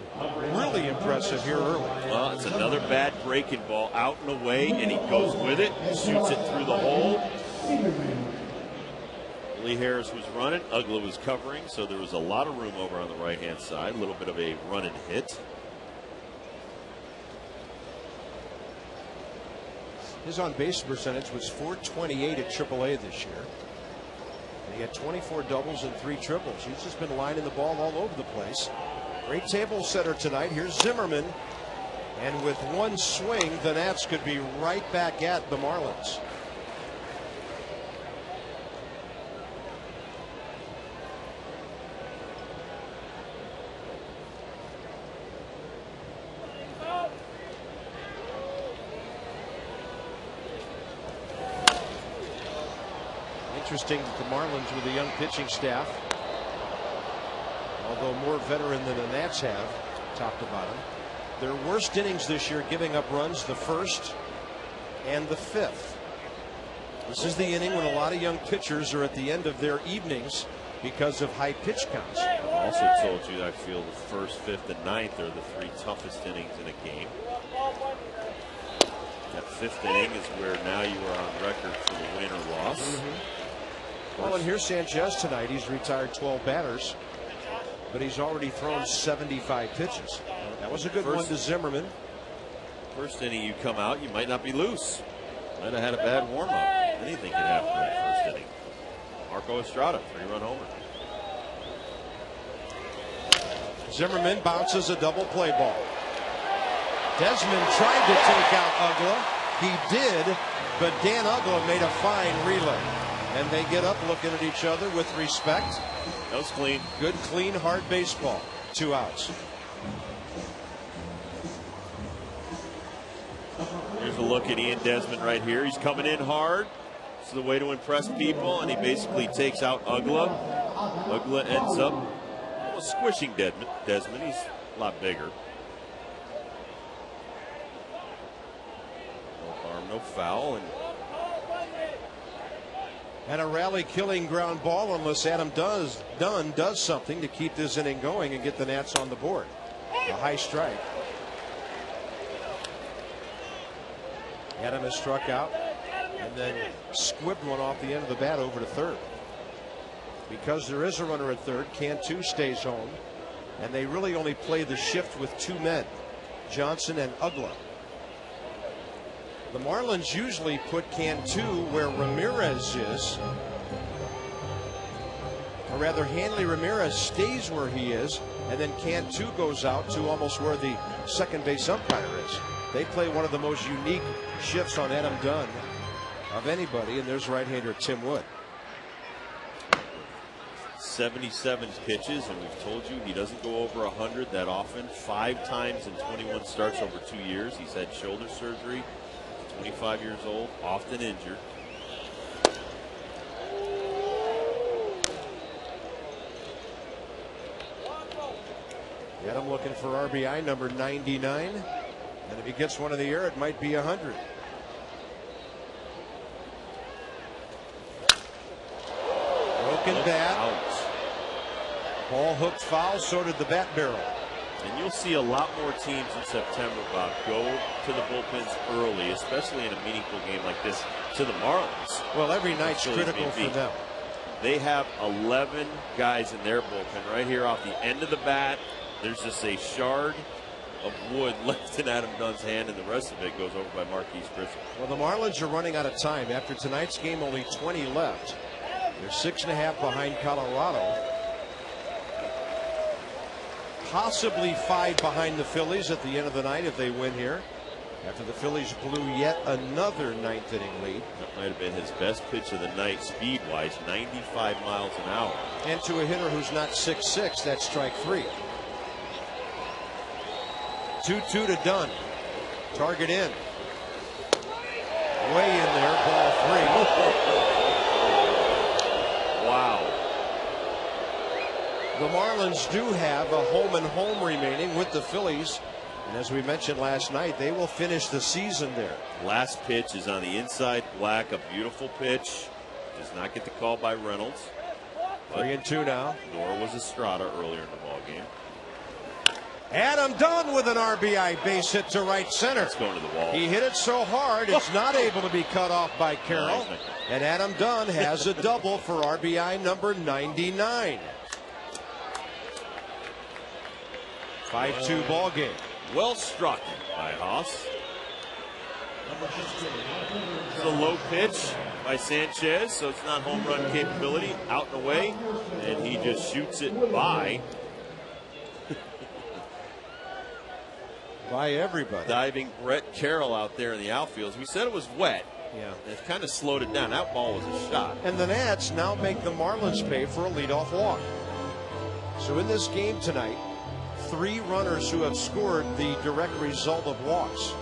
really impressive here early. Well, it's another bad breaking ball out and away, and he goes with it, shoots it through the hole. Lee Harris was running, Uggla was covering, so there was a lot of room over on the right-hand side. A little bit of a run and hit. His on-base percentage was .428 at AAA this year. And he had 24 doubles and 3 triples. He's just been lining the ball all over the place. Great table setter tonight. Here's Zimmerman. And with one swing, the Nats could be right back at the Marlins. Interesting that the Marlins with a young pitching staff, although more veteran than the Nats have, top to bottom. Their worst innings this year giving up runs, the 1st and the 5th. This is the inning when a lot of young pitchers are at the end of their evenings because of high pitch counts. I've also told you that I feel the 1st, 5th, and 9th are the 3 toughest innings in a game. That 5th inning is where now you are on record for the win or loss. Well, and here's Sanchez tonight. He's retired 12 batters, but he's already thrown 75 pitches. That was a good one to Zimmerman. First inning you come out, you might not be loose. Might have had a bad warm-up. Anything could happen in that first inning. Marco Estrada, 3-run homer. Zimmerman bounces a double play ball. Desmond tried to take out Uggla. He did, but Dan Uggla made a fine relay. And they get up looking at each other with respect. That was clean. Good, clean, hard baseball. 2 outs. Here's a look at Ian Desmond right here. He's coming in hard. It's the way to impress people, and he basically takes out Uggla. Uggla ends up squishing Desmond. He's a lot bigger. No harm, no foul. And a rally-killing ground ball unless Adam Dunn does something to keep this inning going and get the Nats on the board. A high strike. Adam has struck out and then squibbed one off the end of the bat over to third. Because there is a runner at third, Cantu stays home, and they really only play the shift with 2 men, Johnson and Uggla. The Marlins usually put Cantu where Ramirez is, or rather Hanley Ramirez stays where he is, and then Cantu goes out to almost where the second base umpire is. They play one of the most unique shifts on Adam Dunn of anybody, and there's right-hander Tim Wood. 77 pitches, and we've told you he doesn't go over 100 that often. 5 times in 21 starts over 2 years. He's had shoulder surgery. 25 years old, often injured. Adam looking for RBI number 99, and if he gets one in the air, it might be 100. Looking bad. Out. Ball hooked foul, so did the bat barrel. And you'll see a lot more teams in September, Bob, go to the bullpens early, especially in a meaningful game like this, to the Marlins. Well, every night's critical for them. They have 11 guys in their bullpen right here off the end of the bat. There's just a shard of wood left in Adam Dunn's hand, and the rest of it goes over by Marquise Grissom. Well, the Marlins are running out of time. After tonight's game, only 20 left. They're 6.5 behind Colorado. Possibly 5 behind the Phillies at the end of the night if they win here. After the Phillies blew yet another 9th inning lead. That might have been his best pitch of the night, speed-wise, 95 miles an hour. And to a hitter who's not 6'6", that's strike 3. 2-2 to Dunn. Target in. Way in there, ball 3. Wow. The Marlins do have a home remaining with the Phillies. And as we mentioned last night, they will finish the season there. Last pitch is on the inside black, a beautiful pitch. Does not get the call by Reynolds. 3-2 now. Nor was Estrada earlier in the ball game. Adam Dunn with an RBI base hit to right center. It's going to the wall. He hit it so hard it's not able to be cut off by Carroll. And Adam Dunn has a double for RBI number 99. 5-2 ball game. Well struck by Haas. It's a low pitch by Sanchez, so it's not home run capability. Out and away, and he just shoots it by everybody. Diving Brett Carroll out there in the outfield. We said it was wet. Yeah. It kind of slowed it down. That ball was a shot. And the Nats now make the Marlins pay for a leadoff walk. So in this game tonight, 3 runners who have scored the direct result of walks.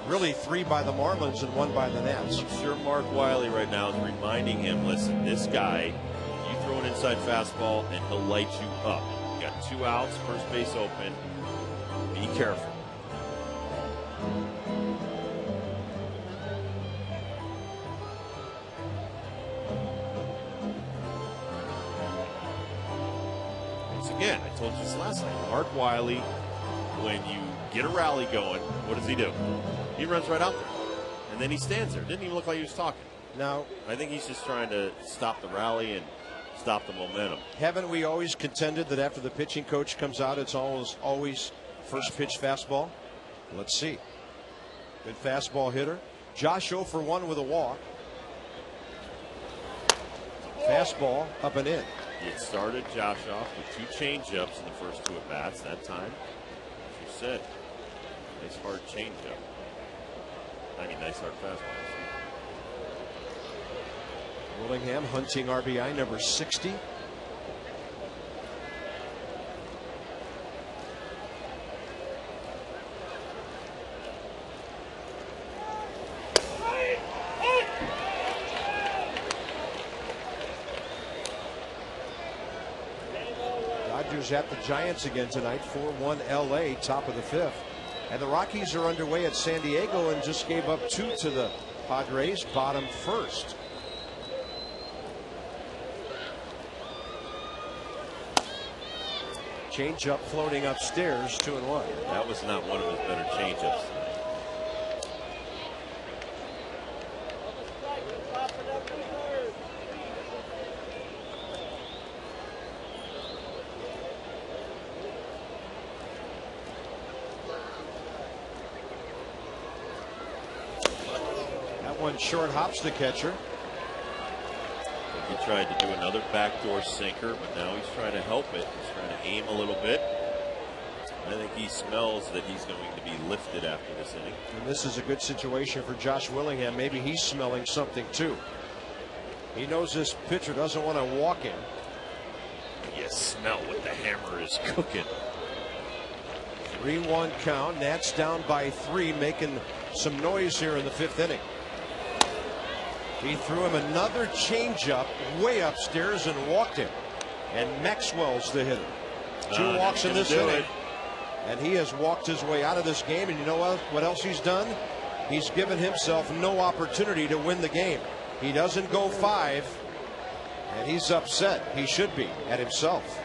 Really 3 by the Marlins and 1 by the Nats. I'm sure Mark Wiley right now is reminding him, listen, this guy, you throw an inside fastball and he'll light you up. You got 2 outs, first base open. Be careful. Once again, I told you this last night. Mark Wiley, when you get a rally going, what does he do? He runs right out there. And then he stands there. Didn't even look like he was talking. Now, I think he's just trying to stop the rally and stop the momentum. haven't we always contended that after the pitching coach comes out, it's always first pitch fastball? Let's see. Good fastball hitter. Josh 0 for 1 with a walk. Fastball up and in. It started Josh off with 2 changeups in the first 2 at-bats that time. As you said, nice hard changeup. I mean, nice hard fastball. Willingham hunting RBI number 60. Dodgers at the Giants again tonight. 4-1 LA, top of the 5th. And the Rockies are underway at San Diego and just gave up 2 to the Padres, bottom first. Change up floating upstairs, 2-1. That was not one of his better changeups. That one short hops the catcher. He tried to do another backdoor sinker, but now he's trying to help it. He's trying to aim a little bit. I think he smells that he's going to be lifted after this inning. And this is a good situation for Josh Willingham. Maybe he's smelling something too. He knows this pitcher doesn't want to walk him. You smell what the hammer is cooking. 3-1 count. Nats down by 3, making some noise here in the 5th inning. He threw him another changeup way upstairs and walked him. And Maxwell's the hitter. 2 walks in this inning. And he has walked his way out of this game. And you know what else he's done? He's given himself no opportunity to win the game. He doesn't go 5. And he's upset. He should be at himself.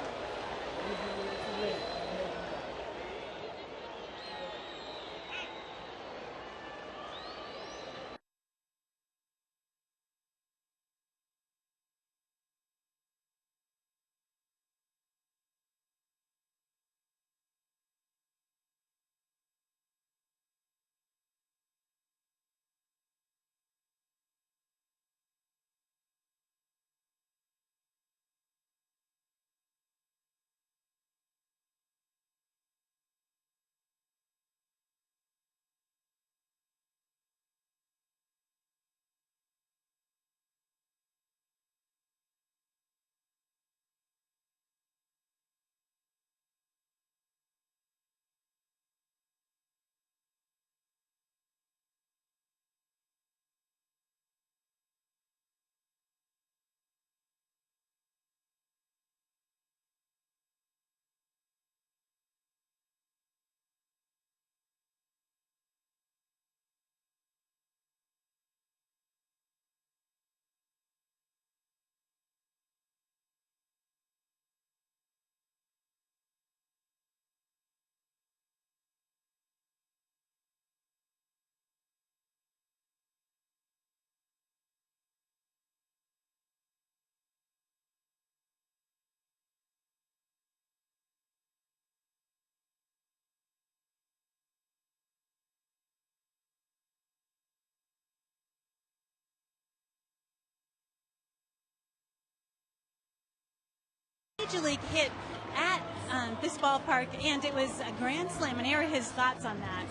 Major League hit at this ballpark, and it was a grand slam. And here are his thoughts on that.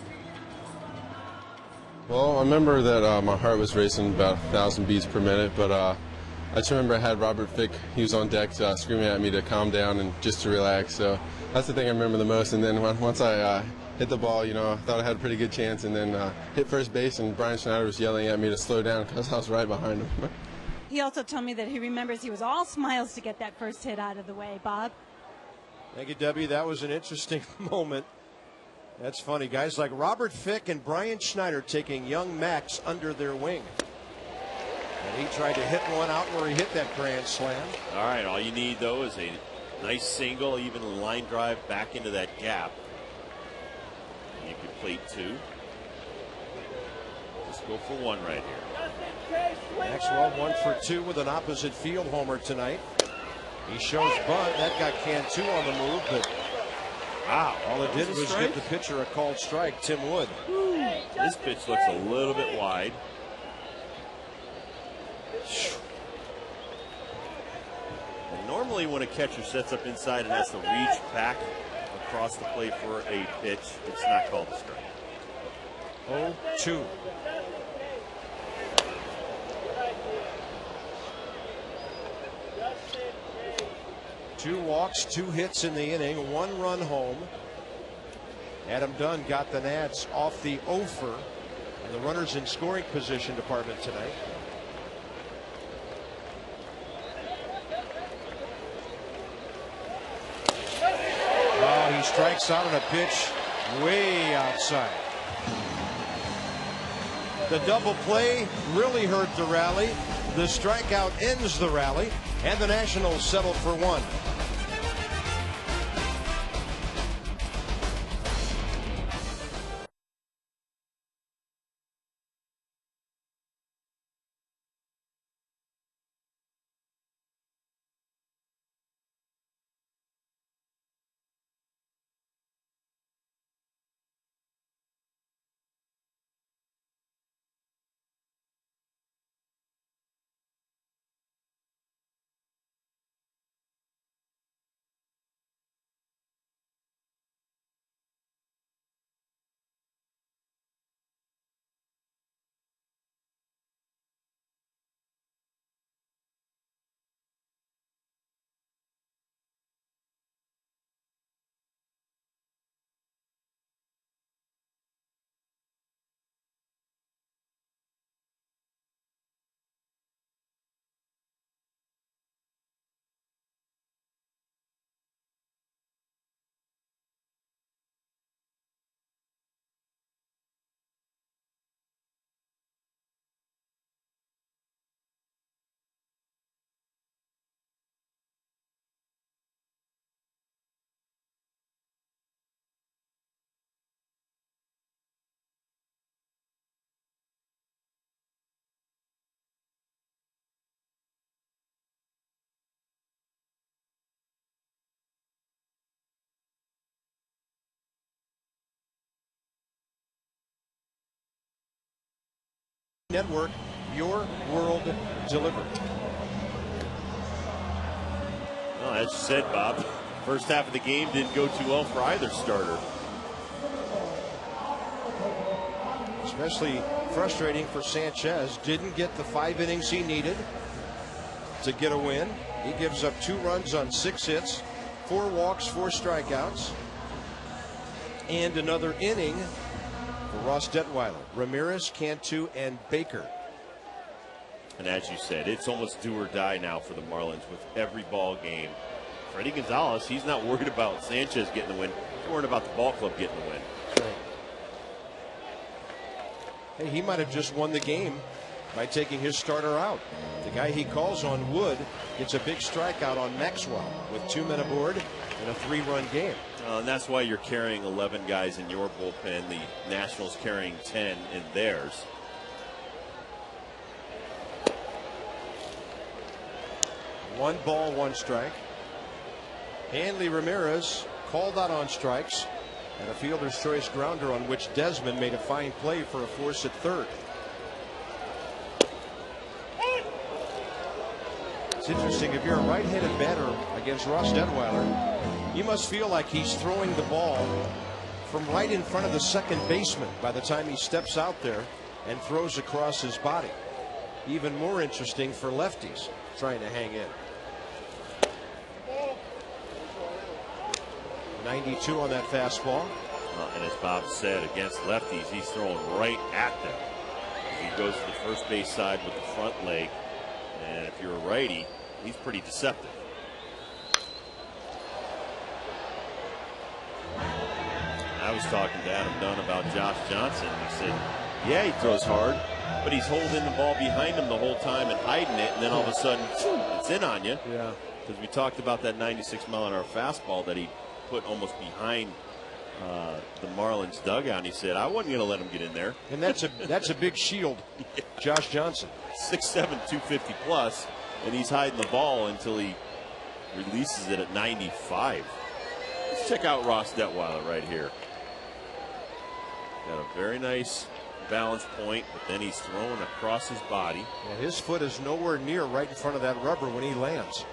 Well, I remember that my heart was racing about 1,000 beats per minute, but I just remember I had Robert Fick. He was on deck screaming at me to calm down and just to relax. So that's the thing I remember the most. And then once I hit the ball, I thought I had a pretty good chance, and then hit first base, and Brian Schneider was yelling at me to slow down because I was right behind him. He also told me that he remembers he was all smiles to get that first hit out of the way. Bob? Thank you, Debbie. That was an interesting moment. That's funny. Guys like Robert Fick and Brian Schneider taking young Max under their wing. And he tried to hit one out where he hit that grand slam. All right, all you need, though, is a nice single, even a line drive back into that gap. You can plate two. Just go for one right here. Maxwell 1 for 2 with an opposite field homer tonight. He shows bunt. That got Cantu on the move, but wow, all it did was give the pitcher a called strike, Tim Wood. This pitch looks a little bit wide. And normally when a catcher sets up inside and has to reach back across the plate for a pitch, it's not called a strike. 0-2. Two walks, 2 hits in the inning, 1 run home. Adam Dunn got the Nats off the offer, and the runners in scoring position department tonight. Oh, he strikes out on a pitch way outside. The double play really hurt the rally. The strikeout ends the rally, and the Nationals settle for 1. Network, your world delivered. Well, as you said, Bob, first half of the game didn't go too well for either starter. Especially frustrating for Sanchez. Didn't get the 5 innings he needed to get a win. He gives up 2 runs on 6 hits, 4 walks, 4 strikeouts, and another inning for Ross Detweiler, Ramirez, Cantu, and Baker. And as you said, it's almost do or die now for the Marlins with every ball game. Freddie Gonzalez, he's not worried about Sanchez getting the win. He's worried about the ball club getting the win. Right. Hey, he might have just won the game by taking his starter out. The guy he calls on, Wood, gets a big strikeout on Maxwell with 2 men aboard in a 3-run game. And that's why you're carrying 11 guys in your bullpen. The Nationals carrying 10 in theirs. One ball, 1 strike. Hanley Ramirez called out on strikes, and a fielder's choice grounder on which Desmond made a fine play for a force at third. It's interesting, if you're a right-handed batter against Ross Detweiler, you must feel like he's throwing the ball from right in front of the second baseman by the time he steps out there and throws across his body. Even more interesting for lefties trying to hang in. 92 on that fastball. And as Bob said, against lefties, he's throwing right at them. He goes to the first base side with the front leg. And if you're a righty, he's pretty deceptive. I was talking to Adam Dunn about Josh Johnson. He said, yeah, he throws hard, but he's holding the ball behind him the whole time and hiding it. And then all of a sudden, it's in on you. Yeah. Because we talked about that 96-mile-an-hour fastball that he put almost behind the Marlins dugout. And he said, I wasn't going to let him get in there. And that's a big shield, Josh Johnson. 6'7", 250 plus, and he's hiding the ball until he releases it at 95. Let's check out Ross Detweiler right here. Got a very nice balance point, but then he's thrown across his body. And his foot is nowhere near right in front of that rubber when he lands.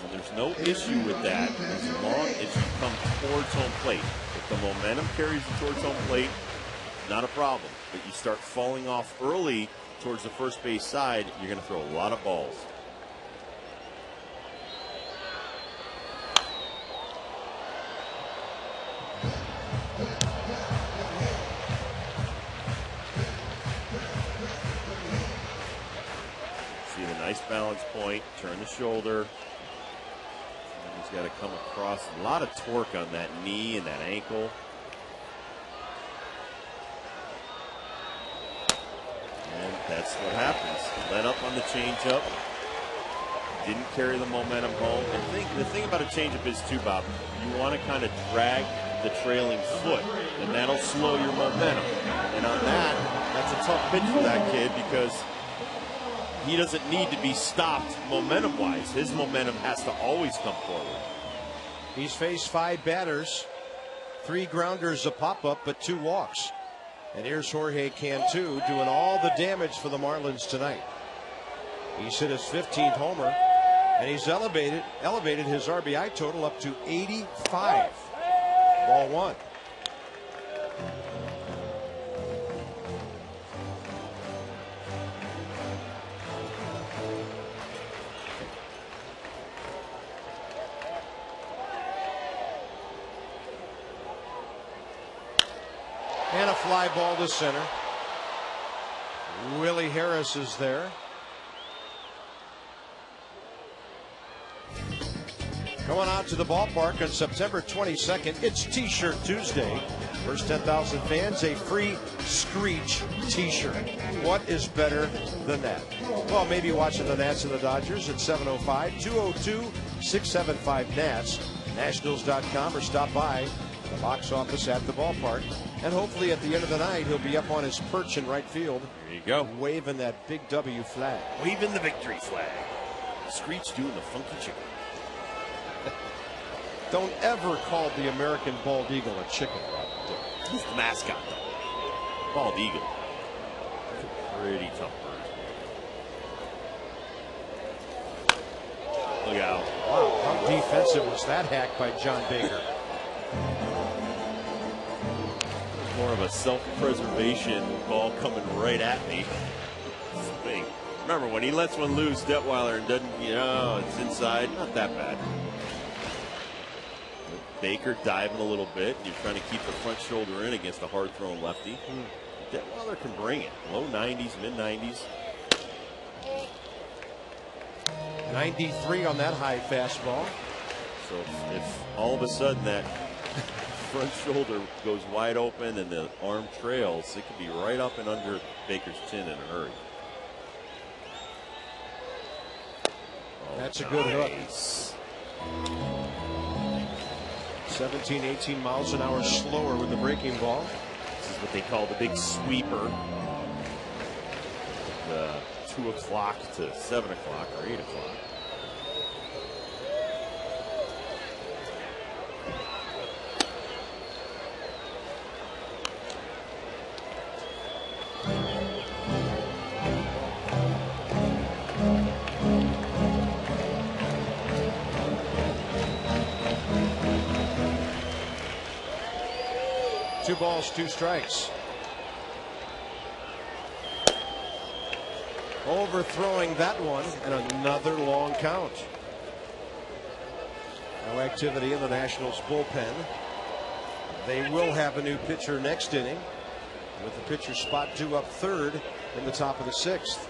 And there's no issue with that as long as you come towards home plate. If the momentum carries you towards home plate, not a problem. But you start falling off early towards the first base side, you're going to throw a lot of balls. See the nice balance point, turn the shoulder. And he's got to come across. A lot of torque on that knee and that ankle. And that's what happens. Let up on the changeup. Didn't carry the momentum home. And the thing about a changeup is too, Bob, you want to kind of drag the trailing foot, and that'll slow your momentum. And on that's a tough pitch for that kid because he doesn't need to be stopped momentum-wise. His momentum has to always come forward. He's faced 5 batters, 3 grounders, a pop-up, but 2 walks. And here's Jorge Cantu doing all the damage for the Marlins tonight. He's hit his 15th homer, and he's elevated his RBI total up to 85. Ball 1. And a fly ball to center. Willie Harris is there. Going out to the ballpark on September 22nd. It's T-Shirt Tuesday. First 10,000 fans, a free Screech T-shirt. What is better than that? Well, maybe watching the Nats and the Dodgers at 705-202-675-NATS. Nationals.com, or stop by the box office at the ballpark. And hopefully at the end of the night, he'll be up on his perch in right field. There you go. Waving that big W flag. Waving the victory flag. Screech doing the funky chicken. Don't ever call the American bald eagle a chicken, Rob. He's the mascot, though. Bald eagle. Pretty tough bird. Look out. Wow, how defensive was that hack by John Baker? More of a self-preservation ball coming right at me. Swing. Remember, when he lets one loose, Detweiler, and doesn't, it's inside, not that bad. Baker diving a little bit. You're trying to keep the front shoulder in against a hard-thrown lefty. Detweiler can bring it. Low 90s, mid-90s. 93 on that high fastball. So if all of a sudden that front shoulder goes wide open and the arm trails, it could be right up and under Baker's chin in a hurry. That's a good hook. 17, 18 miles an hour slower with the breaking ball. This is what they call the big sweeper. 2 o'clock to 7 o'clock or 8 o'clock. Two balls, 2 strikes. Overthrowing that one, and another long count. No activity in the Nationals bullpen. They will have a new pitcher next inning, with the pitcher spot due up third in the top of the 6th.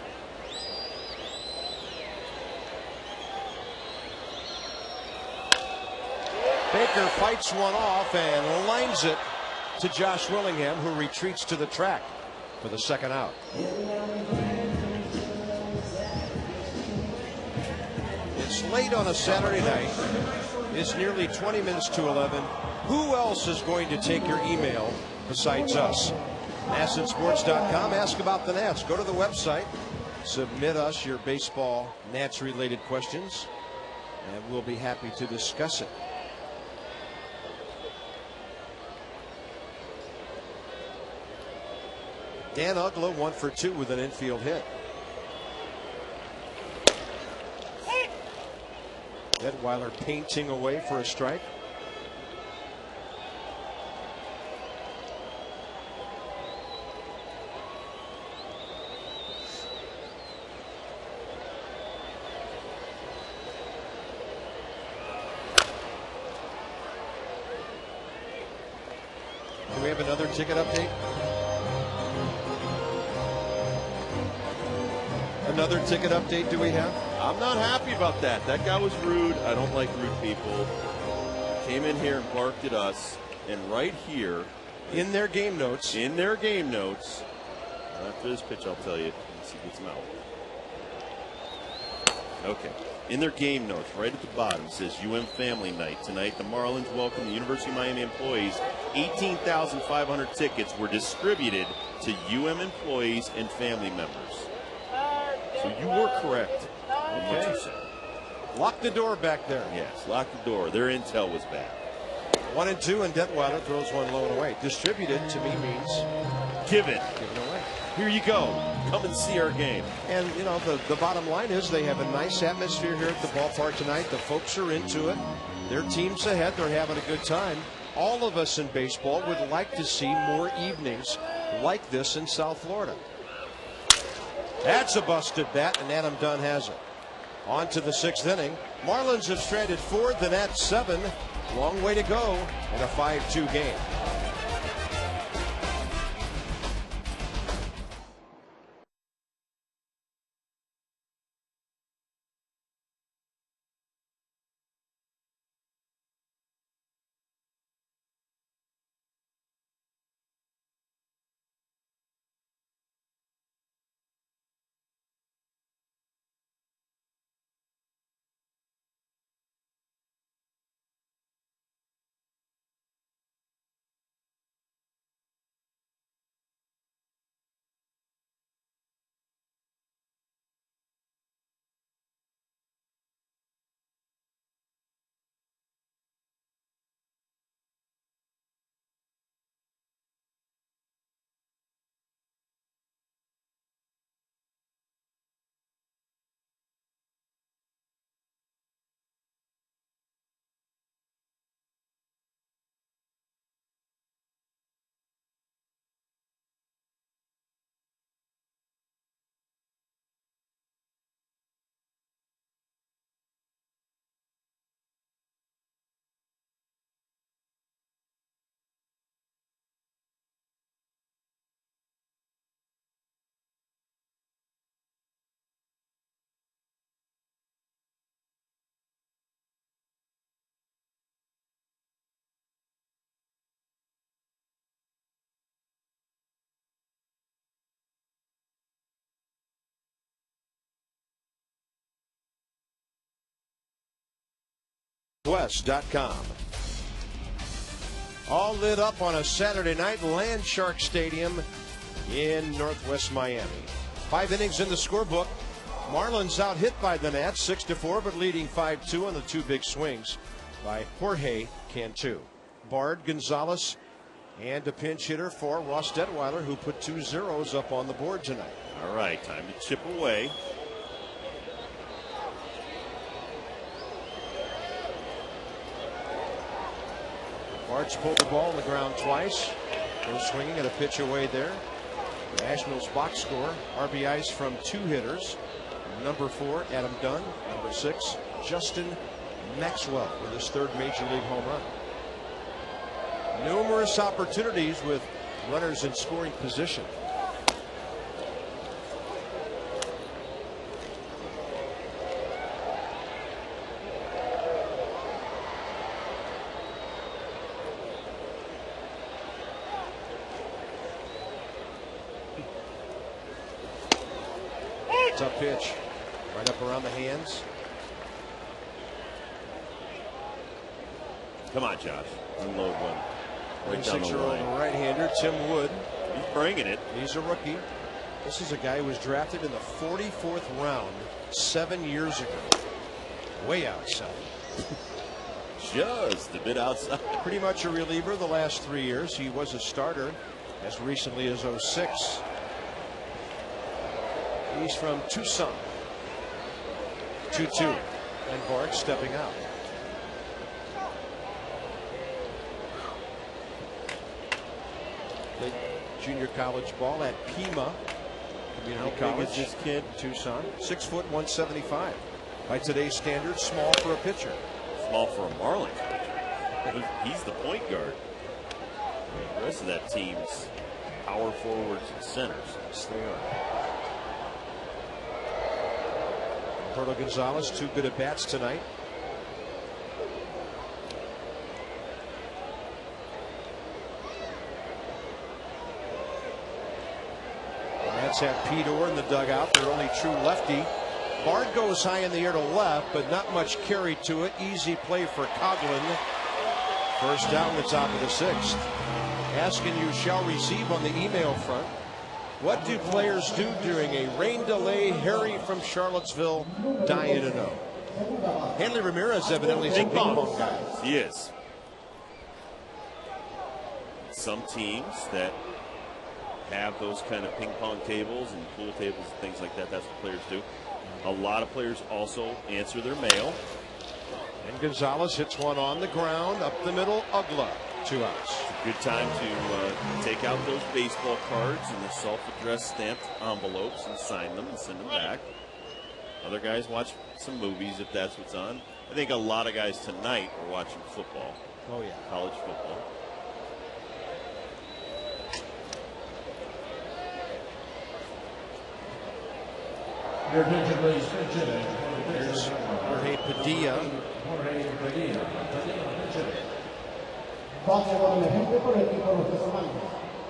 Baker fights one off and lines it to Josh Willingham, who retreats to the track for the second out. It's late on a Saturday night. It's nearly 20 minutes to 11. Who else is going to take your email besides us? NASNsports.com. Ask about the Nats. Go to the website. Submit us your baseball Nats related questions, and we'll be happy to discuss it. Dan Uggla 1 for 2 with an infield hit. Detweiler painting away for a strike. Do we have another ticket update? Another ticket update do we have? I'm not happy about that. That guy was rude. I don't like rude people. Came in here and barked at us. And right here, In their game notes. after this pitch, I'll tell you, once he gets him out. Okay. In their game notes, right at the bottom, it says UM Family Night. Tonight, the Marlins welcome the University of Miami employees. 18,500 tickets were distributed to UM employees and family members. So you were correct on what you said. Lock the door back there. Yes, lock the door. Their intel was bad. 1 and 2, and Detweiler throws one low and away. Distributed to me means Give it. given away. Here you go. Come and see our game. And, you know, the bottom line is they have a nice atmosphere here at the ballpark tonight. The folks are into it. Their team's ahead. They're having a good time. All of us in baseball would like to see more evenings like this in South Florida. That's a busted bat, and Adam Dunn has it. On to the 6th inning. Marlins have stranded 4, the Nats 7. Long way to go in a 5-2 game. West.com. All lit up on a Saturday night, Land Shark Stadium in Northwest Miami. 5 innings in the scorebook. Marlins out hit by the Nats 6-4, but leading 5-2 on the 2 big swings by Jorge Cantu. Bard, Gonzalez, and a pinch hitter for Ross Detweiler, who put 2 zeros up on the board tonight. All right, time to chip away. Bard's pulled the ball on the ground twice. Goes swinging at a pitch away there. The Nationals box score. RBIs from 2 hitters. Number 4, Adam Dunn. Number 6, Justin Maxwell with his 3rd major league home run. Numerous opportunities with runners in scoring position. Tough pitch. Right up around the hands. Come on, Josh. Unload one. Right down the 26-year-old line. right-hander Tim Wood. He's bringing it. He's a rookie. This is a guy who was drafted in the 44th round 7 years ago. Way outside. Just a bit outside. Pretty much a reliever the last 3 years. He was a starter as recently as 06. He's from Tucson. 2-2. And Bard stepping out. Played junior college ball at Pima Community How big College. is this kid? Tucson. 6 foot 175. By today's standards, small for a pitcher. Small for a Marlins pitcher. He's the point guard. The rest of that team's power forwards and centers. Yes, they are. Roberto Gonzalez, 2 good at bats tonight. Nats have Pete Orr in the dugout, their only true lefty. Bard goes high in the air to left, but not much carry to it. Easy play for Coughlin. First down, the top of the 6th. Asking you shall receive on the email front. What do players do during a rain delay? Harry from Charlottesville dying to know. Hanley Ramirez evidently is a ping pong guy. He is. Some teams that have those kind of ping pong tables and pool tables and things like that, that's what players do. A lot of players also answer their mail. And Gonzalez hits one on the ground, up the middle, Ugla, 2 outs. Good time to take out those baseball cards and the self-addressed stamped envelopes and sign them and send them back. Other guys watch some movies if that's what's on. I think a lot of guys tonight are watching football. Oh, yeah. College football. Your attention, please. Here's Jorge Padilla.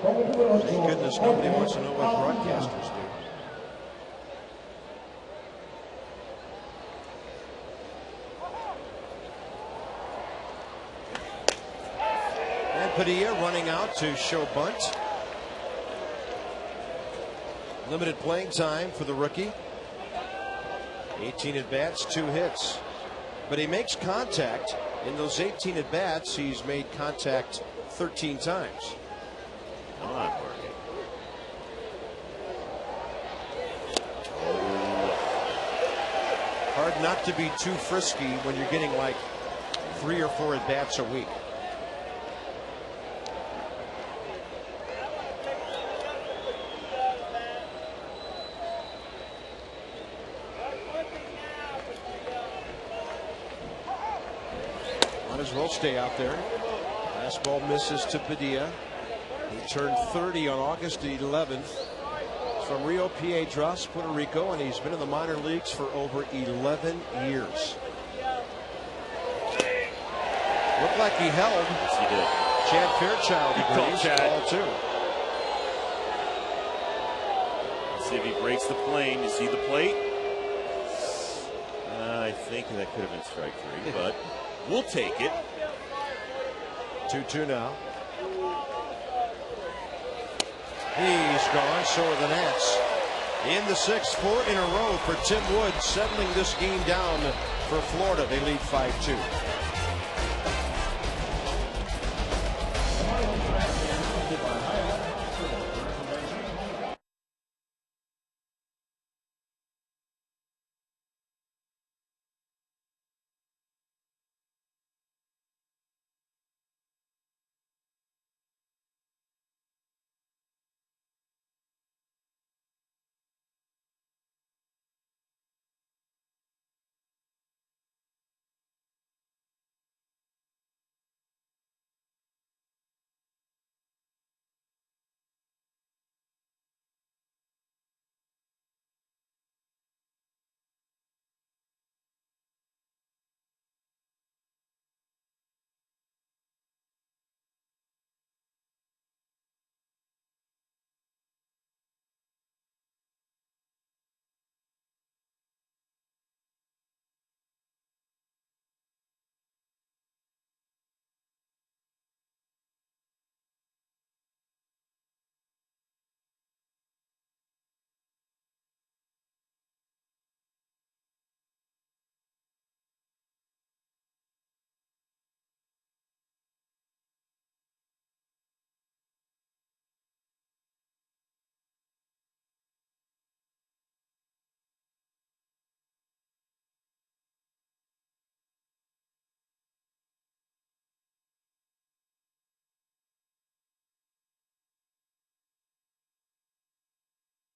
Thank goodness nobody wants to know what broadcasters do. And Padilla running out to show bunt. Limited playing time for the rookie. 18 at bats, 2 hits. But he makes contact. In those 18 at bats, he's made contact 13 times. Come on, Jorge. Hard not to be too frisky when you're getting like 3 or 4 at bats a week. Might as well stay out there. Last ball misses to Padilla. He turned 30 on August 11th. He's from Rio Piedras, Puerto Rico, and he's been in the minor leagues for over 11 years. Looked like he held. Yes, he did. Chad Fairchild agrees. Chad. Ball 2. Let's see if he breaks the plane. You see the plate? I think that could have been strike 3, but We'll take it. 2-2 now. He's gone. So are the Nats. In the sixth, 4 in a row for Tim Wood, settling this game down for Florida. They lead 5-2.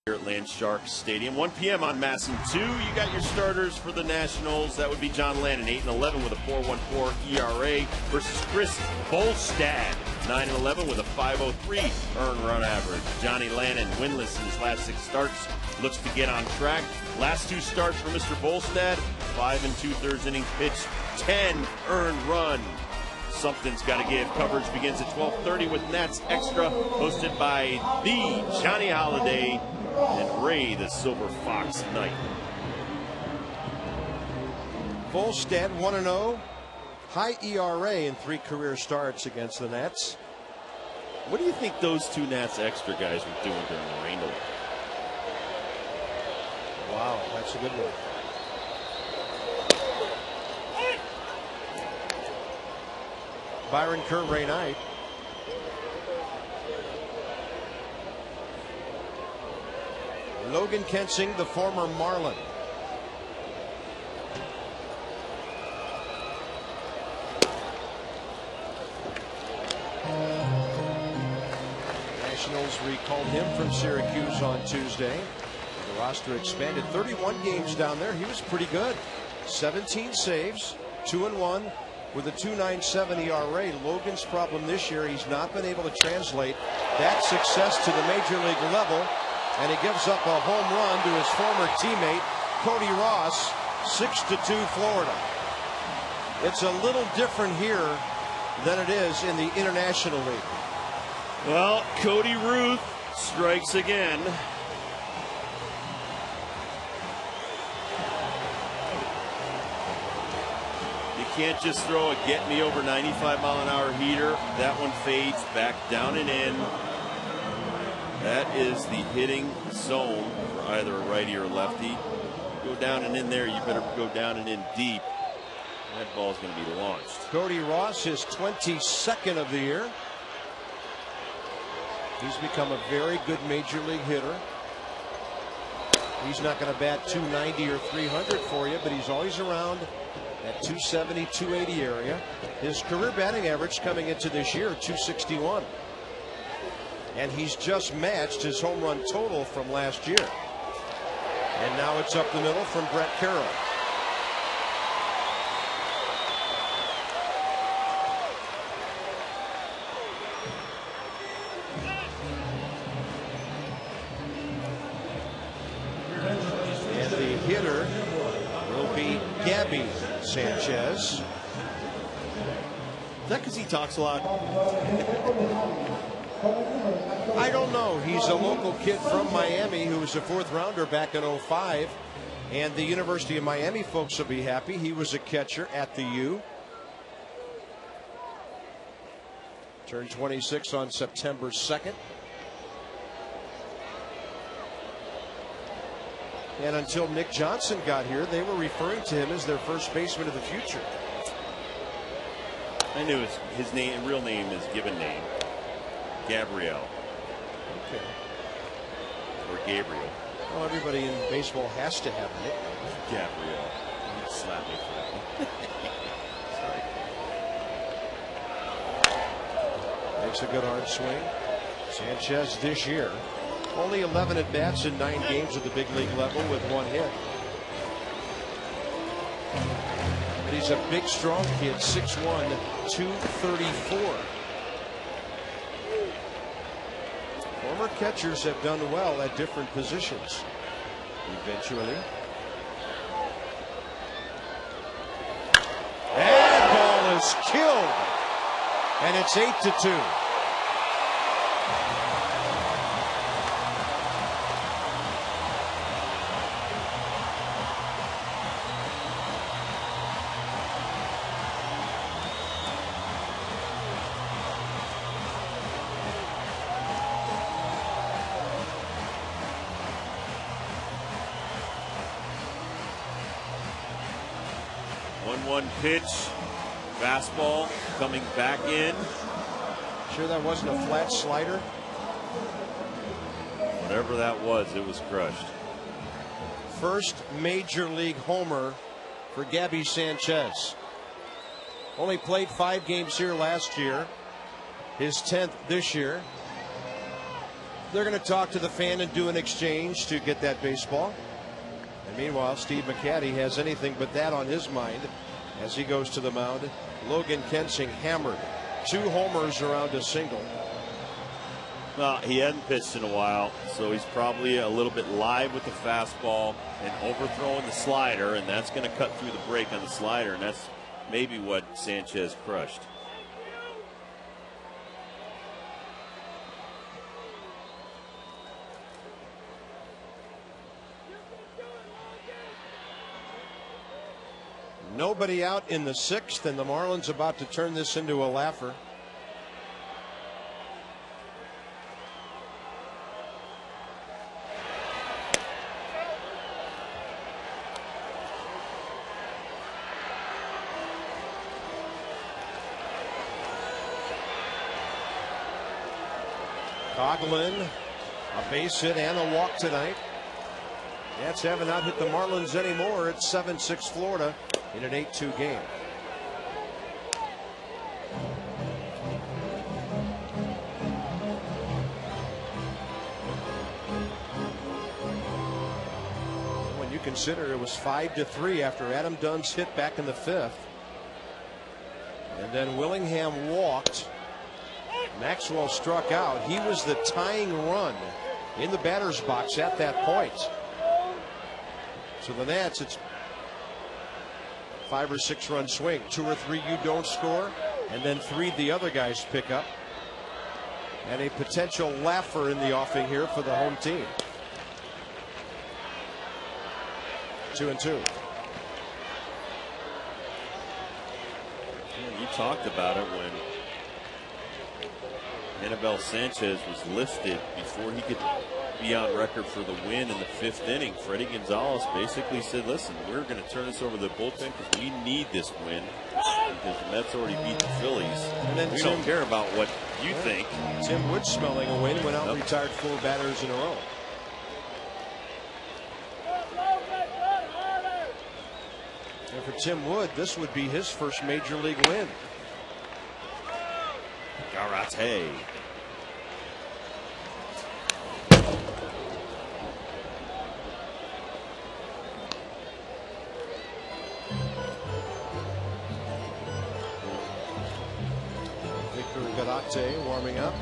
Here at Land Sharks Stadium, 1 p.m. on Masson 2. You got your starters for the Nationals. That would be John Lannon, 8-11 with a 4.14 ERA versus Chris Bolstad, 9-11 with a 5.03 earned run average. Johnny Lannon, winless in his last 6 starts, looks to get on track. Last 2 starts for Mr. Bolstad, 5 2/3 innings pitched, 10 earned run. Something's got to give. Coverage begins at 12:30 with Nats Extra, hosted by the Johnny Holiday and Ray the Silver Fox Knight. Volstad 1-0, high ERA in 3 career starts against the Nats. What do you think those 2 Nats Extra guys were doing during the rain delay? Wow, that's a good one. Byron Kerr, Ray Knight. Logan Kensing, the former Marlin. Nationals recalled him from Syracuse on Tuesday. The roster expanded, 31 games down there. He was pretty good. 17 saves, 2-1 with a 2.97 ERA. Logan's problem this year, he's not been able to translate that success to the major league level. And he gives up a home run to his former teammate, Cody Ross, 6-2 Florida. It's a little different here than it is in the International League. Well, Cody Ruth strikes again. You can't just throw a get me over 95-mile-an-hour heater. That one fades back down and in. That is the hitting zone for either a righty or a lefty. Go down and in there, you better go down and in deep. That ball's going to be launched. Cody Ross, his 22nd of the year. He's become a very good major league hitter. He's not going to bat 290 or 300 for you, but he's always around that 270, 280 area. His career batting average coming into this year, 261. And he's just matched his home run total from last year. And now it's up the middle from Brett Carroll. And the hitter will be Gabby Sanchez. Is that because he talks a lot? I don't know. He's a local kid from Miami who was a 4th rounder back in 05. And the University of Miami folks will be happy. He was a catcher at the U. Turned 26 on September 2nd. And until Nick Johnson got here, they were referring to him as their first baseman of the future. I knew his name, real name is given name, Gabriel. Okay. Or Gabriel. Well, everybody in baseball has to have a nickname. Gabriel. You slapped me for that one. Sorry. Makes a good hard swing. Sanchez this year, only 11 at bats in 9 games at the big league level with 1 hit. But he's a big, strong kid, 6'1", 234. Former catchers have done well at different positions. Eventually. And ball is killed. And it's 8-2. Pitch, fastball coming back in. Sure that wasn't a flat slider? Whatever that was, it was crushed. First major league homer for Gabby Sanchez. Only played 5 games here last year. His 10th this year. They're going to talk to the fan and do an exchange to get that baseball. And meanwhile, Steve McCatty has anything but that on his mind as he goes to the mound. Logan Kensing hammered. 2 homers around a single. Well, he hadn't pitched in a while, so he's probably a little bit live with the fastball and overthrowing the slider, and that's going to cut through the break on the slider, and that's maybe what Sanchez crushed. Nobody out in the 6th, and the Marlins about to turn this into a laugher. Coghlan, a base hit and a walk tonight. Nats have not hit the Marlins anymore. It's 7-6 Florida in an 8-2 game. When you consider it was 5-3 after Adam Dunn's hit back in the 5th. And then Willingham walked. Maxwell struck out. He was the tying run in the batter's box at that point. So the Nats, it's 5 or 6 run swing. 2 or 3 you don't score, and then 3 the other guys pick up. And a potential laugher in the offing here for the home team. 2-2. Yeah, you talked about it when Anibal Sanchez was lifted before he could be on record for the win in the 5th inning. Freddie Gonzalez basically said, listen, we're going to turn this over to the bullpen because we need this win because the Mets already beat the Phillies. And then we don't care about what you think. Tim Wood smelling a win, went out and retired 4 batters in a row. And for Tim Wood, this would be his first major league win. Garate. Victor Garate warming up.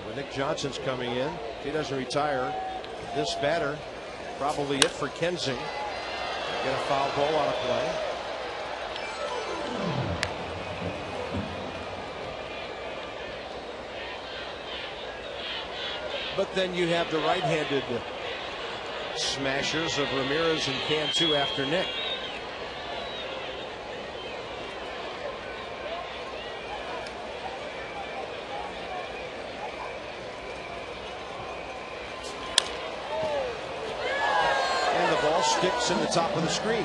When Nick Johnson's coming in, if he doesn't retire, this batter, probably it for Kensing. Get a foul ball out of play. But then you have the right-handed smashers of Ramirez and Cantu after Nick. sticks in the top of the screen.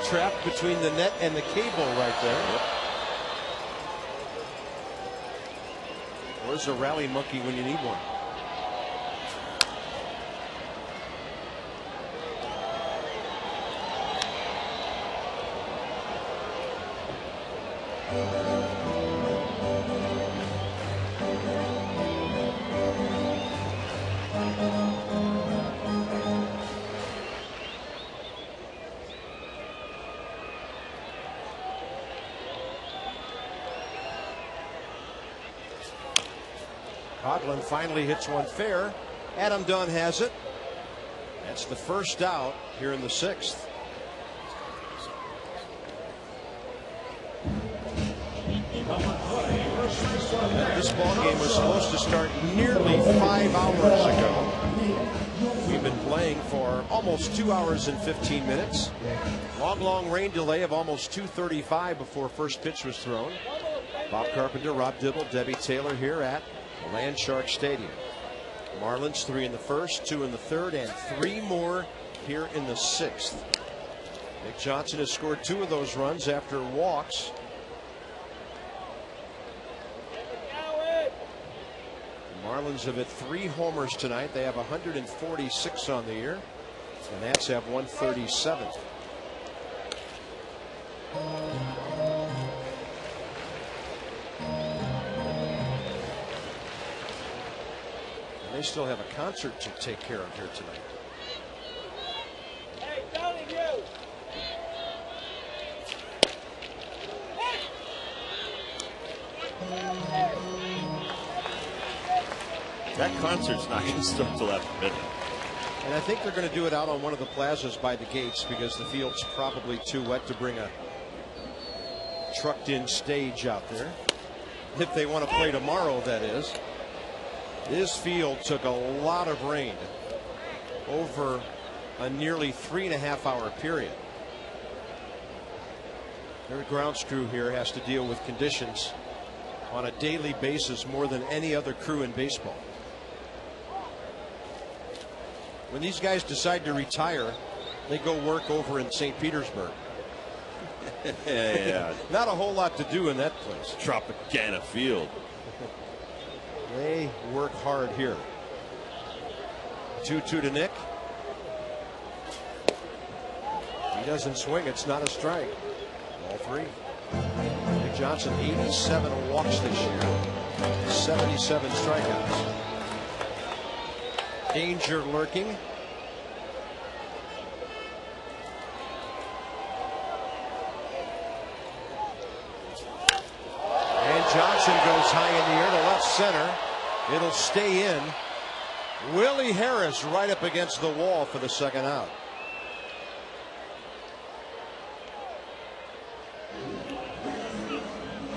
Trapped between the net and the cable right there. Yep. Where's a rally monkey when you need one? Coghlan finally hits one fair. Adam Dunn has it. That's the first out here in the 6th. This ball game was supposed to start nearly 5 hours ago. We've been playing for almost 2 hours and 15 minutes. Long rain delay of almost 2:35 before first pitch was thrown. Bob Carpenter, Rob Dibble, Debbie Taylor here at Landshark Stadium. Marlins 3 in the first, 2 in the third, and 3 more here in the 6th. Nick Johnson has scored 2 of those runs after walks. The Marlins have hit 3 homers tonight. They have 146 on the year. The Nats have 137. They still have a concert to take care of here tonight. Hey, Tony, you. That concert's not going to start till after midnight. And I think they're going to do it out on one of the plazas by the gates because the field's probably too wet to bring a trucked in stage out there. If they want to play tomorrow, that is. This field took a lot of rain over a nearly 3.5 hour period. Their grounds crew here has to deal with conditions on a daily basis more than any other crew in baseball. When these guys decide to retire, they go work over in St. Petersburg. Yeah. Not a whole lot to do in that place. Tropicana Field. They work hard here. 2-2 to Nick. He doesn't swing. It's not a strike. Ball 3. Nick Johnson, 87 walks this year, 77 strikeouts. Danger lurking. Johnson goes high in the air to left center. It'll stay in. Willie Harris right up against the wall for the second out.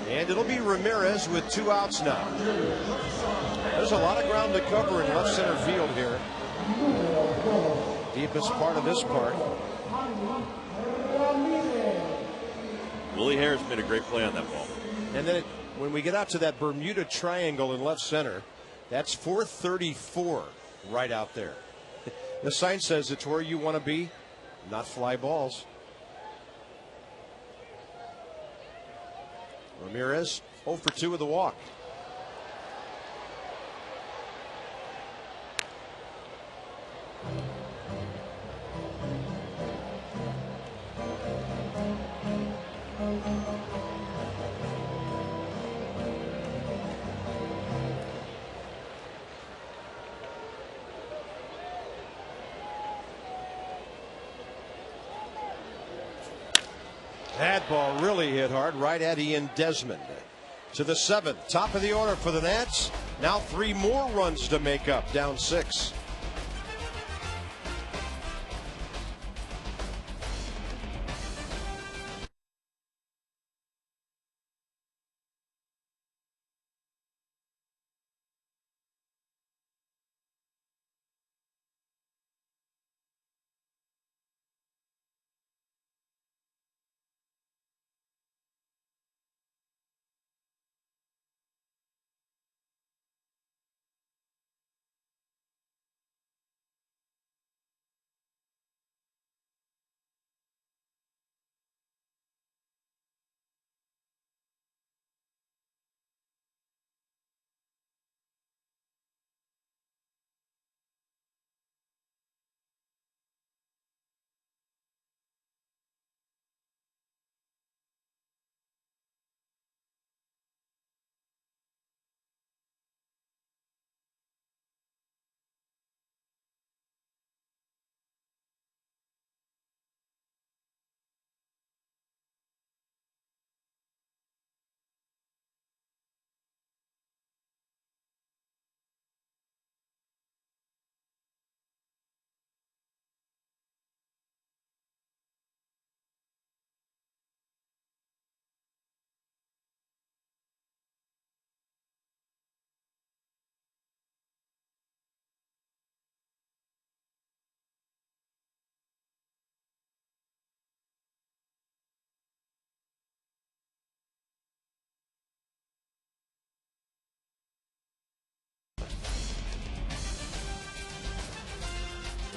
And it'll be Ramirez with 2 outs now. There's a lot of ground to cover in left center field here. Deepest part of this park. Willie Harris made a great play on that ball. And then when we get out to that Bermuda Triangle in left center, that's 434 right out there. The sign says it's where you want to be, not fly balls. Ramirez 0 for 2 with a walk. That ball really hit hard right at Ian Desmond. To the 7th, top of the order for the Nats. Now 3 more runs to make up, down 6.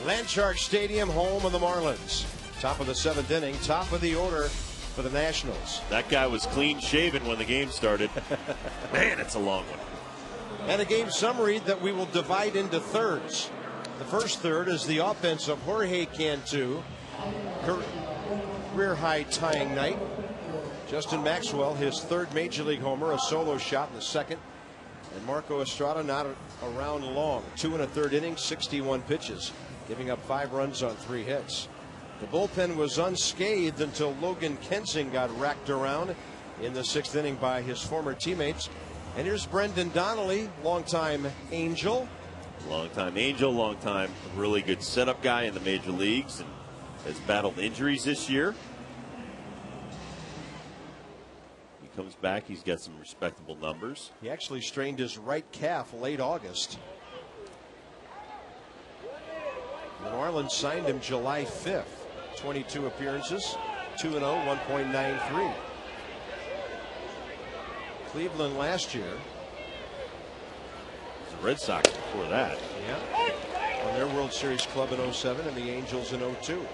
Landshark Stadium, home of the Marlins. Top of the 7th inning, top of the order for the Nationals. That guy was clean shaven when the game started. Man, it's a long one. And a game summary that we will divide into thirds. The first third is the offense of Jorge Cantu. Career high tying night. Justin Maxwell, his 3rd major league homer, a solo shot in the 2nd. And Marco Estrada not around long. 2 1/3 innings, 61 pitches, giving up 5 runs on 3 hits. The bullpen was unscathed until Logan Kensing got racked around in the 6th inning by his former teammates. And here's Brendan Donnelly, longtime Angel. Longtime Angel, longtime really good setup guy in the major leagues, and has battled injuries this year. He comes back, he's got some respectable numbers. He actually strained his right calf late August. The Marlins signed him July 5th. 22 appearances, 2-0, 1.93. Cleveland last year. The Red Sox before that. Yeah. On their World Series club in 07 and the Angels in 02.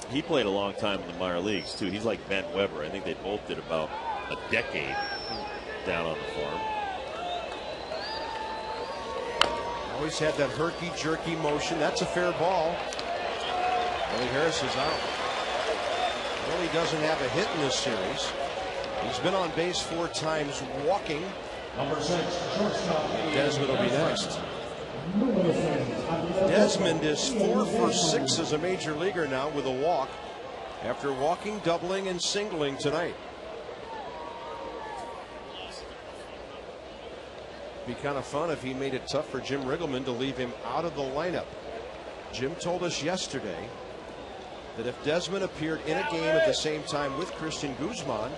He played a long time in the minor leagues too. He's like Ben Weber. I think they both did about a decade down on the farm. Always had that herky-jerky motion. That's a fair ball. Willie Harris is out. Willie doesn't have a hit in this series. He's been on base 4 times walking. Number 6, shortstop. Desmond will be next. Desmond is 4 for 6 as a major leaguer now with a walk after walking, doubling, and singling tonight. Be kind of fun if he made it tough for Jim Riggleman to leave him out of the lineup. Jim told us yesterday that if Desmond appeared in a game at the same time with Christian Guzman,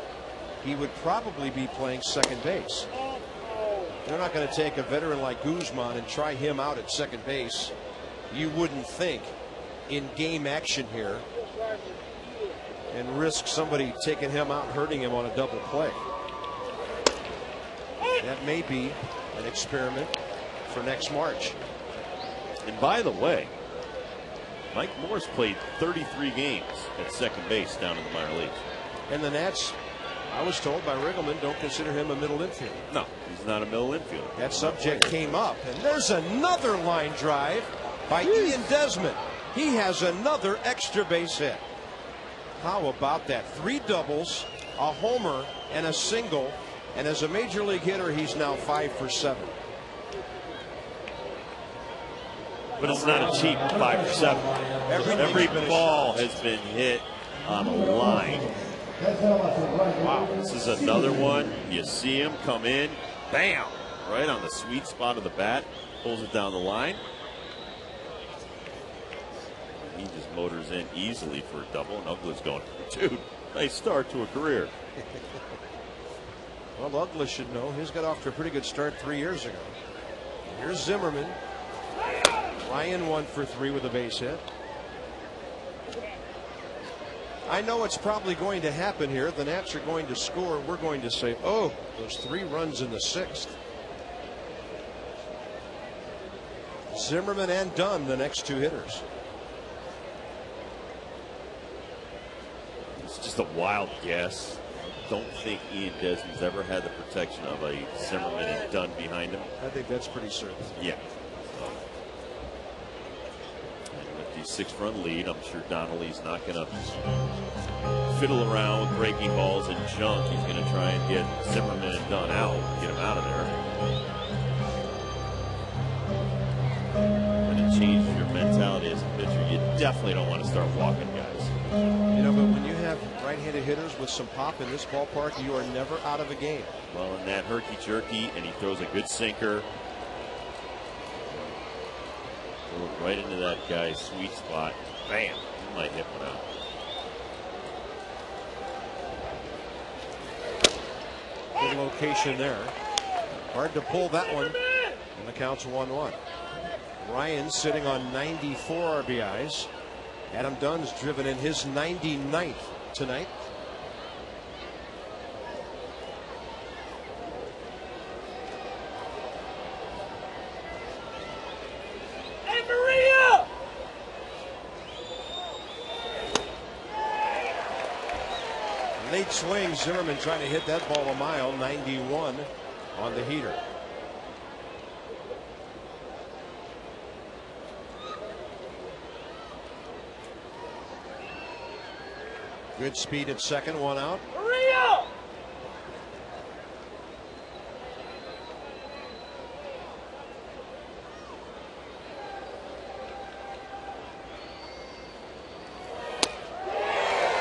he would probably be playing second base. They're not going to take a veteran like Guzman and try him out at second base. You wouldn't think in game action here and risk somebody taking him out and hurting him on a double play. That may be an experiment for next March. And by the way, Mike Morse played 33 games at second base down in the minor leagues. And the Nats, I was told by Riggleman, don't consider him a middle infielder. No, he's not a middle infielder. That subject came up, and there's another line drive by Ian Desmond. He has another extra base hit. How about that? 3 doubles, a homer, and a single. And as a major league hitter, he's now 5 for 7. But it's not a cheap 5 for 7. Every ball has been hit on a line. Wow, this is another one. You see him come in, bam, right on the sweet spot of the bat, pulls it down the line. He just motors in easily for a double, and Uggla's going, dude, nice start to a career. Well, Uggla should know. He's got off to a pretty good start 3 years ago. Here's Zimmerman. Ryan 1 for 3 with a base hit. I know it's probably going to happen here. The Nats are going to score. We're going to say, oh, those 3 runs in the 6th. Zimmerman and Dunn, the next 2 hitters. It's just a wild guess. Don't think Ian Desmond's ever had the protection of a Zimmerman and Dunn behind him. I think that's pretty certain. Yeah. And with the 6-run lead, I'm sure Donnelly's not going to fiddle around with breaking balls and junk. He's going to try and get Zimmerman and Dunn out, get them out of there. But it changes your mentality as a pitcher. You definitely don't want to start walking guys. You know, but when you have right-handed hitters with some pop in this ballpark, you are never out of a game. Well, in that herky-jerky, and he throws a good sinker. Right into that guy's sweet spot. Bam! He might hit one out. Good location there. Hard to pull that one. And the count's 1-1. Ryan sitting on 94 RBIs. Adam Dunn's driven in his 99th tonight. swing. Zimmerman trying to hit that ball a mile. 91 on the heater. Good speed at second, one out.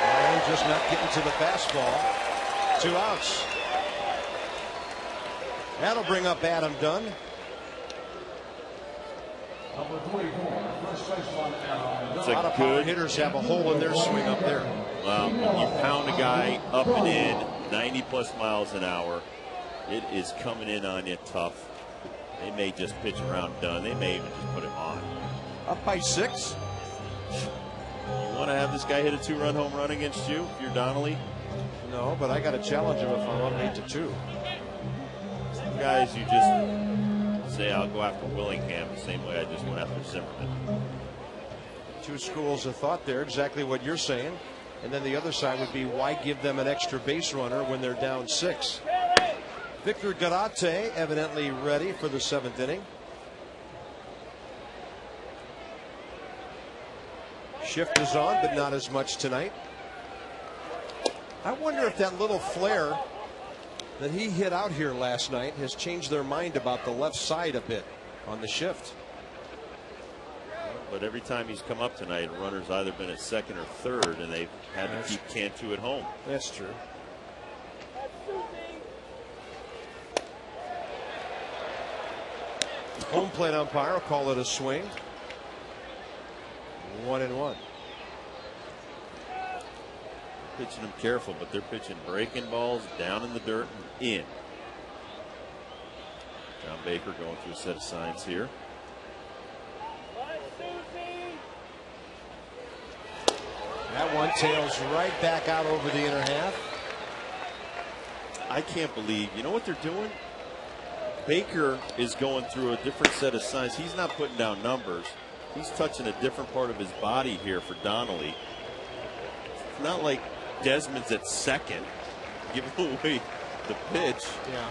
Ryan just not getting to the fastball. 2 outs. That'll bring up Adam Dunn. Number 24, first baseman, Adam. It's A lot a of power good. hitters have a hole in their swing up there. When you pound a guy up and in 90+ miles an hour, it is coming in on you tough. They may just pitch around Dunn. They may even just put him on. Up by 6. You want to have this guy hit a 2-run home run against you if you're Donnelly? No, but I got to challenge him if I'm up 8-2. Some guys you just say, I'll go after Willingham the same way I just went after Zimmerman. 2 schools of thought there, exactly what you're saying. And then the other side would be, why give them an extra base runner when they're down 6? Victor Garate evidently ready for the 7th inning. Shift is on, but not as much tonight. I wonder if that little flare that he hit out here last night has changed their mind about the left side a bit on the shift. But every time he's come up tonight, a runner's either been at second or third, and they've had to keep Cantu at home. That's true. Home plate umpire will call it a swing. 1-1. Pitching them careful, but they're pitching breaking balls down in the dirt and in. John Baker going through a set of signs here. That one tails right back out over the inner half. I can't believe, you know what they're doing? Baker is going through a different set of signs. He's not putting down numbers. He's touching a different part of his body here for Donnelly. It's not like Desmond's at second, giving away the pitch. Yeah.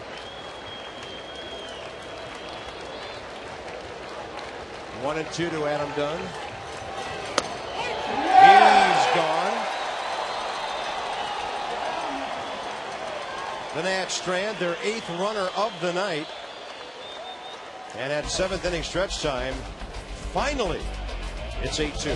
One and 2 to Adam Dunn. He's gone. The Nats strand their 8th runner of the night. And at 7th inning stretch time, finally, it's 8-2.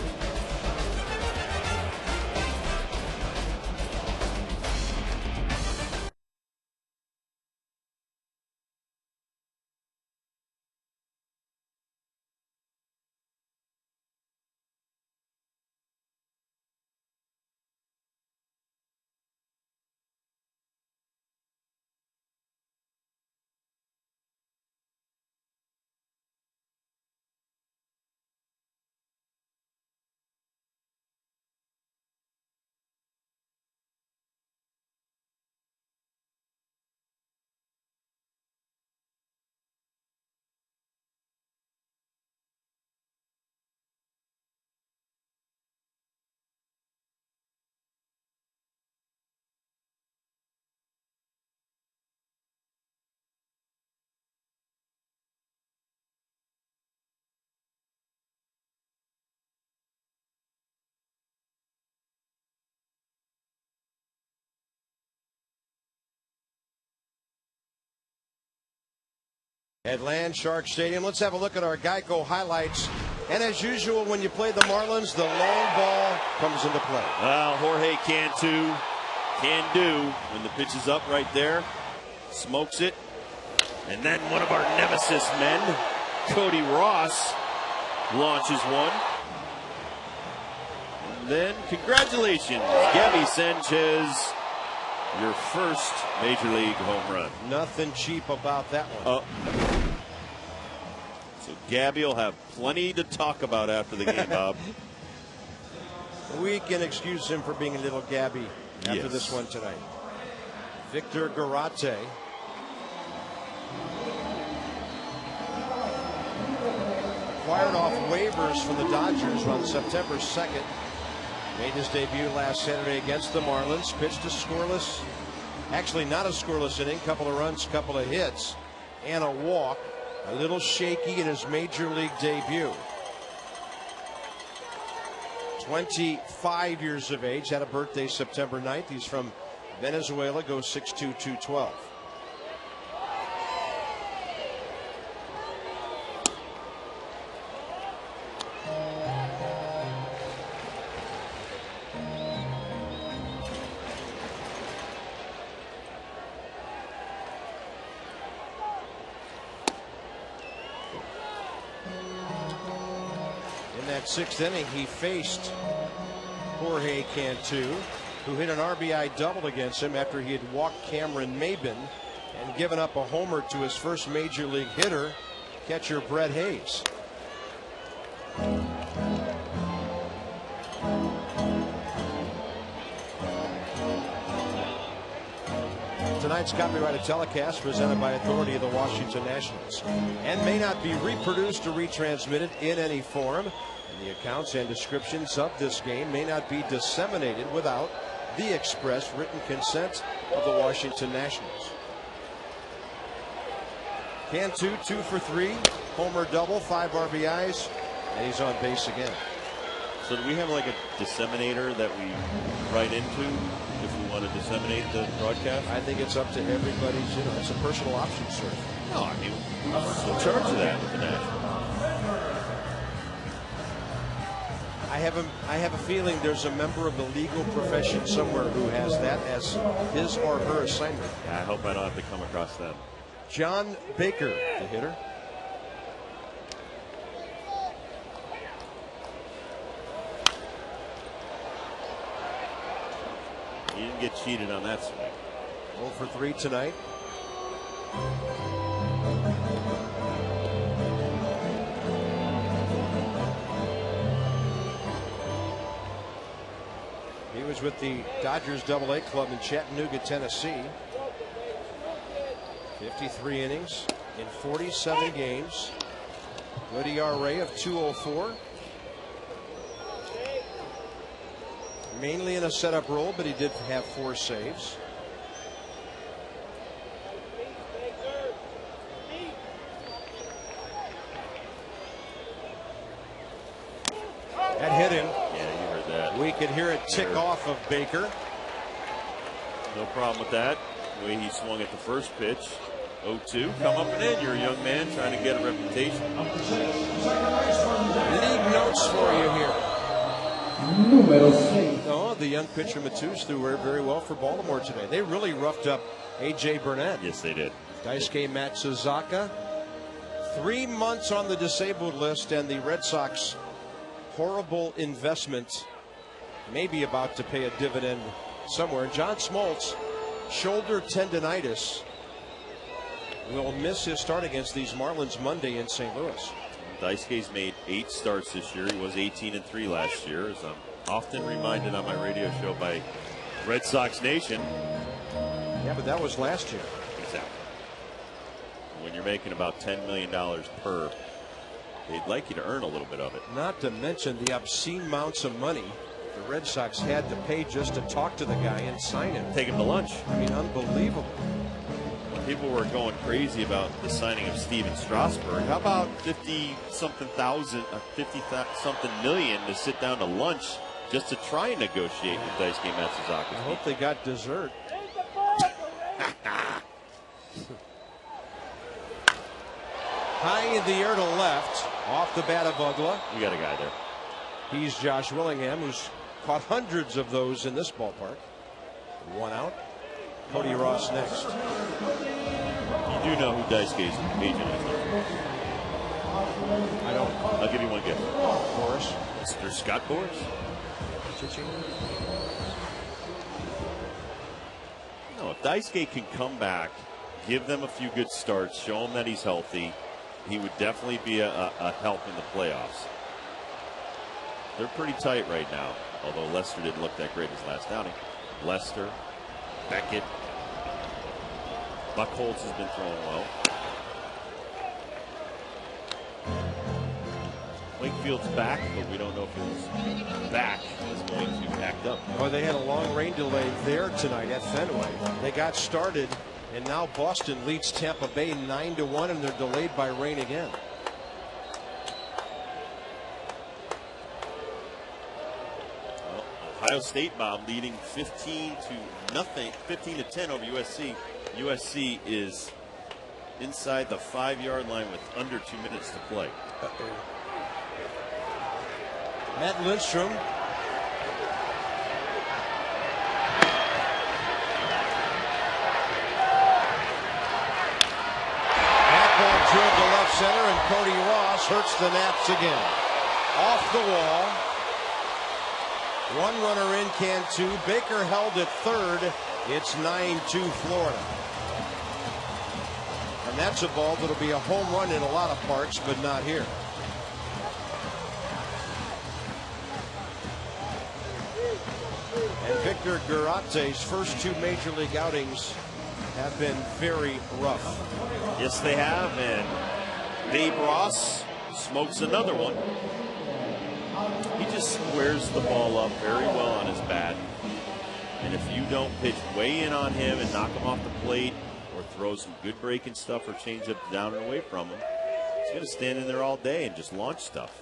At Land Shark Stadium, let's have a look at our Geico highlights. And as usual, when you play the Marlins, the long ball comes into play. Well, Jorge Cantu can do when the pitch is up right there. Smokes it. And then one of our nemesis men, Cody Ross, launches one. And then, congratulations, Gabby Sanchez, your first Major League home run. Nothing cheap about that one. So Gabby will have plenty to talk about after the game, Bob. We can excuse him for being a little gabby after this one tonight. Victor Garate. Acquired off waivers from the Dodgers on September 2nd. Made his debut last Saturday against the Marlins. Pitched a scoreless, actually not a scoreless inning. Couple of runs, couple of hits, and a walk. A little shaky in his major league debut. 25 years of age. Had a birthday September 9th. He's from Venezuela. Goes 6'2", 212. In that 6th inning, he faced Jorge Cantu, who hit an RBI double against him after he had walked Cameron Maybin and given up a homer to his first major league hitter, catcher Brett Hayes. Tonight's copyrighted telecast presented by authority of the Washington Nationals and may not be reproduced or retransmitted in any form. And the accounts and descriptions of this game may not be disseminated without the express written consent of the Washington Nationals. Cantu 2 for 3, homer double, 5 RBIs, and he's on base again. So do we have like a disseminator that we write into if we want to disseminate the broadcast? I think it's up to everybody's, it's a personal option, sir. No, I mean, we'll charge of that with the Nationals. I have a feeling there's a member of the legal profession somewhere who has that as his or her assignment. I hope I don't have to come across them. John Baker, the hitter. He didn't get cheated on that swing. 0 for 3 tonight. He was with the Dodgers AA club in Chattanooga, Tennessee. 53 innings in 47 games. Good ERA of 2.04. Mainly in a setup role, but he did have 4 saves. That hit him. Yeah, you heard that. We could hear it tick off of Baker. No problem with that. The way he swung at the first pitch. 0-2. Come up and in. You're a young man trying to get a reputation. League notes for you here. No, the young pitcher Matus threw very well for Baltimore today. They really roughed up A.J. Burnett. Yes, they did. Daisuke Matsuzaka, 3 months on the disabled list, and the Red Sox horrible investment may be about to pay a dividend somewhere. John Smoltz, shoulder tendonitis, will miss his start against these Marlins Monday in St. Louis. Daisuke's made 8 starts this year. He was 18-3 last year, as I'm often reminded on my radio show by Red Sox Nation. Yeah, but that was last year. Exactly. When you're making about $10 million per, they'd like you to earn a little bit of it. Not to mention the obscene amounts of money the Red Sox had to pay just to talk to the guy and sign him. Take him to lunch. I mean, unbelievable. People were going crazy about the signing of Steven Strasburg. How about 50-something million to sit down to lunch just to try and negotiate with Daisuke Matsuzaka? I hope they got dessert. High in the air to left, off the bat of Uggla. We got a guy there. He's Josh Willingham, who's caught hundreds of those in this ballpark. 1 out. Cody Ross next. You do know who Daisuke's agent is, don't you? I don't. I'll give you one guess. Boris. Mr. Scott Boras? No, if Daisuke can come back, give them a few good starts, show them that he's healthy, he would definitely be a help in the playoffs. They're pretty tight right now, although Lester didn't look that great his last outing. Lester, Beckett, Buchholz has been throwing well. Wake Field's back, but we don't know if his back is going to act up. Well, they had a long rain delay there tonight at Fenway. They got started, and now Boston leads Tampa Bay 9-1, and they're delayed by rain again. Well, Ohio State, Bob, leading 15-10 over USC. USC is inside the 5-yard line with under 2 minutes to play. Matt Lindstrom. That ball drilled to left center, and Cody Ross hurts the Nats again. Off the wall. One runner in, Cantu. Baker held at third. It's 9-2 Florida. And that's a ball that'll be a home run in a lot of parks, but not here. And Victor Garate's first 2 major league outings have been very rough. Yes, they have, and Dave Ross smokes another one. He just squares the ball up very well on his bat. And if you don't pitch way in on him and knock him off the plate or throw some good breaking stuff or change up down and away from him, he's going to stand in there all day and just launch stuff.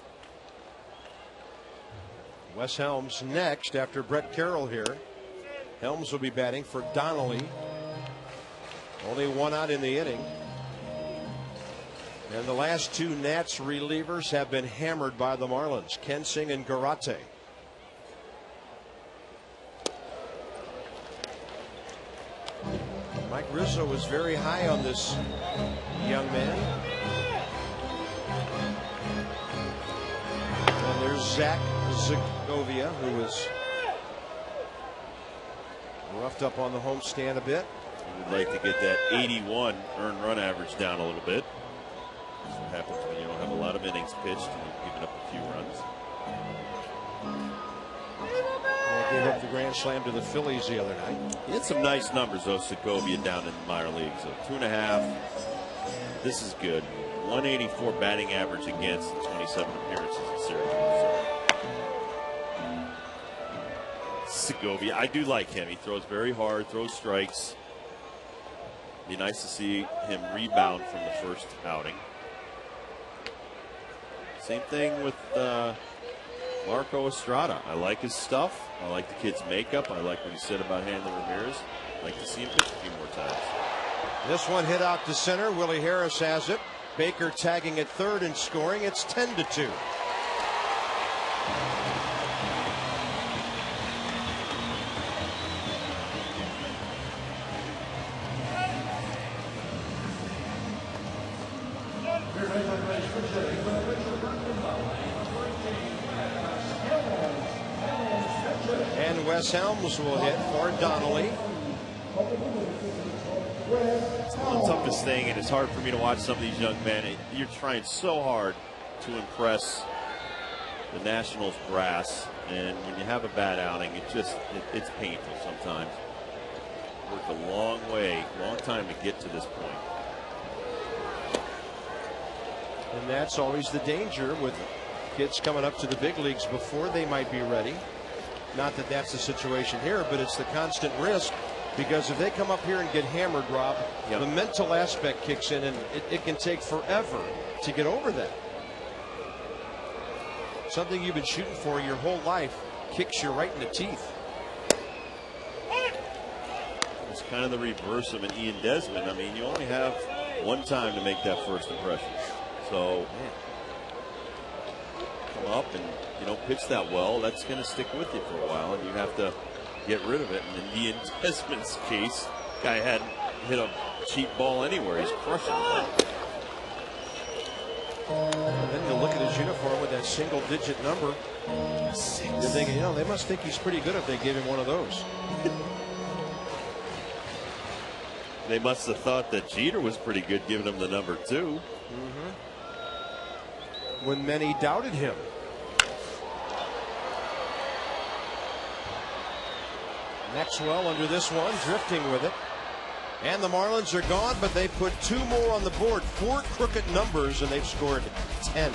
Wes Helms next after Brett Carroll here. Helms will be batting for Donnelly. Only 1 out in the inning. And the last 2 Nats relievers have been hammered by the Marlins, Kensing and Garate. Mike Rizzo was very high on this young man. And there's Zach Segovia, who was roughed up on the homestand a bit. He would like to get that 81 earned run average down a little bit. That's what happens when you don't have a lot of innings pitched and you've given up a few runs. They gave up the grand slam to the Phillies the other night. He had some nice numbers, though, Segovia down in the minor leagues. So 2.5. This is good. 184 batting average against 27 appearances in Syracuse. Segovia, I do like him. He throws very hard, throws strikes. Be nice to see him rebound from the first outing. Same thing with Marco Estrada. I like his stuff. I like the kid's makeup. I like what he said about Hanley Ramirez. I'd like to see him pitch a few more times. This one hit out to center. Willie Harris has it. Baker tagging at third and scoring. It's 10-2. And Wes Helms will hit for Donnelly. It's one of the toughest thing, and it's hard for me to watch some of these young men. You're trying so hard to impress the Nationals brass, and when you have a bad outing, it's painful sometimes. Worked a long time to get to this point. And that's always the danger with kids coming up to the big leagues before they might be ready. Not that that's the situation here, but it's the constant risk, because if they come up here and get hammered, Rob, the mental aspect kicks in, and it can take forever to get over that. Something you've been shooting for your whole life kicks you right in the teeth. It's kind of the reverse of an Ian Desmond. I mean, you only have one time to make that first impression. So come up and you don't pitch that well, that's going to stick with you for a while, and you have to get rid of it. And in Ian Desmond's case, guy hadn't hit a cheap ball anywhere. He's crushing it. And then you look at his uniform with that single-digit number. You're thinking, they must think he's pretty good if they gave him one of those. They must have thought that Jeter was pretty good, giving him the number 2. When many doubted him. Maxwell under this one, drifting with it. And the Marlins are gone, but they put 2 more on the board. 4 crooked numbers, and they've scored 10.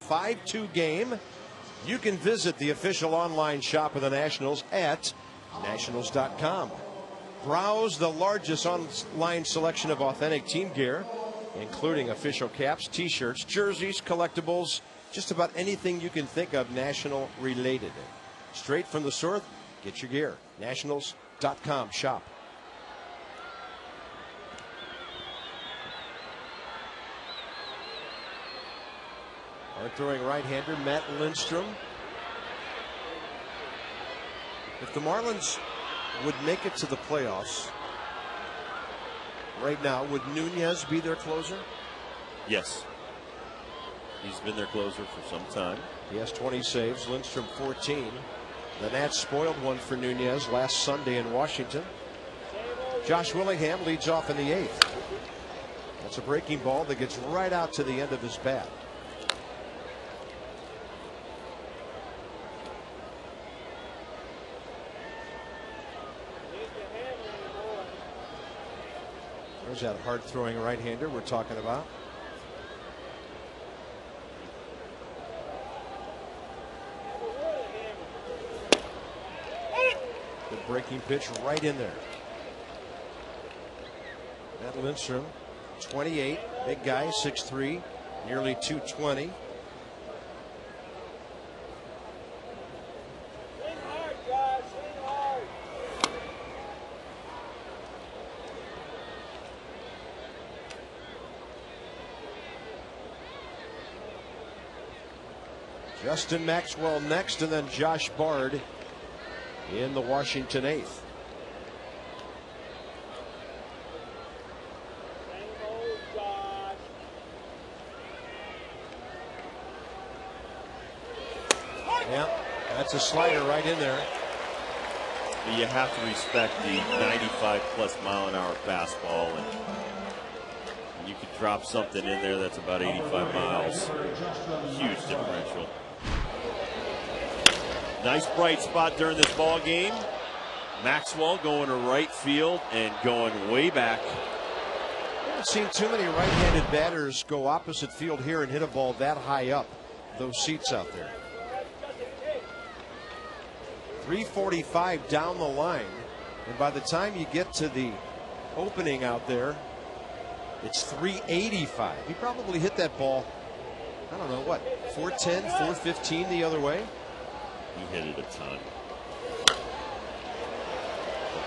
5-2 game. You can visit the official online shop of the Nationals at nationals.com. Browse the largest online selection of authentic team gear, including official caps, t-shirts, jerseys, collectibles, just about anything you can think of National related. Straight from the source, get your gear. Nationals.com shop. Hard throwing right-hander Matt Lindstrom. If the Marlins would make it to the playoffs right now, would Nunez be their closer? Yes. He's been their closer for some time. He has 20 saves, Lindstrom 14. The Nats spoiled one for Nunez last Sunday in Washington. Josh Willingham leads off in the 8th. That's a breaking ball that gets right out to the end of his bat. There's that hard throwing right-hander we're talking about. Good breaking pitch right in there. Matt Lindstrom, 28, big guy, 6'3", nearly 220. Justin Maxwell next, and then Josh Bard in the Washington 8th. Yeah, that's a slider right in there. You have to respect the 95+ mile-an-hour fastball, and you could drop something in there that's about 85 miles. Huge differential. Nice bright spot during this ball game. Maxwell going to right field and going way back. I haven't seen too many right-handed batters go opposite field here and hit a ball that high up those seats out there. 345 down the line, and by the time you get to the opening out there, it's 385. He probably hit that ball, I don't know what, 410, 415 the other way. He hit it a ton. But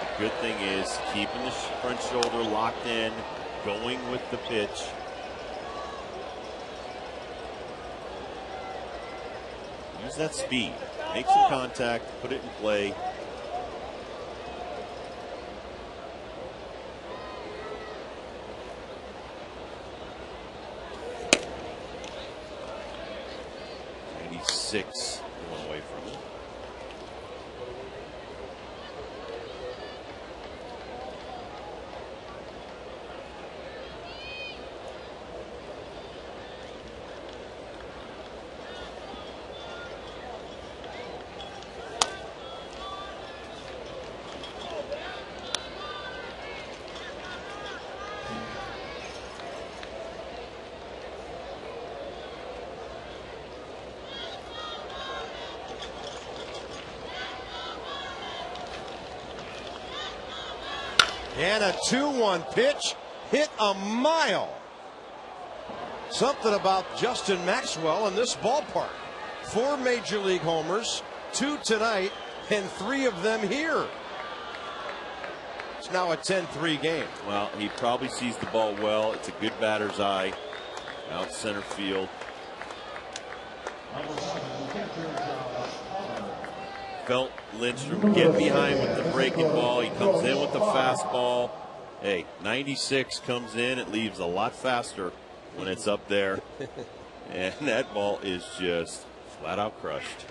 the good thing is keeping the front shoulder locked in, going with the pitch. Use that speed. Make some contact, put it in play. Six going away from it. And a 2-1 pitch hit a mile. Something about Justin Maxwell in this ballpark. 4 major league homers, 2 tonight, and 3 of them here. It's now a 10-3 game. Well, he probably sees the ball well. It's a good batter's eye out center field. Felt Lindstrom get behind with the breaking ball. He comes in with the fastball. Hey, 96 comes in. It leaves a lot faster when it's up there. And that ball is just flat out crushed.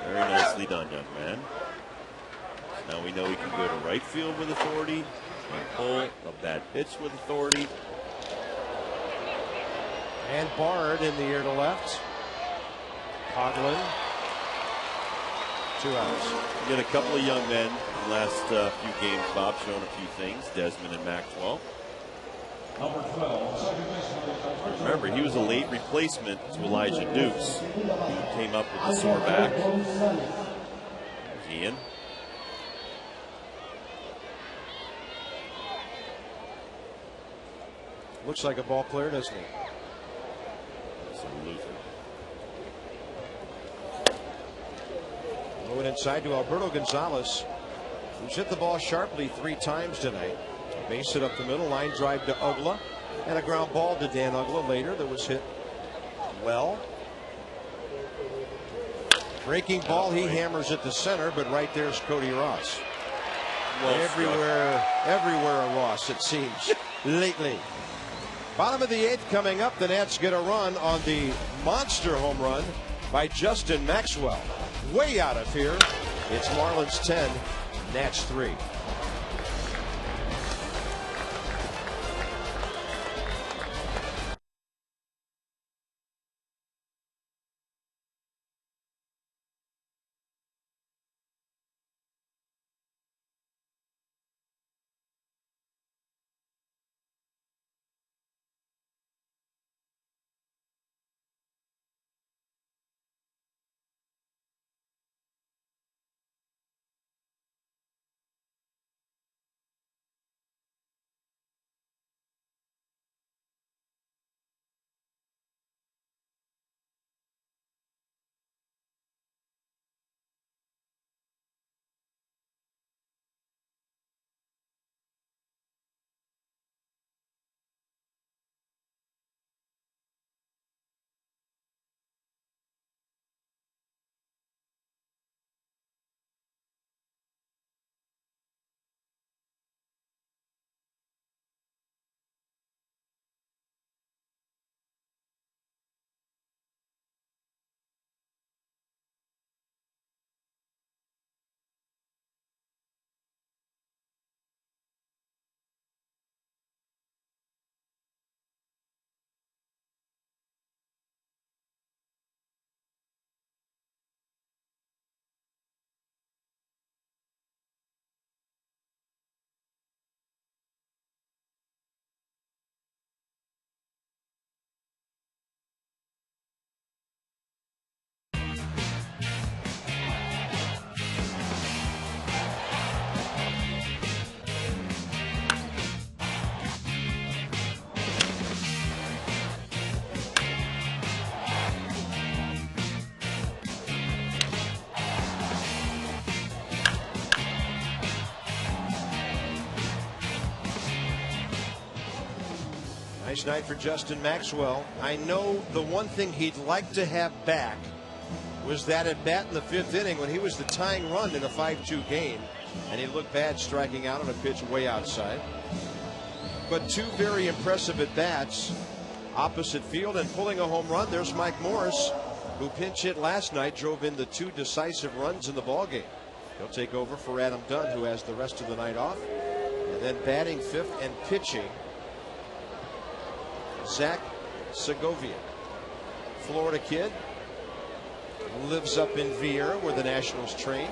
Very nicely done, young man. Now we know he can go to right field with authority and pull a bad pitch with authority. And Bard in the air to left. Coghlan. 2 outs. We got a couple of young men in the last few games, Bob, showing a few things. Desmond and Maxwell. Number 12, second baseman. Remember, he was a late replacement to Elijah Dukes, who came up with a sore back. There's Ian. Looks like a ball player, doesn't he? So Luther. Moving inside to Alberto Gonzalez, who's hit the ball sharply 3 times tonight. Base hit up the middle, line drive to Uggla, and a ground ball to Dan Uggla later that was hit well. Breaking ball, he hammers it to center, but right there's Cody Ross. Well everywhere a Ross, it seems, lately. Bottom of the 8th coming up. The Nats get a run on the monster home run by Justin Maxwell. Way out of here. It's Marlins 10, Nats 3. Nice night for Justin Maxwell. I know the one thing he'd like to have back was that at bat in the 5th inning when he was the tying run in a 5-2 game, and he looked bad striking out on a pitch way outside. But 2 very impressive at bats opposite field and pulling a home run. There's Mike Morris, who pinch hit last night, drove in the 2 decisive runs in the ballgame. He'll take over for Adam Dunn, who has the rest of the night off. And then batting 5th and pitching, Zach Segovia, Florida kid, lives up in Vieira where the Nationals train.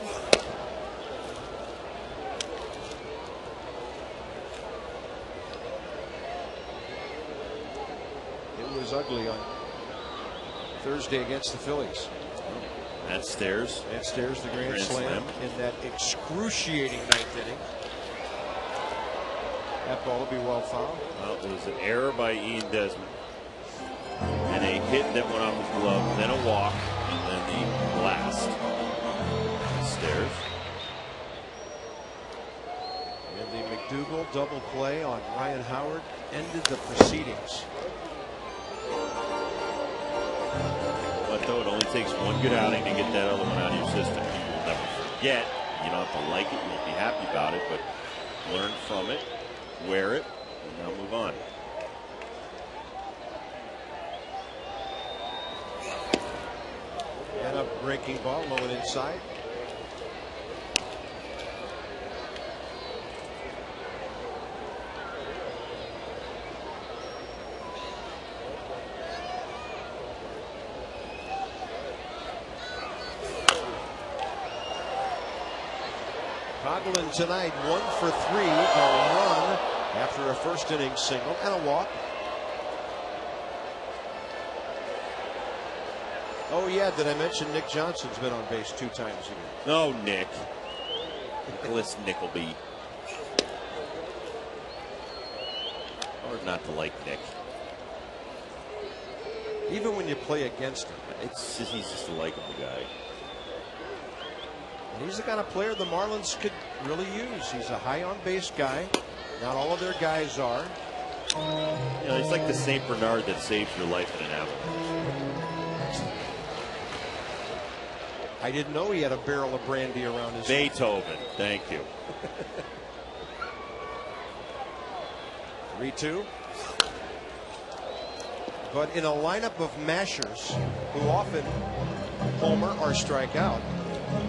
It was ugly on Thursday against the Phillies. Matt Stairs. Matt Stairs, the grand slam in that excruciating 9th inning. That ball will be well fouled. Well, it was an error by Ian Desmond, and a hit that went off his glove, then a walk, and then the blast. Stairs. And the McDougal double play on Ryan Howard ended the proceedings. But though it only takes one good outing to get that other one out of your system, you will never forget. You don't have to like it, you won't be happy about it, but learn from it, wear it, and now move on. And a breaking ball low and inside. Coghlan tonight 1 for 3, a run after a first inning single and a walk. Oh yeah, did I mention Nick Johnson's been on base 2 times again? No, Nick. Nicholas Nickleby. Hard not to like Nick. Even when you play against him. He's just a likable guy. And he's the kind of player the Marlins could really use. He's a high on base guy. Not all of their guys are. You know, he's like the St. Bernard that saves your life in an avalanche. I didn't know he had a barrel of brandy around his Beethoven, thank you. 3-2. But in a lineup of mashers who often homer or strike out,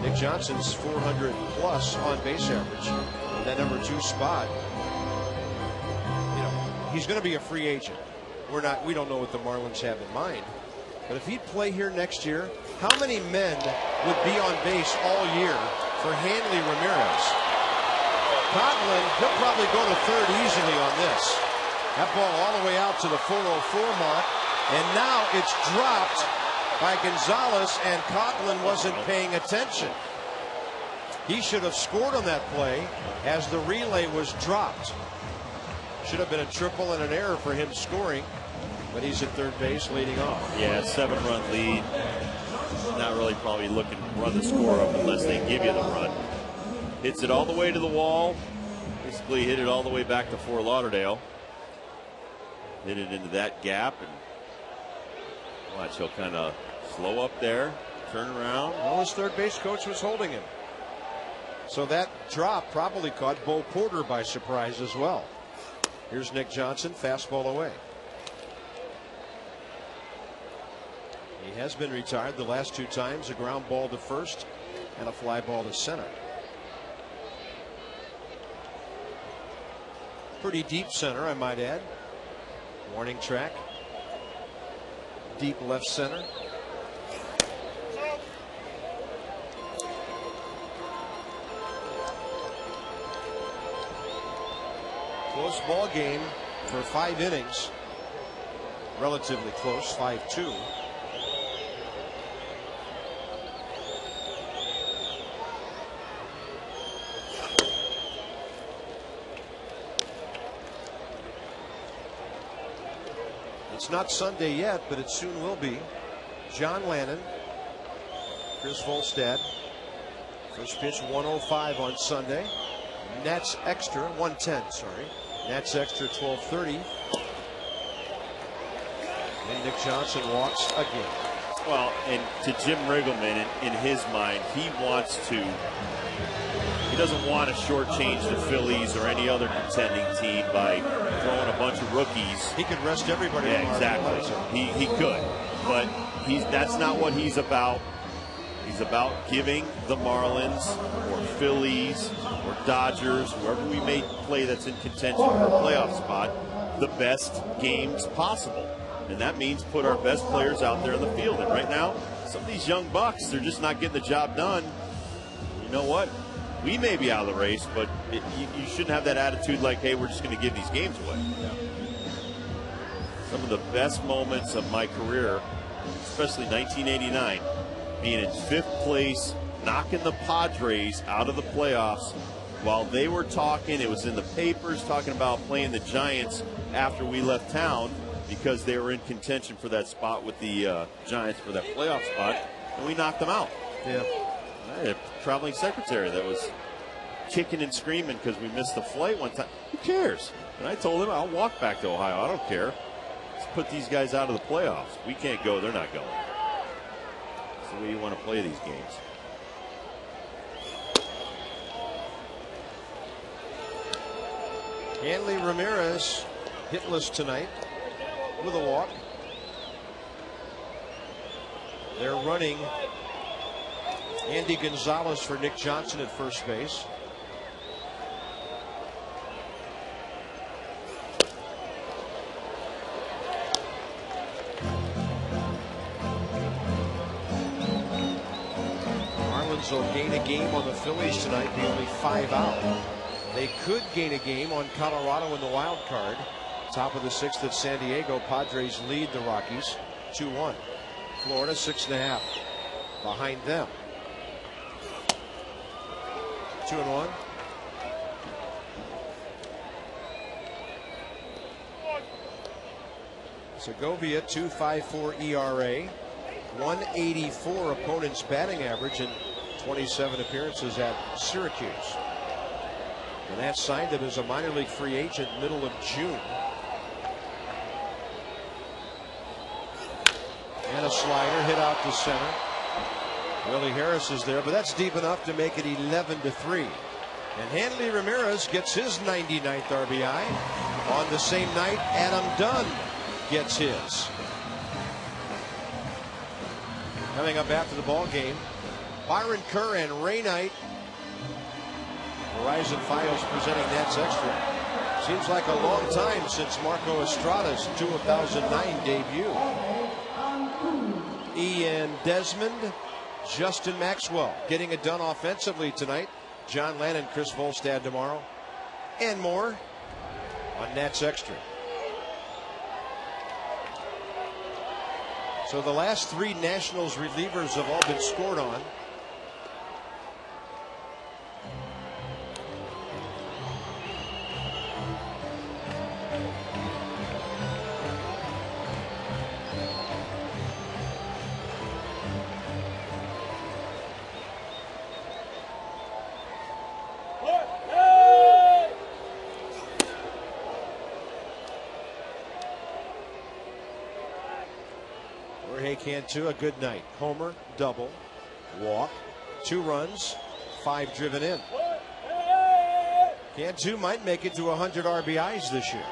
Nick Johnson's 400 plus on base average in that number 2 spot. You know, he's going to be a free agent. We don't know what the Marlins have in mind. But if he'd play here next year, how many men would be on base all year for Hanley Ramirez? Coghlan, he'll probably go to third easily on this. That ball all the way out to the 404 mark. And now it's dropped by Gonzalez, and Coghlan wasn't paying attention. He should have scored on that play as the relay was dropped. Should have been a triple and an error for him scoring. But he's at third base leading off. Yeah, 7-run lead. Not really probably looking to run the score up unless they give you the run. Hits it all the way to the wall. Basically hit it all the way back to Fort Lauderdale. Hit it into that gap, and watch, he'll kind of slow up there, turn around. Well, his third base coach was holding him. So that drop probably caught Bo Porter by surprise as well. Here's Nick Johnson, fastball away. He has been retired the last 2 times, a ground ball to first and a fly ball to center. Pretty deep center, I might add. Warning track. Deep left center. Close ball game for 5 innings. Relatively close, 5-2. It's not Sunday yet, but it soon will be. John Lannon, Chris Volstad. First pitch 105 on Sunday. Nats extra 110. Sorry, Nats extra 12:30. And Nick Johnson walks again. Well, and to Jim Riggleman, in his mind, he doesn't want to shortchange the Phillies or any other contending team by throwing a bunch of rookies. He could rest everybody. Yeah, exactly. He could, but that's not what he's about. He's about giving the Marlins or Phillies or Dodgers, whoever we may play that's in contention for a playoff spot, the best games possible. And that means put our best players out there in the field. And right now, some of these young bucks, they're just not getting the job done. You know what? We may be out of the race, but you shouldn't have that attitude like, hey, we're just going to give these games away. Some of the best moments of my career, especially 1989, being in 5th place, knocking the Padres out of the playoffs while they were talking. It was in the papers talking about playing the Giants after we left town because they were in contention for that spot with the Giants for that playoff spot, and we knocked them out. Yeah. I had a traveling secretary that was kicking and screaming because we missed the flight one time. Who cares? And I told him, I'll walk back to Ohio. I don't care. Let's put these guys out of the playoffs. We can't go. They're not going. That's the way you want to play these games. Hanley Ramirez hitless tonight with a walk. They're running Andy Gonzalez for Nick Johnson at first base. Marlins will gain a game on the Phillies tonight, be only 5 out. They could gain a game on Colorado in the wild card. Top of the 6th at San Diego. Padres lead the Rockies 2-1. Florida 6.5 behind them. 2-1. Segovia 2.54 ERA, 184 opponent's batting average in 27 appearances at Syracuse. And that signed him as a minor league free agent middle of June. And a slider hit out to center. Willie Harris is there, but that's deep enough to make it 11-3. And Hanley Ramirez gets his 99th RBI. On the same night, Adam Dunn gets his. Coming up after the ball game, Byron Kerr and Ray Knight. Verizon Fios presenting Nats Extra. Seems like a long time since Marco Estrada's 2009 debut. Ian Desmond, Justin Maxwell getting it done offensively tonight. John Lannon, Chris Volstad tomorrow, and more on Nats Extra. So the last 3 Nationals relievers have all been scored on. Jorge Cantu, a good night. Homer, double, walk, 2 runs, 5 driven in. Cantu might make it to 100 RBIs this year.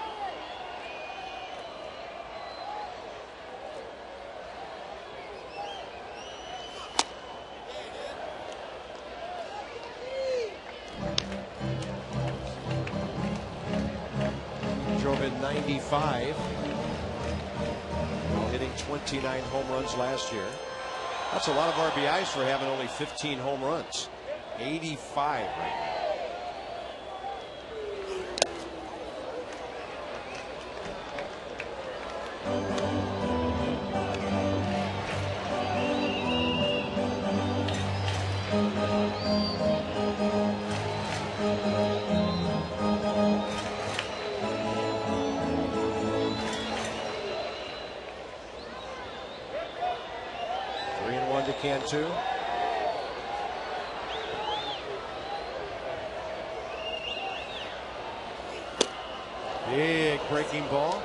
Drove in 95. Hitting 29 home runs last year. That's a lot of RBIs for having only 15 home runs. 85 right now. Cantu. Big breaking ball.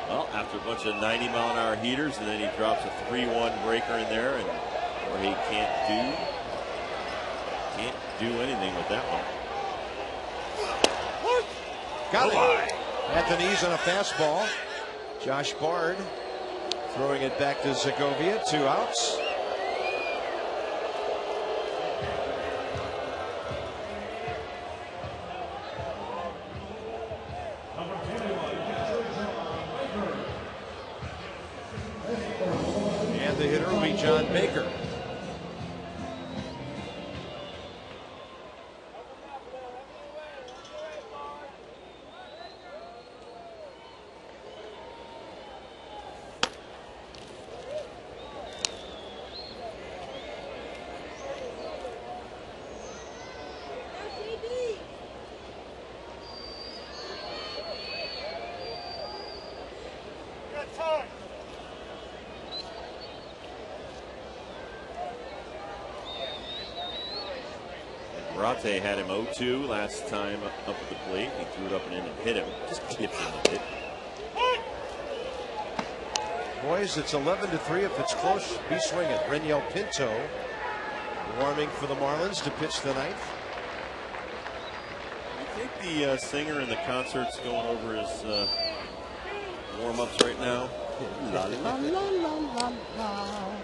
Well, after a bunch of 90-mile-an-hour heaters, and then he drops a 3-1 breaker in there, and Jorge can't do anything with that one. Got it. At the knees on a fastball. Josh Bard throwing it back to Segovia. 2 outs. And the hitter will be John Baker. Marte had him 0-2 last time up at the plate. He threw it up and in and hit him. Just tipped him a bit. Boys, it's 11-3. If it's close, be swinging. Reniel Pinto warming for the Marlins to pitch the ninth. I think the singer in the concert's going over his warm-ups right now. La, la, la, la, la, la.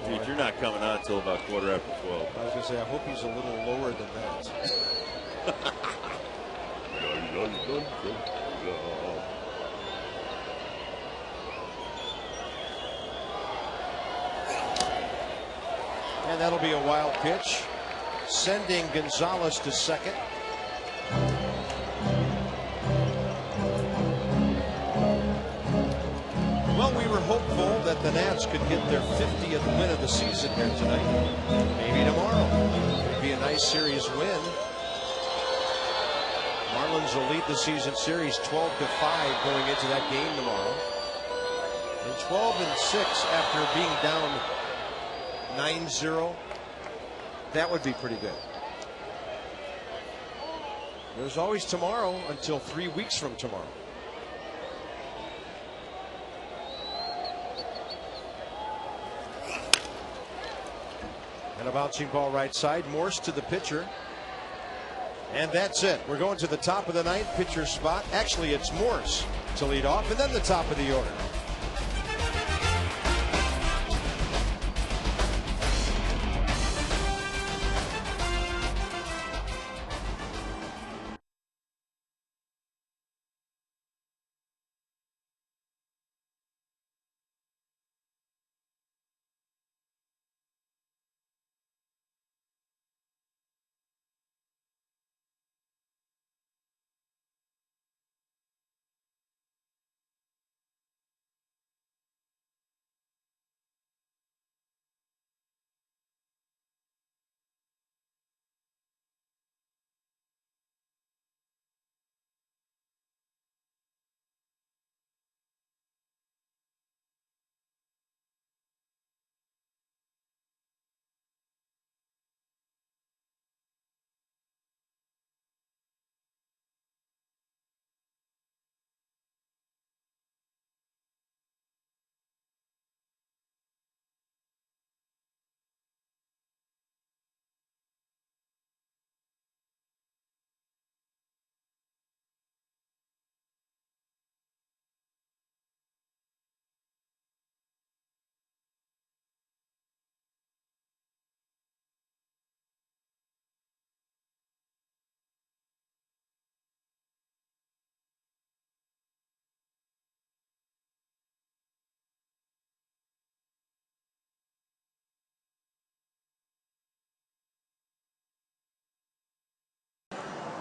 Dude, you're not coming on until about 12:15. I was going to say, I hope he's a little lower than that. And that'll be a wild pitch, sending Gonzalez to second. Well, we were hopeful that the Nats could get their 50th win of the season here tonight. Maybe tomorrow. It'd be a nice series win. Marlins will lead the season series 12-5 going into that game tomorrow. And 12-6 after being down 9-0. That would be pretty good. There's always tomorrow until 3 weeks from tomorrow. And a bouncing ball right side. Morse to the pitcher. And that's it. We're going to the top of the ninth, pitcher spot. Actually, it's Morse to lead off, and then the top of the order.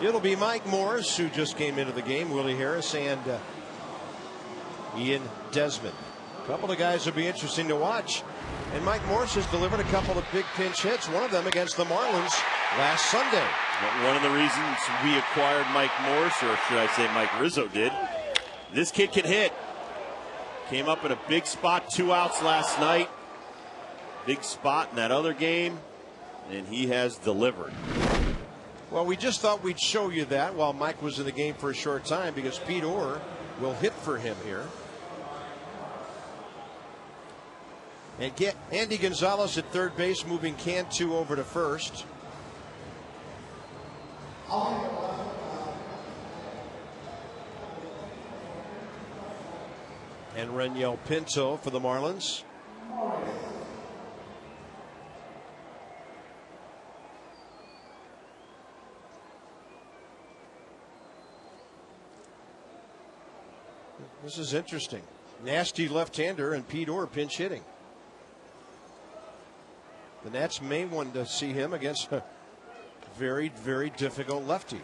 It'll be Mike Morse, who just came into the game, Willie Harris, and Ian Desmond. A couple of guys will be interesting to watch. And Mike Morse has delivered a couple of big pinch hits, one of them against the Marlins last Sunday. One of the reasons we acquired Mike Morse, or should I say Mike Rizzo did, this kid can hit. Came up in a big spot, 2 outs last night. Big spot in that other game, and he has delivered. Well, we just thought we'd show you that while Mike was in the game for a short time, because Pete Orr will hit for him here. And get Andy Gonzalez at third base, moving Cantu over to first. And Reniel Pinto for the Marlins. This is interesting. Nasty left-hander and Pete Orr pinch hitting. The Nats may want to see him against a very, very difficult lefty.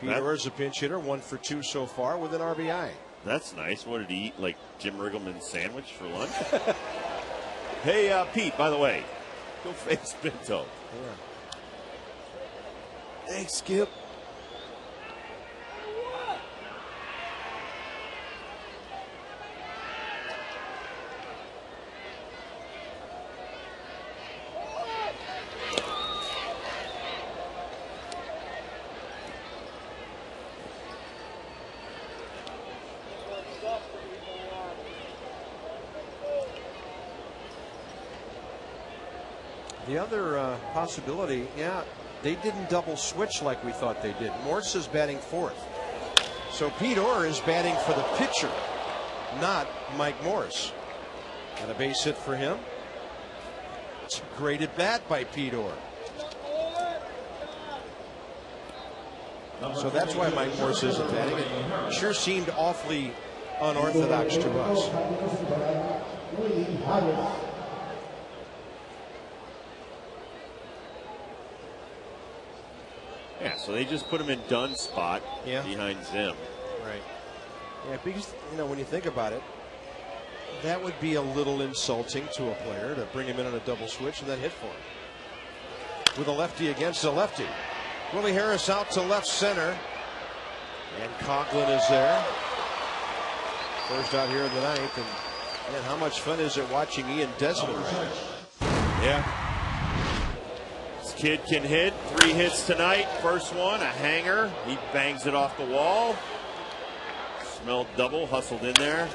Pete Orr is a pinch hitter, 1 for 2 so far with an RBI. That's nice. What did he eat? Like Jim Riggleman's sandwich for lunch? Hey, Pete, by the way, go face Pinto. Yeah. Thanks, Skip. The other possibility, they didn't double switch like we thought they did. Morse is batting fourth. So Pete Orr is batting for the pitcher, not Mike Morse. And a base hit for him. It's a great at bat by Pete Orr. So that's why Mike Morse isn't batting. It sure seemed awfully unorthodox to us. Yeah, so they just put him in Dunn spot Yeah. behind Zim. Right. Yeah, because, when you think about it, that would be a little insulting to a player to bring him in on a double switch and then hit for him. With a lefty against a lefty. Willie Harris out to left center. And Conklin is there. First out here in the ninth. And man, how much fun is it watching Ian Desmond right now? Yeah. This kid can hit. 3 hits tonight. First one, a hanger. He bangs it off the wall. Smelled double, hustled in there.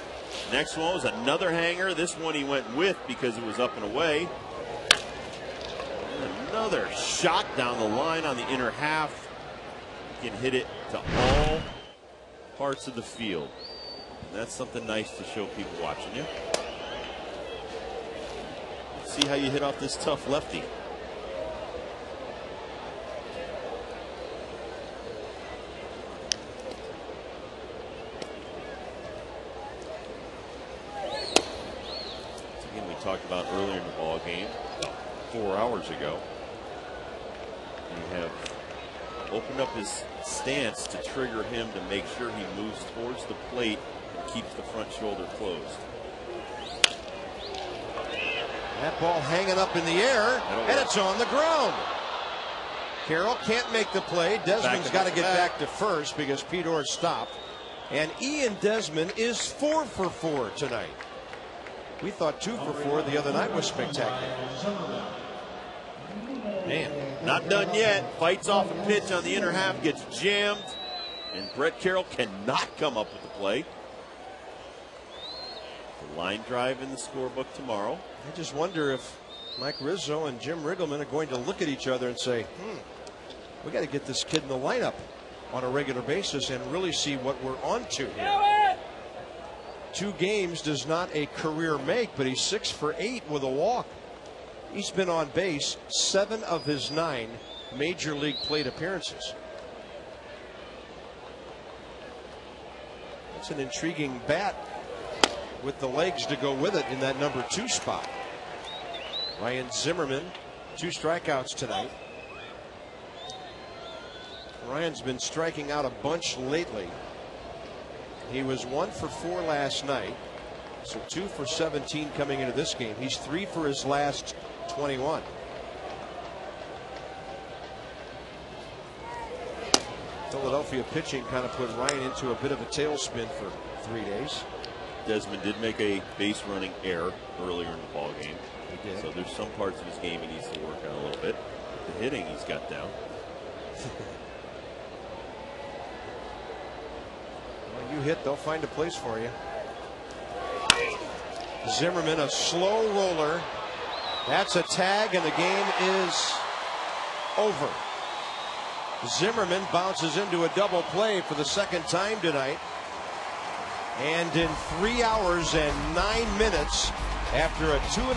Next one was another hanger. This one he went with because it was up and away. And another shot down the line on the inner half. He can hit it to all parts of the field. And that's something nice to show people watching you. See how you hit off this tough lefty. Again, we talked about earlier in the ball game, 4 hours ago. We have opened up his stance to trigger him to make sure he moves towards the plate and keeps the front shoulder closed. That ball hanging up in the air, and it's on the ground. Carroll can't make the play. Desmond's got to get back to first because Pete Orr stopped. And Ian Desmond is 4 for 4 tonight. We thought 2 for 4 the other night was spectacular. Man, not done yet. Fights off a pitch on the inner half, gets jammed, and Brett Carroll cannot come up with the play. The line drive in the scorebook tomorrow. I just wonder if Mike Rizzo and Jim Riggleman are going to look at each other and say, we got to get this kid in the lineup on a regular basis and really see what we're on to here. 2 games does not a career make, but he's 6 for 8 with a walk. He's been on base 7 of his 9 major league plate appearances. That's an intriguing bat with the legs to go with it in that number 2 spot. Ryan Zimmerman, 2 strikeouts tonight. Ryan's been striking out a bunch lately. He was 1 for 4 last night, so 2 for 17 coming into this game. He's 3 for his last 21. Philadelphia pitching kind of put Ryan into a bit of a tailspin for 3 days. Desmond did make a base running error earlier in the ball game. He did. So there's some parts of his game he needs to work on a little bit. The hitting he's got down. When you hit, they'll find a place for you. Zimmerman, a slow roller. That's a tag, and the game is over. Zimmerman bounces into a double play for the 2nd time tonight. And in 3 hours and 9 minutes, after a 2.5